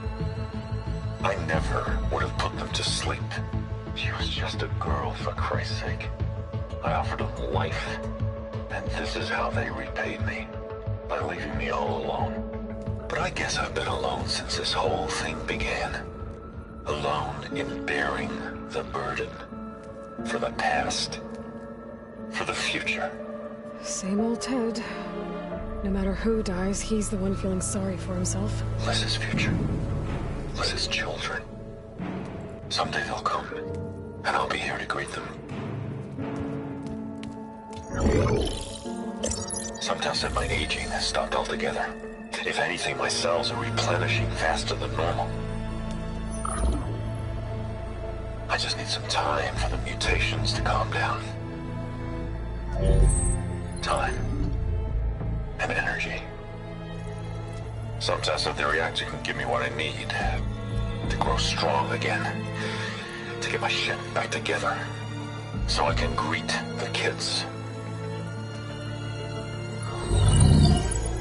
I never would have put them to sleep. She was just a girl, for Christ's sake. I offered them life. And this is how they repaid me. By leaving me all alone. But I guess I've been alone since this whole thing began. Alone in bearing the burden. For the past. For the future. Same old Ted. No matter who dies, he's the one feeling sorry for himself. Liz's future. Liz's children. Someday they'll come. And I'll be here to greet them. Somtow said my aging has stopped altogether. If anything, my cells are replenishing faster than normal. I just need some time for the mutations to calm down. Time. And energy. Somtow said the reactor can give me what I need. To grow strong again. To get my shit back together. So I can greet the kids.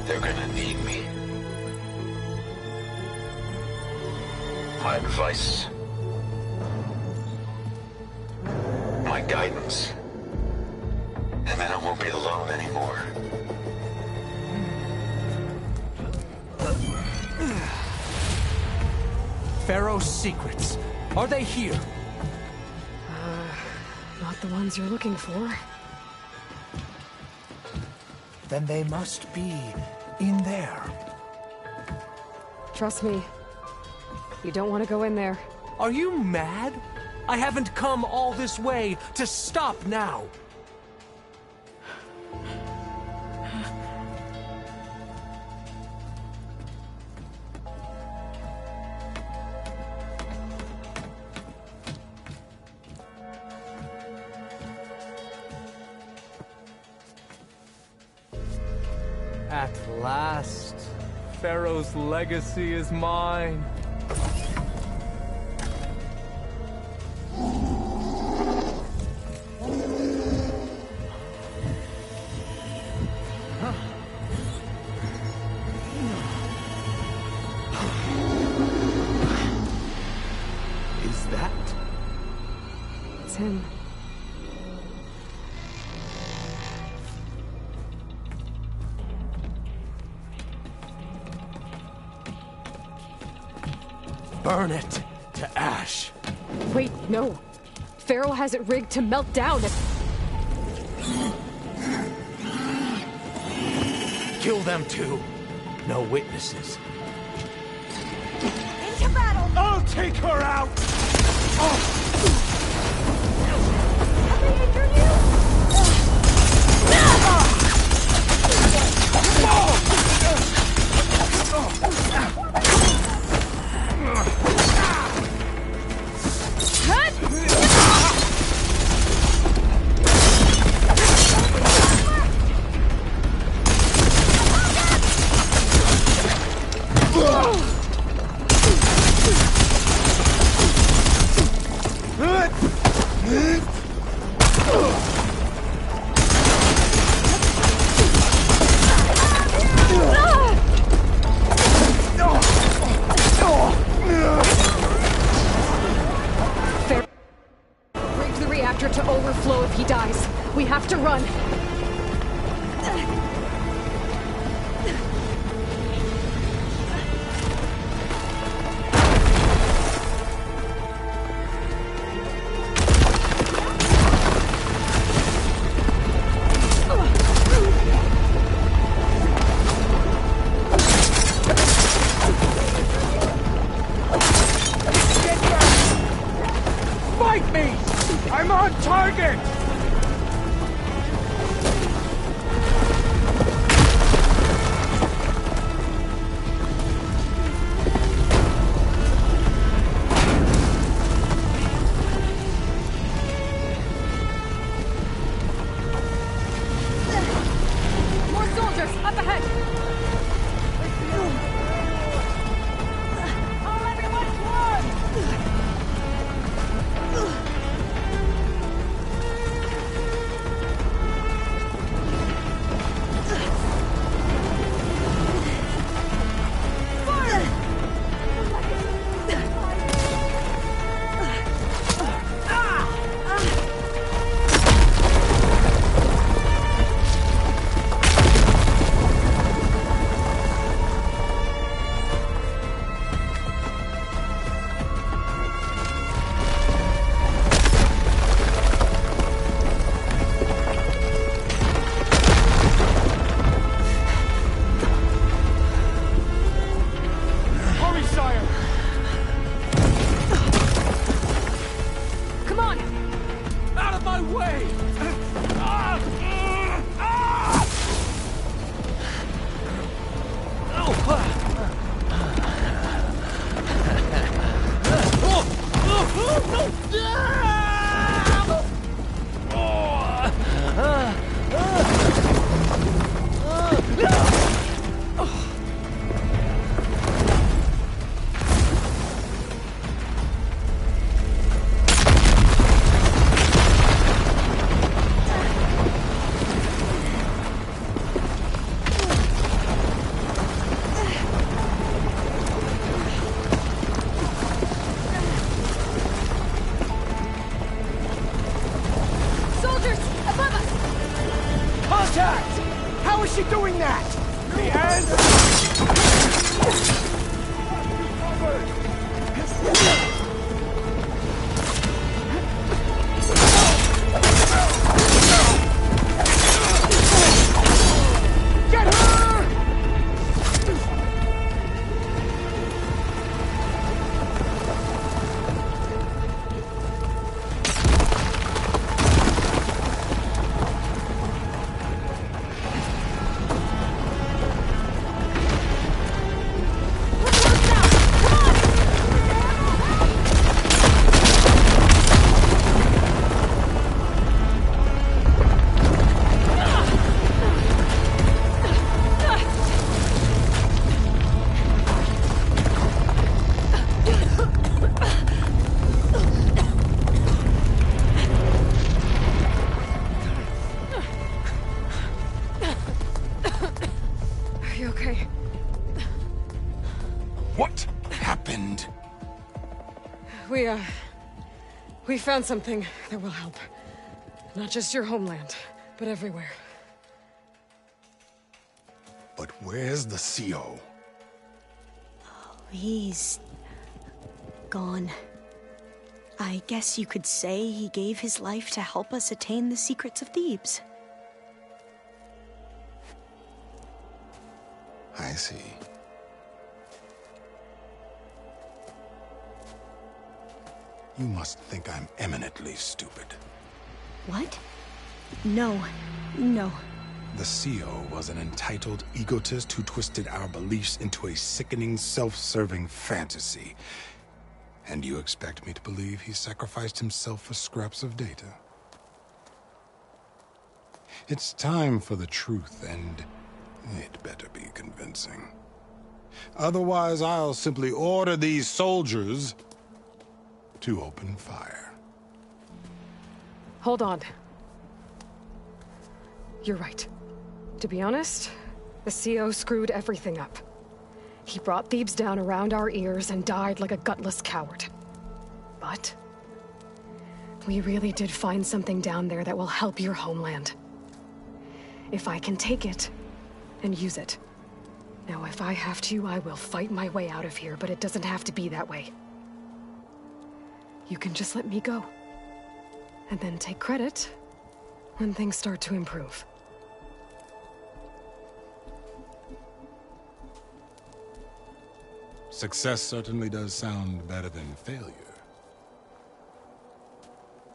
They're gonna need me. My advice. My guidance. And then I won't be alone anymore. Pharaoh's secrets. Are they here? Not the ones you're looking for. Then they must be in there. Trust me. You don't want to go in there. Are you mad? I haven't come all this way to stop now. At last, Pharaoh's legacy is mine. burn it to ash. Wait, no. Pharaoh has it rigged to melt down. Kill them too. No witnesses. Into battle! I'll take her out! Have they injured you? Rig the reactor to overflow if he dies. We have to run. Fight me! I'm on target! More soldiers, up ahead! All everyone run! Hurry, sire! Come on! Out of my way! Ah! Ah! Soldiers, above us! Contact! How is she doing that? The end! Get her! Are you okay? What happened? We found something that will help. Not just your homeland, but everywhere. But where's the CO? He's gone. I guess you could say he gave his life to help us attain the secrets of Thebes. I see. You must think I'm eminently stupid. What? No. No. The CEO was an entitled egotist who twisted our beliefs into a sickening, self-serving fantasy. And you expect me to believe he sacrificed himself for scraps of data? It's time for the truth, and it better be convincing. Otherwise, I'll simply order these soldiers to open fire. Hold on. You're right. To be honest, the CO screwed everything up. He brought Thebes down around our ears and died like a gutless coward. But we really did find something down there that will help your homeland. If I can take it and use it. Now, if I have to, I will fight my way out of here, but it doesn't have to be that way. You can just let me go. And then take credit when things start to improve. Success certainly does sound better than failure.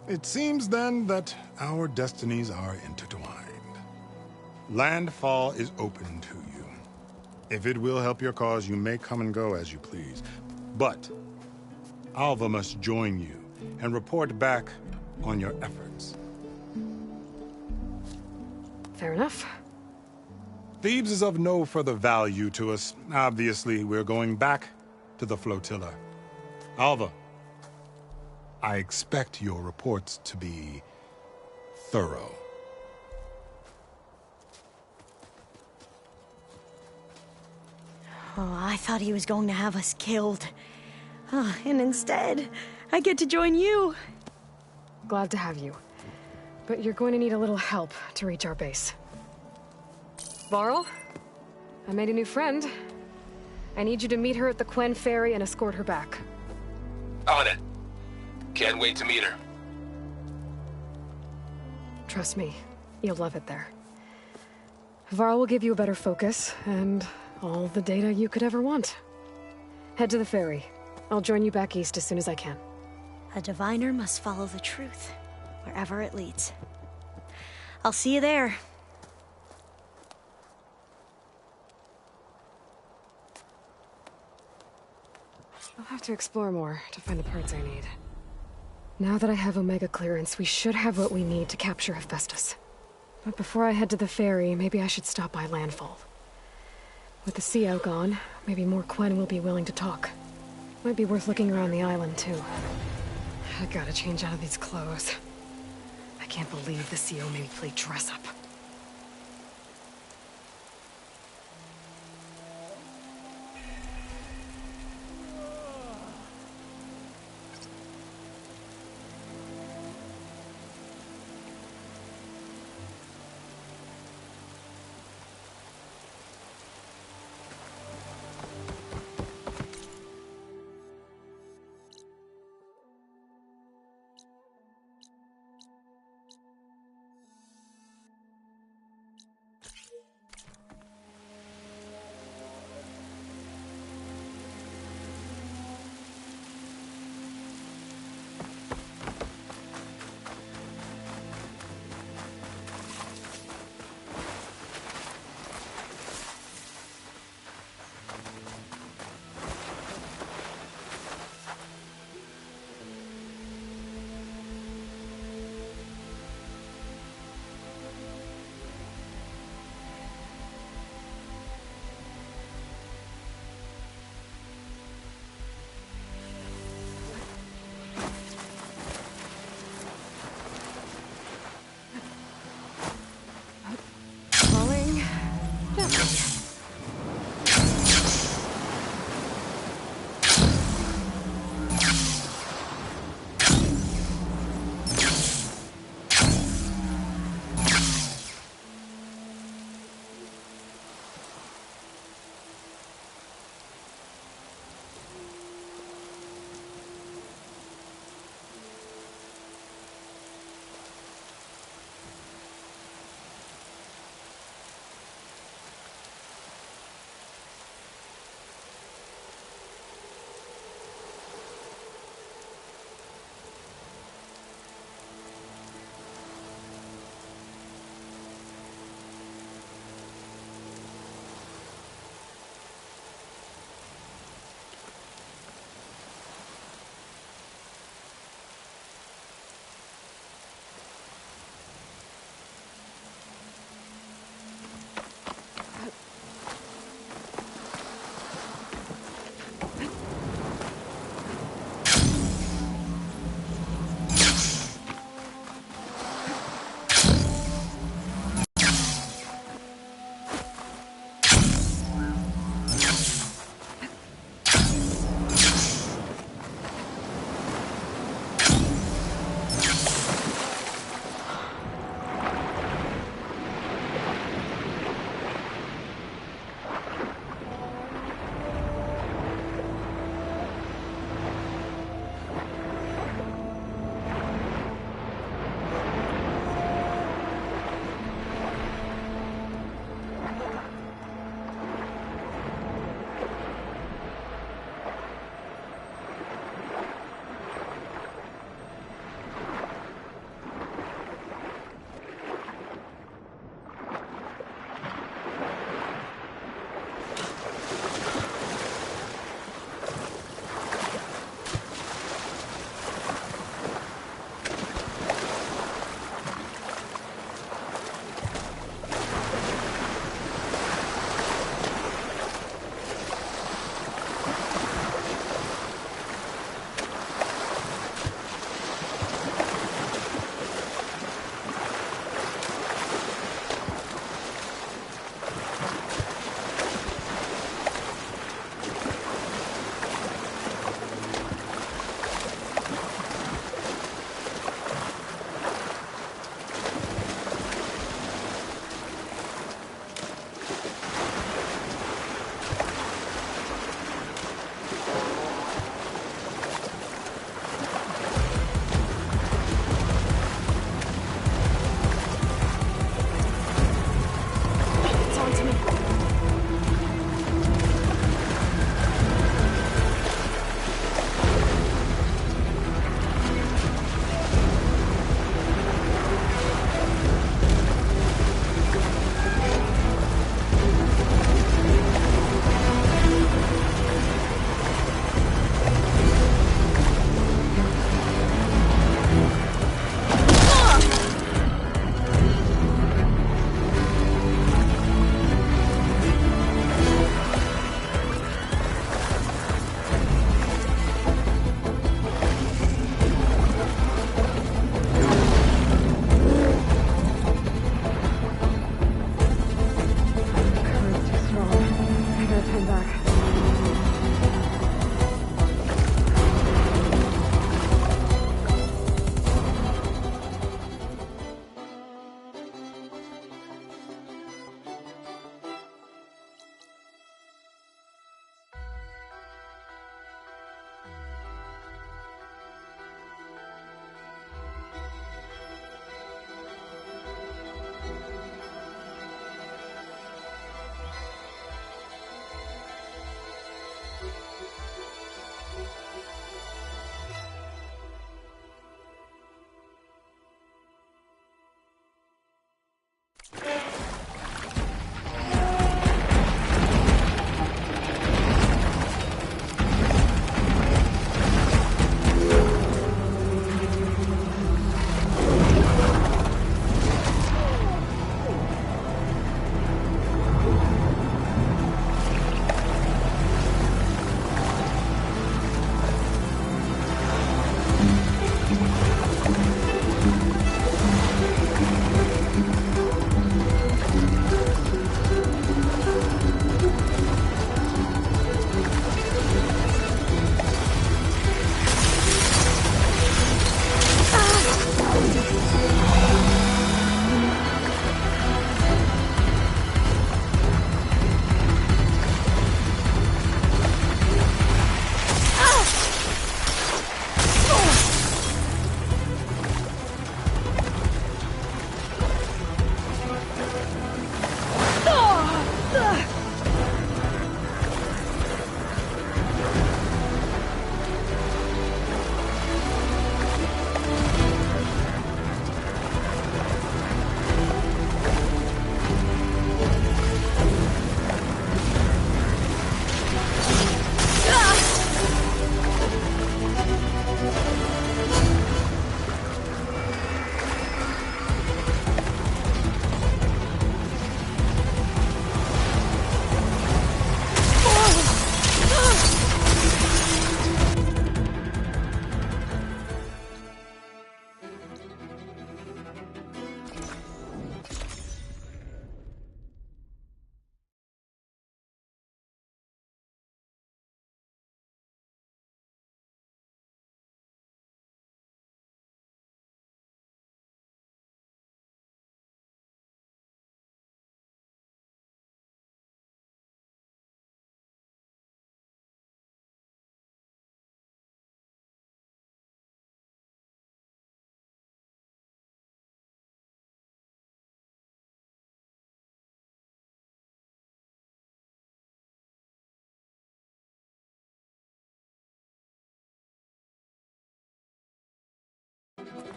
It seems then that our destinies are intertwined. Landfall is open to you. If it will help your cause, you may come and go as you please. But Alva must join you and report back on your efforts. Fair enough. Thebes is of no further value to us. Obviously, we're going back to the flotilla. Alva, I expect your reports to be thorough. Oh, I thought he was going to have us killed. Oh, and instead, I get to join you. Glad to have you. But you're going to need a little help to reach our base. Varl, I made a new friend. I need you to meet her at the Quen Ferry and escort her back. On it. Can't wait to meet her. Trust me, you'll love it there. Varl will give you a better focus, and all the data you could ever want. Head to the ferry. I'll join you back east as soon as I can. A diviner must follow the truth, wherever it leads. I'll see you there. I'll have to explore more to find the parts I need. Now that I have Omega clearance, we should have what we need to capture Hephaestus. But before I head to the ferry, maybe I should stop by Landfall. With the CO gone, maybe more Quen will be willing to talk. Might be worth looking around the island, too. I gotta change out of these clothes. I can't believe the CO made me play dress-up.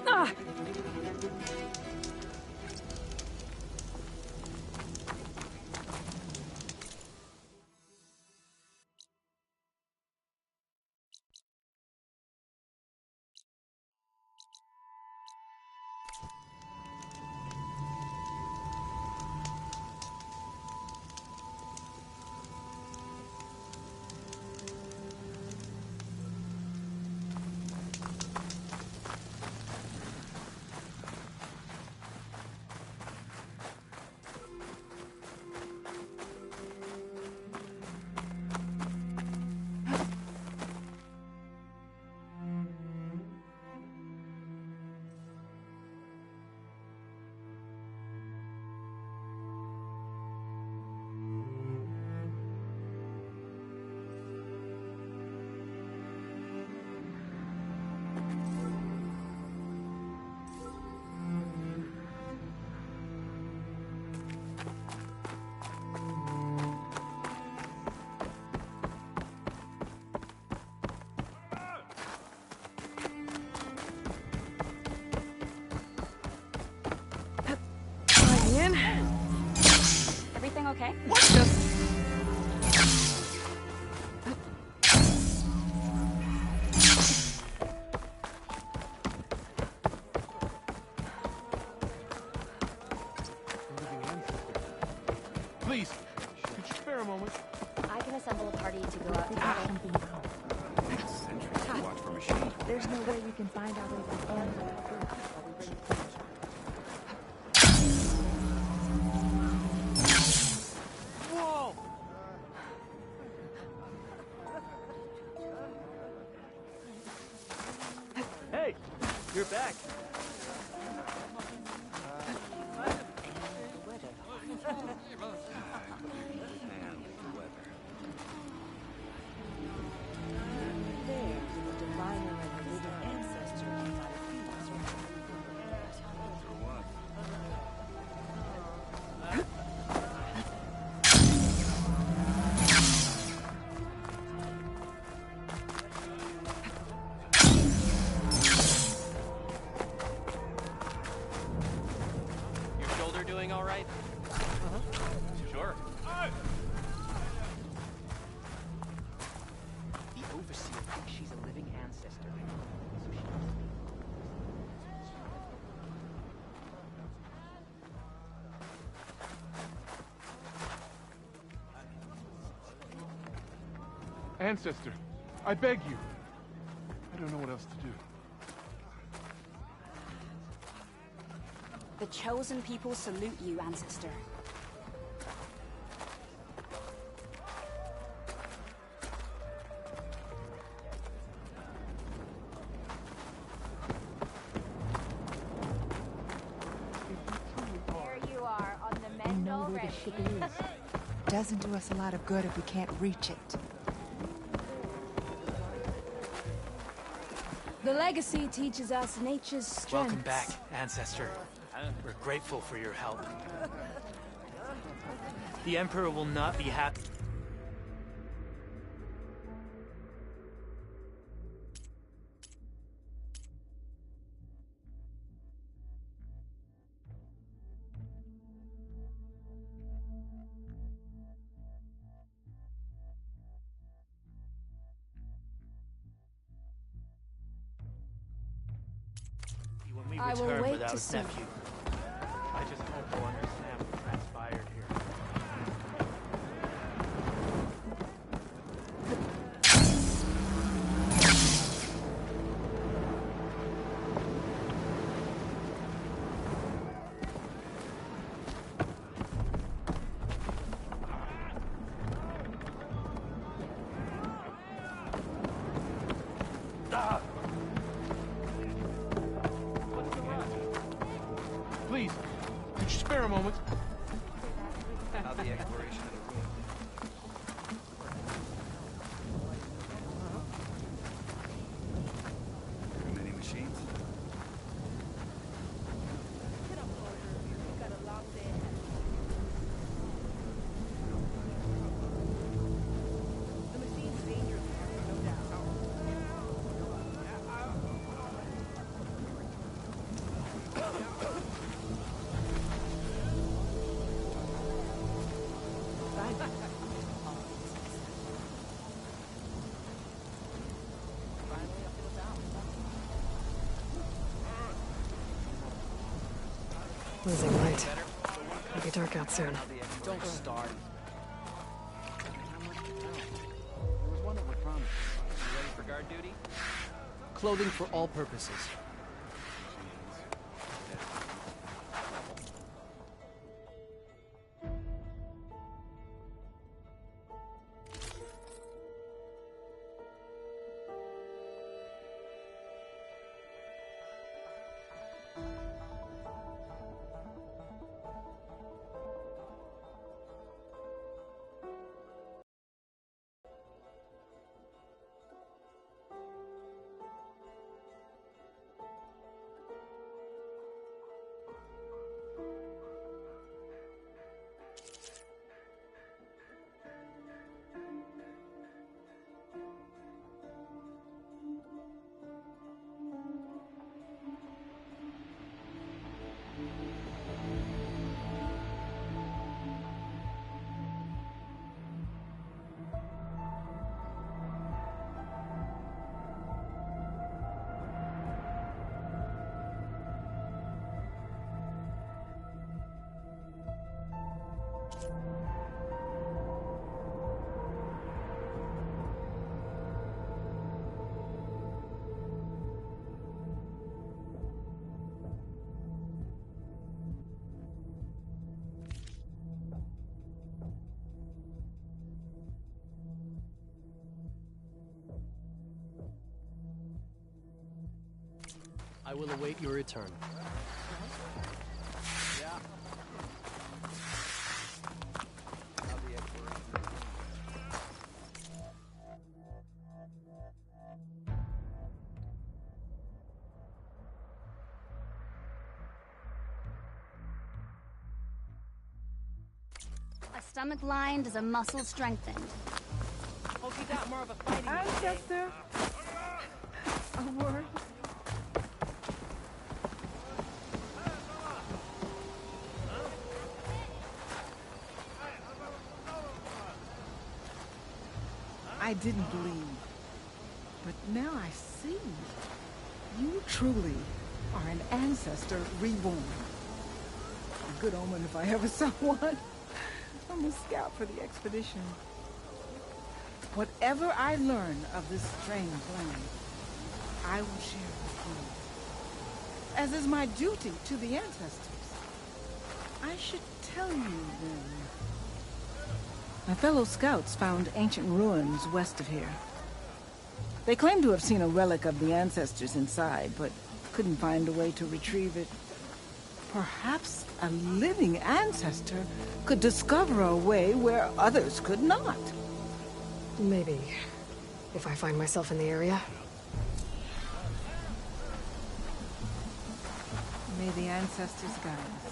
Ah! In. Everything okay? What the? Please, could you spare a moment? I can assemble a party to go out together. Sentries to watch for machines. There's no way we can find our way back in. Whoa! Hey, you're back. Your shoulder doing all right? Sure. The Overseer thinks she's a living ancestor. Ancestor, I beg you. I don't know what else to do. The chosen people salute you, ancestor. There you are, on the mend know where already. the ship is. Doesn't do us a lot of good if we can't reach it. The legacy teaches us nature's strength. Welcome back, Ancestor. We're grateful for your help. The Emperor will not be happy. When we I will return wait without to his see. nephew, I just hope he'll understand what transpired here. Please, could you spare a moment? How the exploration of the room. Many machines? losing light. It'll be dark out soon. Don't start. Ready for guard duty? Clothing for all purposes. I will await your return. A stomach lined is a muscle strengthened. Hope you got more of a fighting Ancestor. A word. I didn't believe, but now I see. You truly are an ancestor reborn. A good omen if I ever saw one. I'm a scout for the expedition. Whatever I learn of this strange land, I will share with you. As is my duty to the ancestors. I should tell you then. My fellow scouts found ancient ruins west of here. They claim to have seen a relic of the ancestors inside, but couldn't find a way to retrieve it. Perhaps a living ancestor could discover a way where others could not. Maybe. If I find myself in the area. May the ancestors guide us.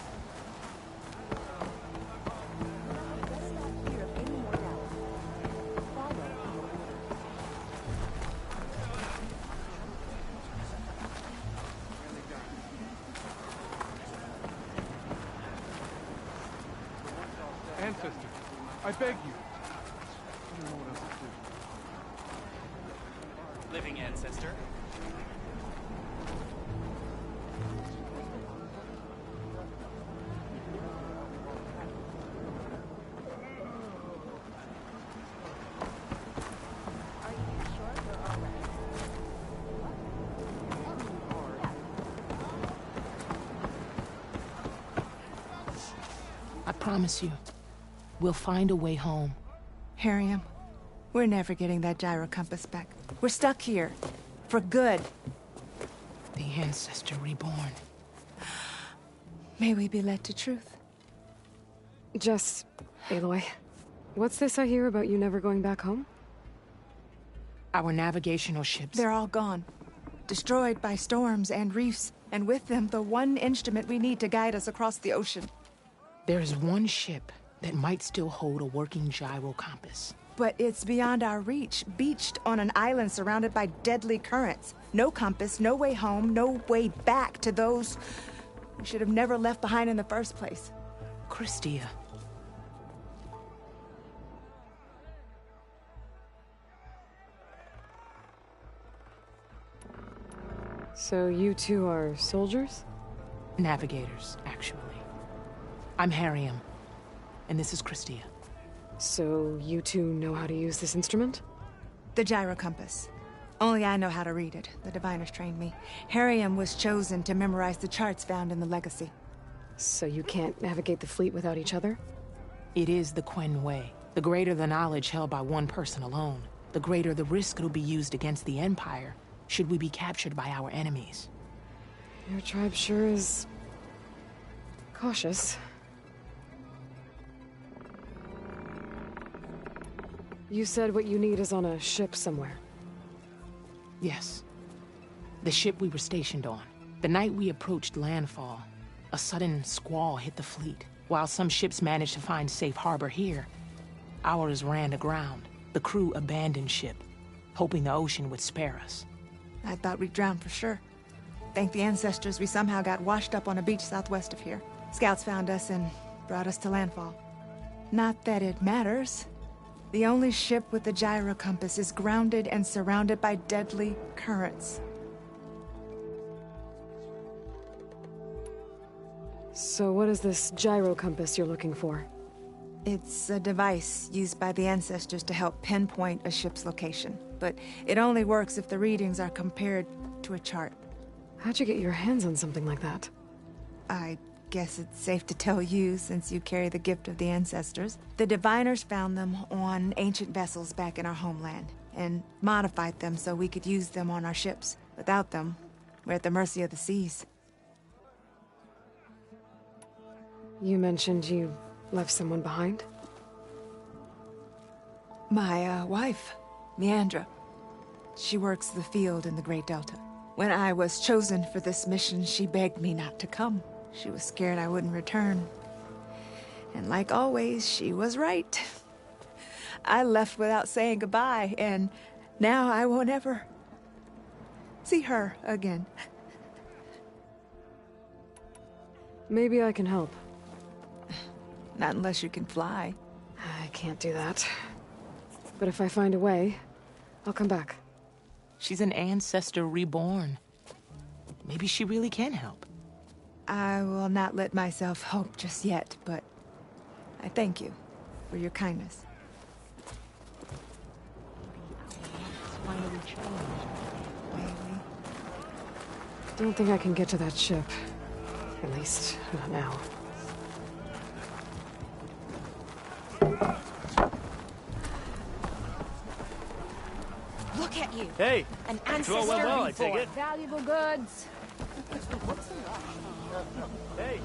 Ancestor, I beg you. I don't know what else to do. Living ancestor. I promise you, we'll find a way home. Harriam, we're never getting that gyro compass back. We're stuck here. For good. The ancestor reborn. May we be led to truth. Just, Aloy, what's this I hear about you never going back home? Our navigational ships. They're all gone. Destroyed by storms and reefs, and with them the one instrument we need to guide us across the ocean. There's one ship that might still hold a working gyro compass. But it's beyond our reach, beached on an island surrounded by deadly currents. No compass, no way home, no way back to those we should have never left behind in the first place. Christia. So you two are soldiers? Navigators, actually. I'm Harriam. And this is Christia. So you two know how to use this instrument? The gyro compass. Only I know how to read it. The diviners trained me. Harriam was chosen to memorize the charts found in the Legacy. So you can't navigate the fleet without each other? It is the Quen way. The greater the knowledge held by one person alone, the greater the risk it'll be used against the Empire, should we be captured by our enemies. Your tribe sure is... cautious. You said what you need is on a ship somewhere. Yes. The ship we were stationed on. The night we approached landfall, a sudden squall hit the fleet. While some ships managed to find safe harbor here, ours ran aground. The crew abandoned ship, hoping the ocean would spare us. I thought we'd drown for sure. Thank the ancestors we somehow got washed up on a beach southwest of here. Scouts found us and brought us to landfall. Not that it matters. The only ship with the gyro compass is grounded and surrounded by deadly currents. So what is this gyro compass you're looking for? It's a device used by the ancestors to help pinpoint a ship's location. But it only works if the readings are compared to a chart. How'd you get your hands on something like that? I guess it's safe to tell you, since you carry the gift of the ancestors. The diviners found them on ancient vessels back in our homeland, and modified them so we could use them on our ships. Without them, we're at the mercy of the seas. You mentioned you left someone behind? My, wife, Meandra. She works the field in the Great Delta. When I was chosen for this mission, she begged me not to come. She was scared I wouldn't return. And like always, she was right. I left without saying goodbye, and now I won't ever see her again. Maybe I can help. Not unless you can fly. I can't do that. But if I find a way, I'll come back. She's an ancestor reborn. Maybe she really can help. I will not let myself hope just yet, but I thank you for your kindness. Don't think I can get to that ship. At least, not now. Look at you. Hey! An ancestor ancestor I take it. Valuable goods. Hey!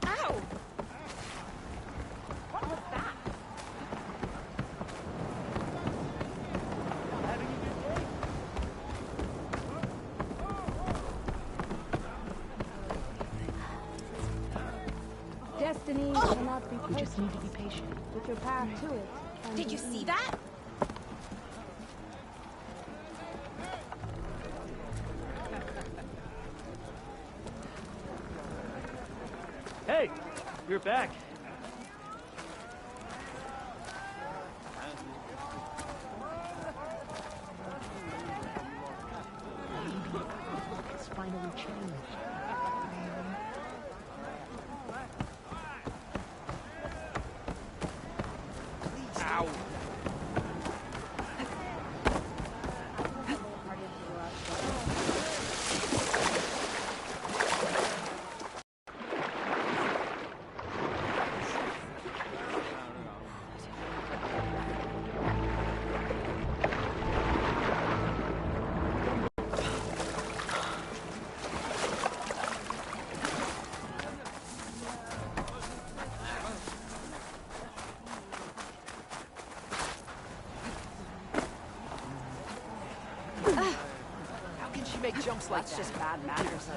Ow! What was that? Destiny cannot be We just need to be patient. With your path to it. Did you see that? Hey! You're back. It's finally changed. Ow! How can she make jumps like That's that? just bad manners.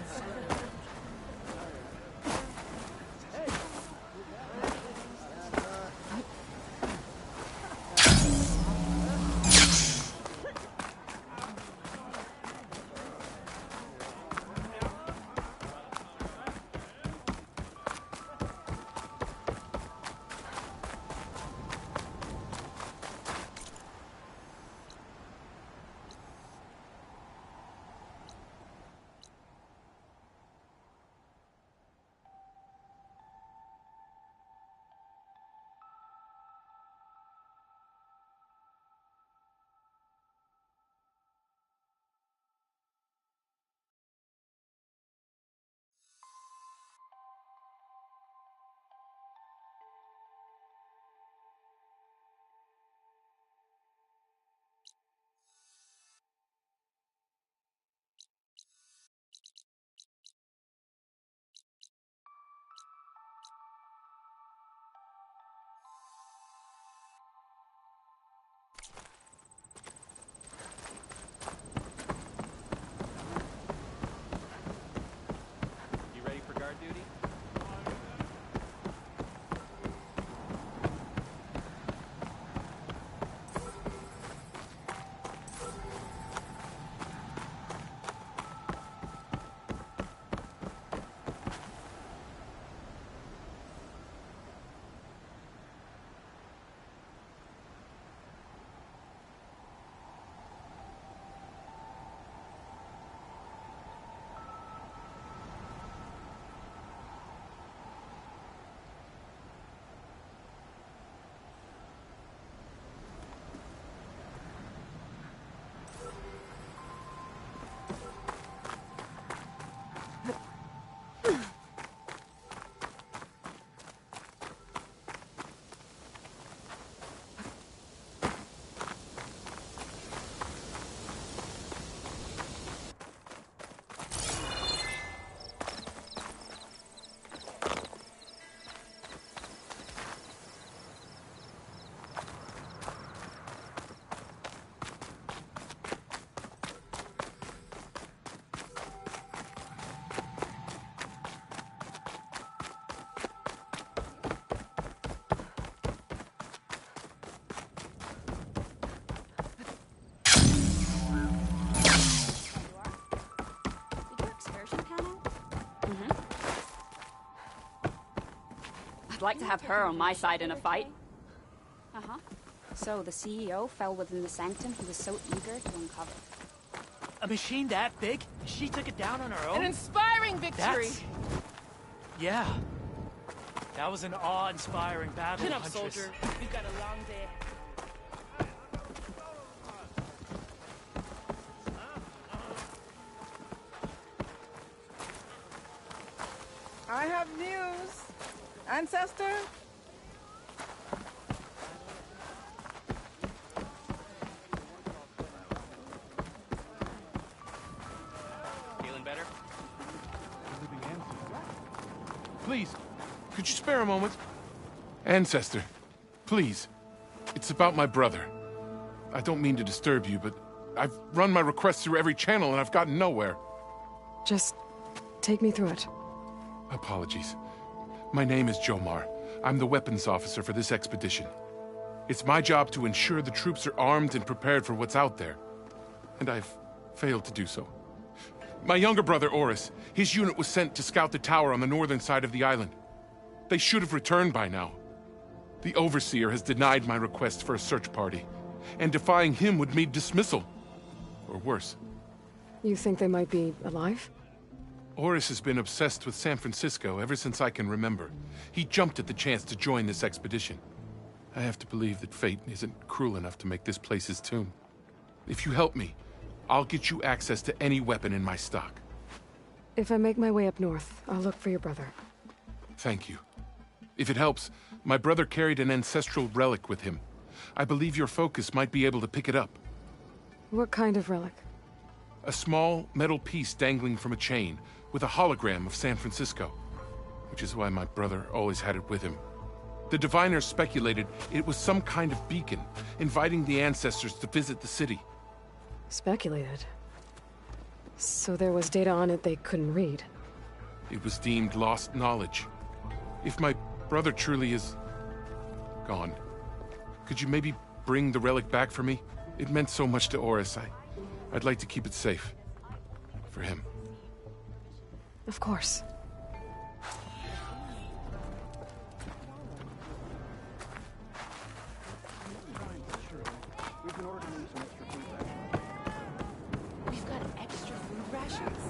like to have her on my side in a fight. Uh-huh. So the CEO fell within the sanctum he was so eager to uncover. A machine that big? She took it down on her own? An inspiring victory! Yeah. That was an awe-inspiring battle, Chin up, Huntress. soldier. We've got a long day. I have news. Ancestor? Feeling better? Please, could you spare a moment? Ancestor, please. It's about my brother. I don't mean to disturb you, but I've run my requests through every channel and I've gotten nowhere. Just take me through it. Apologies. My name is Jomar. I'm the weapons officer for this expedition. It's my job to ensure the troops are armed and prepared for what's out there. And I've failed to do so. My younger brother, Oris, his unit was sent to scout the tower on the northern side of the island. They should have returned by now. The Overseer has denied my request for a search party, and defying him would mean dismissal. Or worse. You think they might be alive? Oris has been obsessed with San Francisco ever since I can remember. He jumped at the chance to join this expedition. I have to believe that fate isn't cruel enough to make this place his tomb. If you help me, I'll get you access to any weapon in my stock. If I make my way up north, I'll look for your brother. Thank you. If it helps, my brother carried an ancestral relic with him. I believe your focus might be able to pick it up. What kind of relic? A small metal piece dangling from a chain, with a hologram of San Francisco. Which is why my brother always had it with him. The diviners speculated it was some kind of beacon, inviting the ancestors to visit the city. Speculated? So there was data on it they couldn't read? It was deemed lost knowledge. If my brother truly is gone, could you maybe bring the relic back for me? It meant so much to Oris. I'd like to keep it safe. For him. Of course. We've got extra food rations.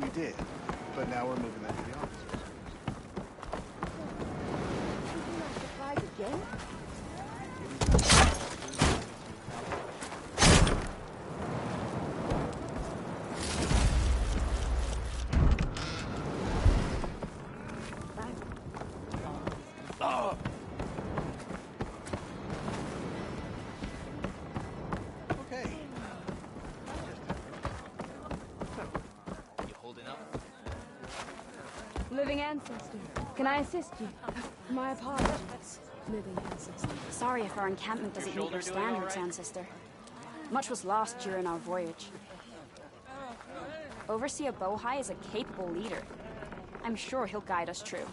We did, but now we're moving that to the officers. Supplies again? Living ancestor. Can I assist you? My apologies, living ancestor. Sorry if our encampment doesn't meet your standards, Ancestor. Much was lost during our voyage. Overseer Bohai is a capable leader. I'm sure he'll guide us true.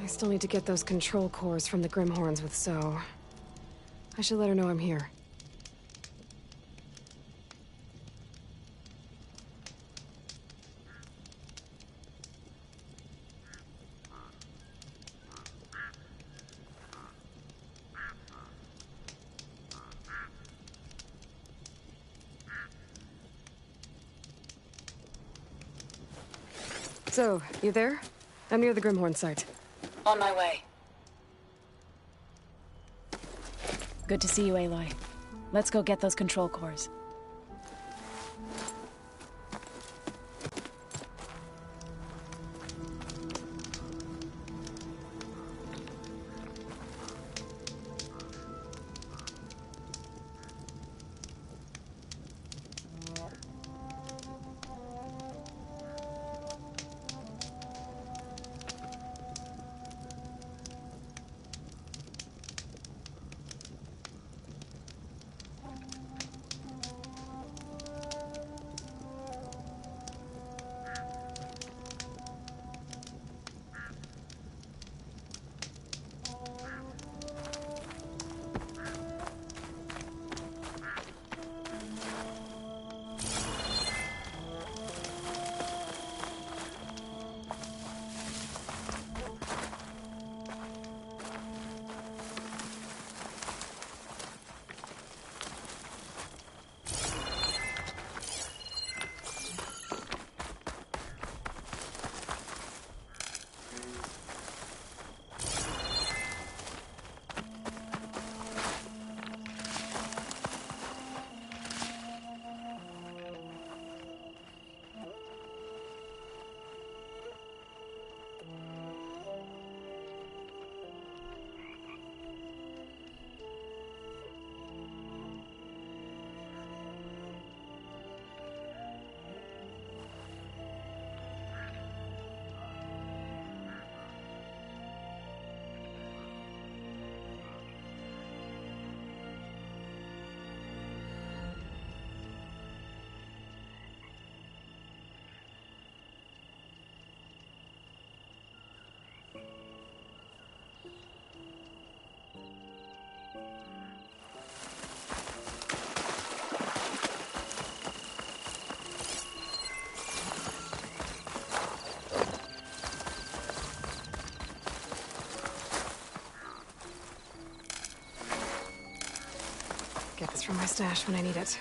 I still need to get those control cores from the Grimhorns with Zoe. I should let her know I'm here. So, you there? I'm near the Grimhorn site. On my way. Good to see you, Aloy. Let's go get those control cores. Get this from my stash when I need it.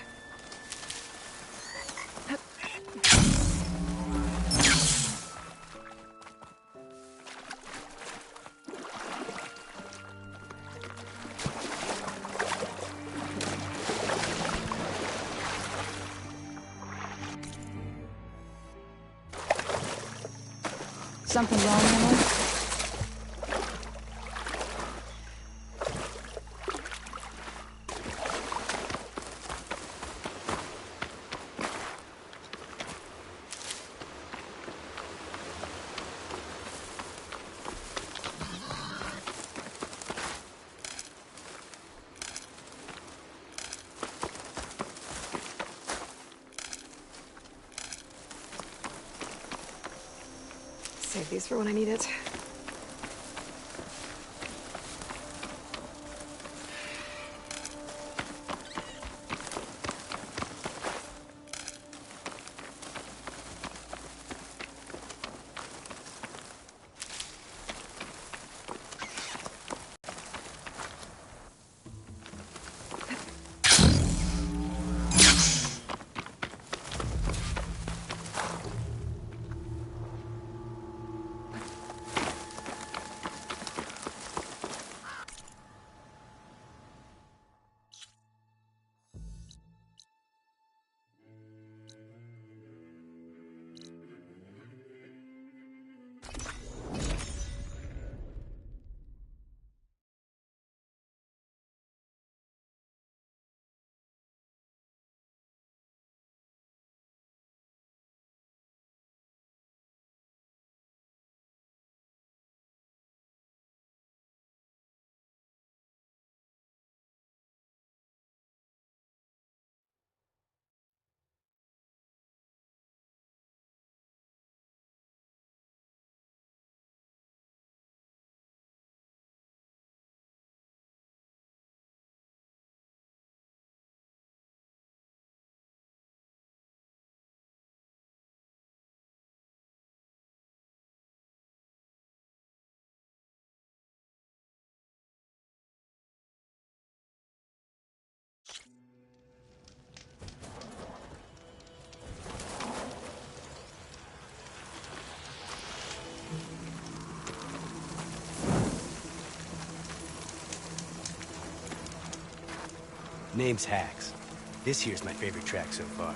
Something wrong, Aloy? Save these for when I need it. Name's Hacks. This here's my favorite track so far.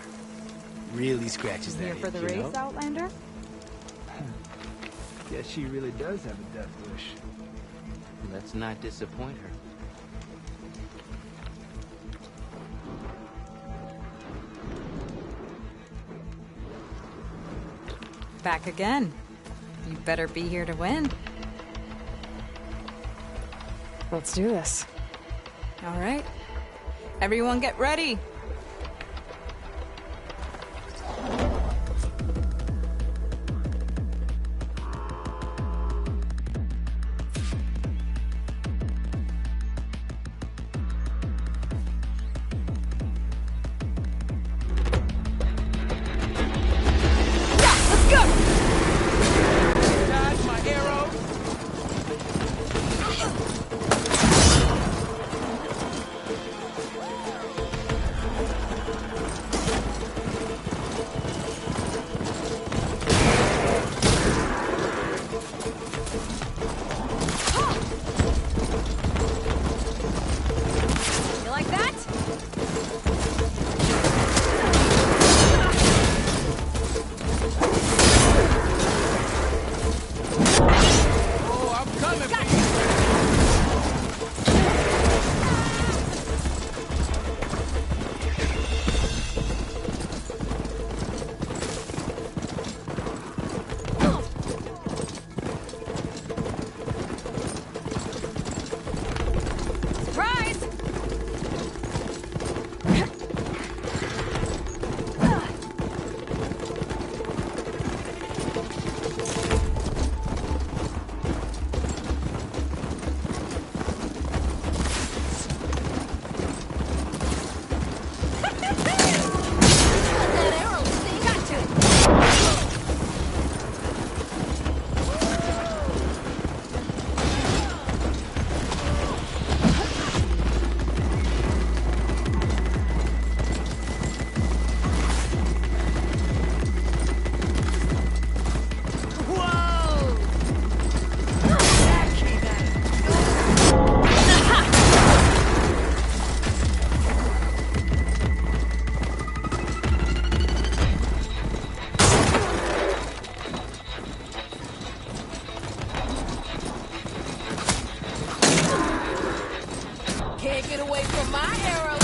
Really scratches that Here for itch, the you race, know? Outlander? Guess she really does have a death wish. Let's not disappoint her. Back again. You better be here to win. Let's do this. All right. Everyone get ready. You like that? Oh, I'm coming! Surprise! Can't get away from my arrows.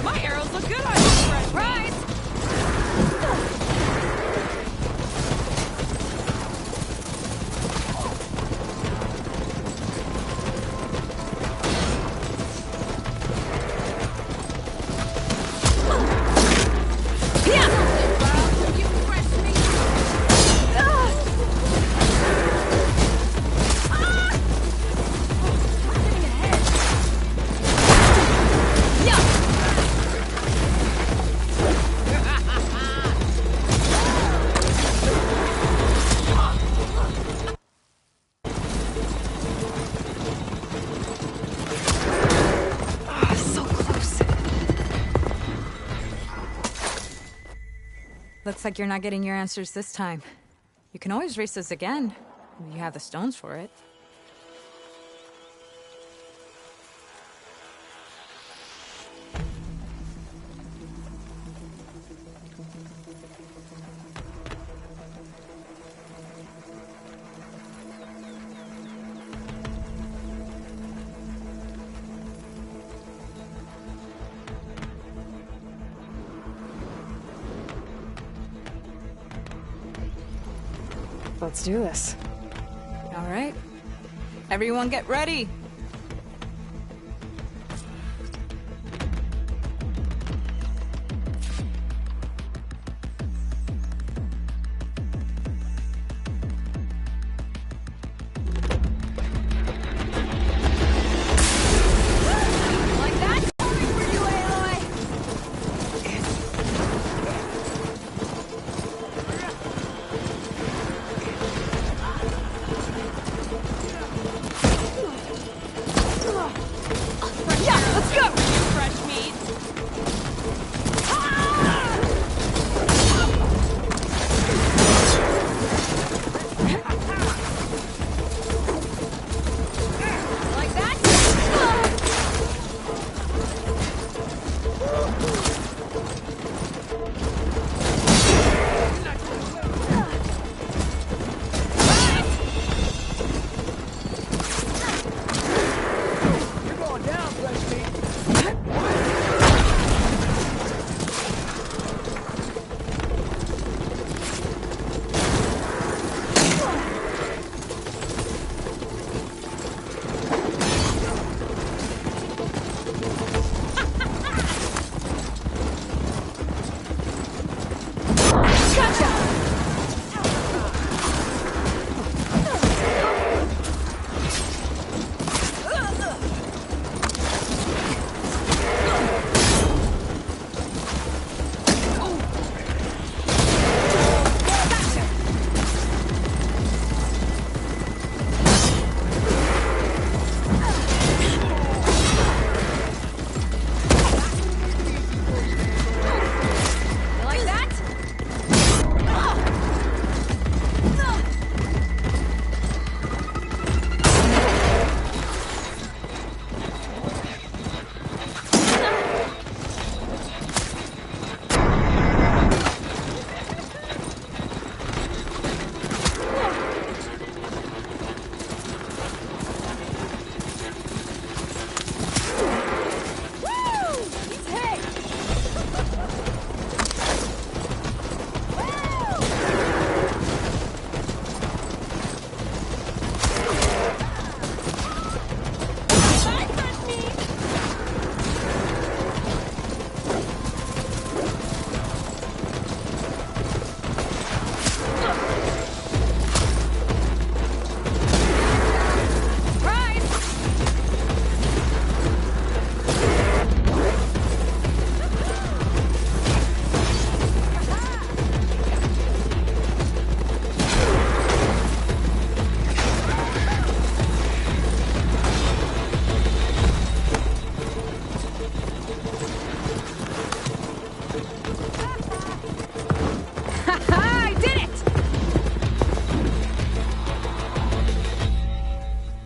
My arrows look good on you, Surprise! So close. Looks like you're not getting your answers this time. You can always race this again. If you have the stones for it. Let's do this. All right. Everyone get ready. Like that? Coming for you, Aloy.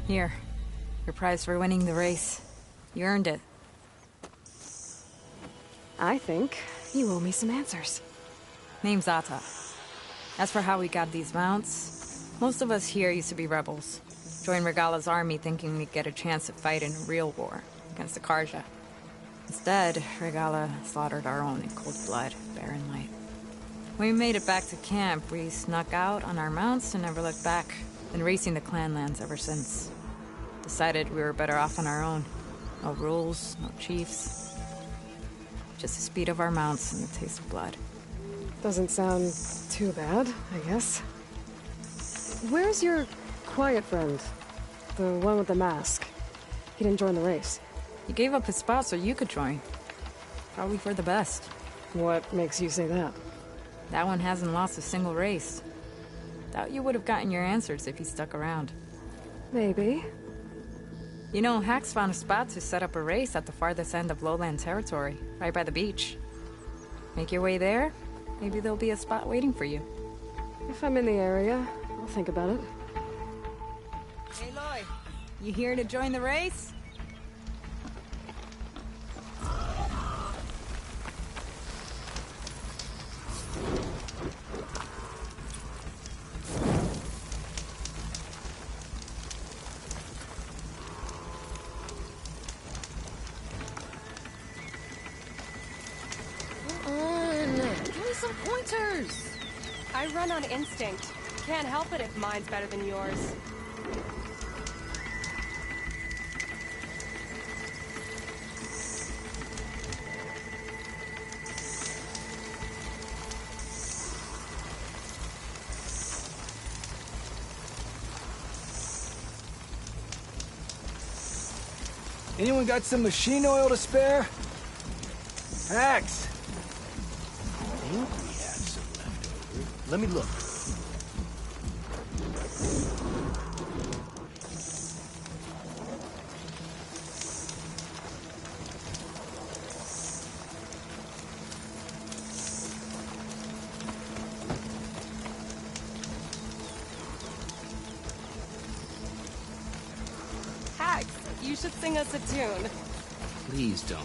Here. Your prize for winning the race. You earned it. I think you owe me some answers. Name's Ata. As for how we got these mounts, most of us here used to be rebels. Joined Regala's army thinking we'd get a chance to fight in a real war against the Karja. Instead, Regala slaughtered our own in cold blood, barren light. When we made it back to camp, we snuck out on our mounts and never looked back. Been racing the clan lands ever since. Decided we were better off on our own. No rules, no chiefs. Just the speed of our mounts and the taste of blood. Doesn't sound too bad, I guess. Where's your quiet friend? The one with the mask. He didn't join the race. He gave up his spot so you could join. Probably for the best. What makes you say that? That one hasn't lost a single race. Doubt you would have gotten your answers if he stuck around. Maybe. You know, Hax found a spot to set up a race at the farthest end of lowland territory, right by the beach. Make your way there, maybe there'll be a spot waiting for you. If I'm in the area, I'll think about it. Hey, Loy. You here to join the race? Some pointers! I run on instinct. Can't help it if mine's better than yours. Anyone got some machine oil to spare? Axe! I think we have some left over. Let me look. Hax, you should sing us a tune. Please don't.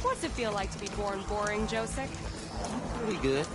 What's it feel like to be born boring, Josek? Pretty good.